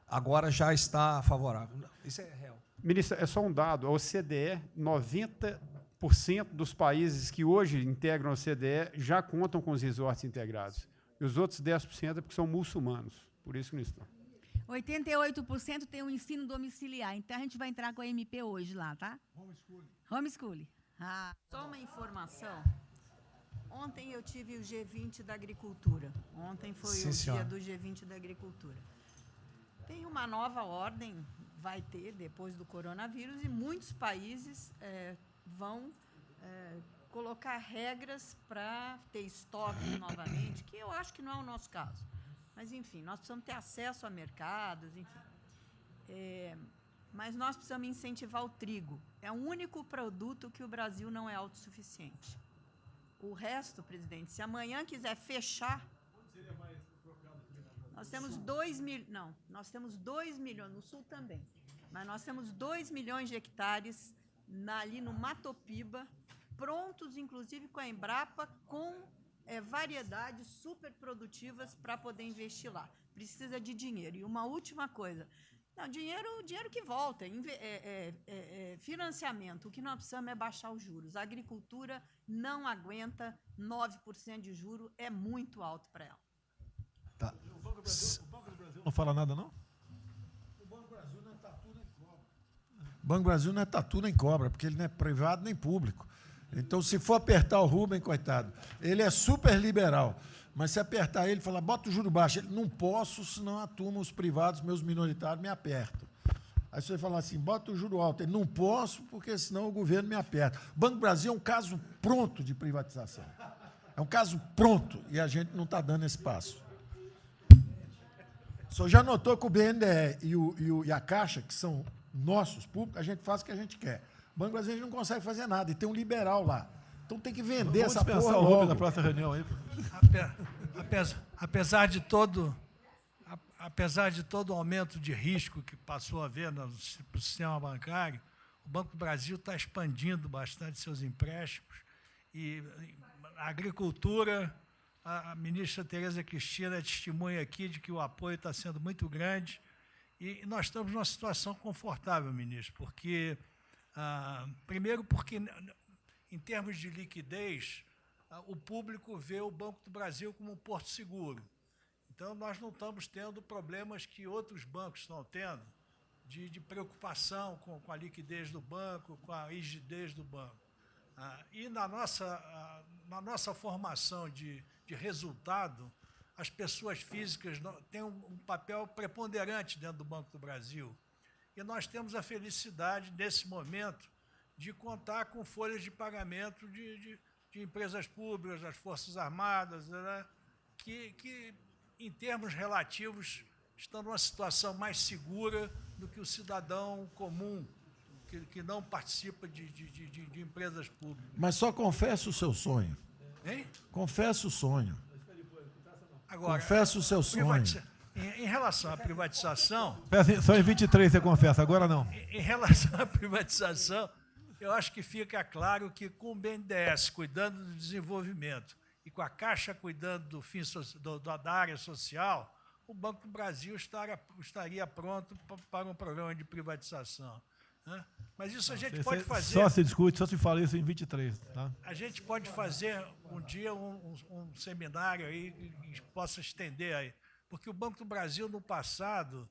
agora já está favorável. Isso é real. Ministro, é só um dado. A OCDE, 90% dos países que hoje integram a OCDE já contam com os resorts integrados. E os outros 10% é porque são muçulmanos. Por isso que não estão. 88% tem o ensino domiciliar. Então, a gente vai entrar com a MP hoje lá, tá? Homeschooling. Só uma informação. Ontem eu tive o G20 da agricultura. Ontem foi o dia do G20 da agricultura. Tem uma nova ordem, vai ter depois do coronavírus, e muitos países vão colocar regras para ter estoque novamente, que eu acho que não é o nosso caso. Mas, enfim, nós precisamos ter acesso a mercados, enfim. Mas nós precisamos incentivar o trigo. É o único produto que o Brasil não é autossuficiente. O resto, presidente, se amanhã quiser fechar... Nós temos 2 milhões... Não, nós temos 2 milhões, no Sul também, mas nós temos 2 milhões de hectares ali no Matopiba, prontos, inclusive, com a Embrapa, com variedades super produtivas para poder investir lá. Precisa de dinheiro. E uma última coisa... Não, dinheiro que volta, financiamento. O que nós precisamos é baixar os juros. A agricultura não aguenta 9% de juros, é muito alto para ela. Tá. O Banco do Brasil não fala nada, não? O Banco do Brasil não é tatu nem cobra. O Banco do Brasil não é tatu nem cobra, porque ele não é privado nem público. Então, se for apertar o Rubem, coitado, ele é super liberal. Mas se apertar ele e falar, bota o juro baixo, ele, não posso, senão a turma, os privados, meus minoritários, me apertam. Aí você fala assim, bota o juro alto, ele, não posso, porque senão o governo me aperta. O Banco do Brasil é um caso pronto de privatização. É um caso pronto, e a gente não está dando esse passo. O senhor já notou que o BNDE e a Caixa, que são nossos públicos, a gente faz o que a gente quer. O Banco do Brasil a gente não consegue fazer nada, e tem um liberal lá. Então tem que vender essa porra o Rubem logo. na próxima reunião aí. Apesar de todo o aumento de risco que passou a haver no sistema bancário, o Banco do Brasil está expandindo bastante seus empréstimos. E a agricultura, a ministra Tereza Cristina é testemunha aqui de que o apoio está sendo muito grande. E nós estamos numa situação confortável, ministro, porque, primeiro, porque, em termos de liquidez, o público vê o Banco do Brasil como um porto seguro. Então, nós não estamos tendo problemas que outros bancos estão tendo, de preocupação com a liquidez do banco, com a rigidez do banco. E na nossa formação de resultado, as pessoas físicas têm um papel preponderante dentro do Banco do Brasil. E nós temos a felicidade, nesse momento, de contar com folhas de pagamento de empresas públicas, das Forças Armadas, né, que, em termos relativos, estão numa situação mais segura do que o cidadão comum, que não participa de empresas públicas. Mas só confessa o seu sonho. Hein? Confessa o sonho. Agora, confessa o seu sonho. Em relação à privatização... Só em 23 você confessa, agora não. Em relação à privatização, eu acho que fica claro que com o BNDES cuidando do desenvolvimento e com a Caixa cuidando do fim da área social, o Banco do Brasil estaria pronto para um programa de privatização. Né? Mas isso a gente pode fazer... Só se discute, só se fala isso em 23. Tá? A gente pode fazer um dia um seminário aí que possa estender aí. Porque o Banco do Brasil, no passado,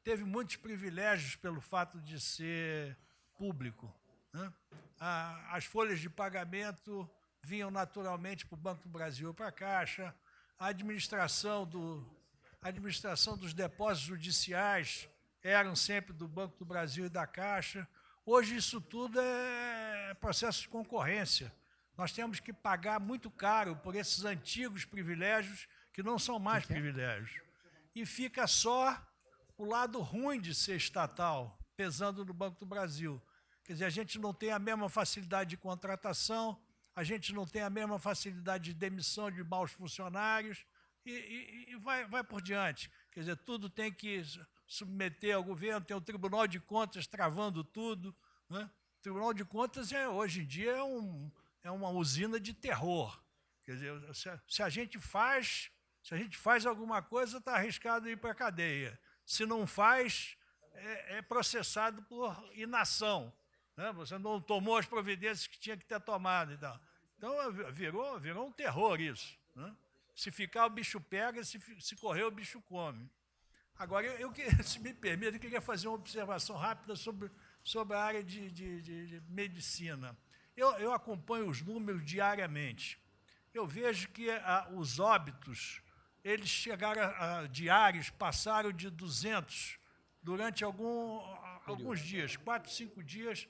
teve muitos privilégios pelo fato de ser público. Né? As folhas de pagamento vinham naturalmente para o Banco do Brasil ou para a Caixa, a administração dos depósitos judiciais eram sempre do Banco do Brasil e da Caixa. Hoje isso tudo é processo de concorrência. Nós temos que pagar muito caro por esses antigos privilégios que não são mais privilégios. E fica só o lado ruim de ser estatal, pesando no Banco do Brasil. Quer dizer, a gente não tem a mesma facilidade de contratação, a gente não tem a mesma facilidade de demissão de maus funcionários, e vai por diante. Quer dizer, tudo tem que submeter ao governo, tem o Tribunal de Contas travando tudo. Né? O Tribunal de Contas, hoje em dia, é uma usina de terror. Quer dizer, se a gente faz alguma coisa, está arriscado ir para a cadeia. Se não faz, é processado por inação. Né? Você não tomou as providências que tinha que ter tomado. Então virou um terror isso. Né? Se ficar, o bicho pega, se correr, o bicho come. Agora, se me permite, eu queria fazer uma observação rápida sobre a área de medicina. Eu acompanho os números diariamente. Eu vejo que os óbitos, eles chegaram diários, passaram de 200 durante alguns dias, 4, 5 dias,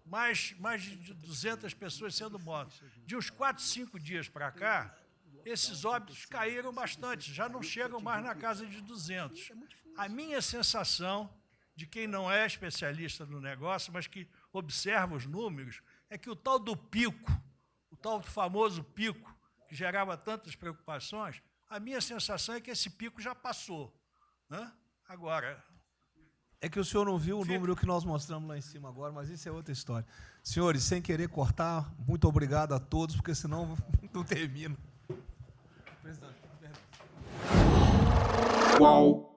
mais de 200 pessoas sendo mortas. De uns 4, 5 dias para cá, esses óbitos caíram bastante, já não chegam mais na casa de 200. A minha sensação, de quem não é especialista no negócio, mas que observa os números, é que o tal do pico, o tal do famoso pico, que gerava tantas preocupações, a minha sensação é que esse pico já passou, né? Agora... É que o senhor não viu o número que nós mostramos lá em cima agora, mas isso é outra história. Senhores, sem querer cortar, muito obrigado a todos, porque senão não termino. Qual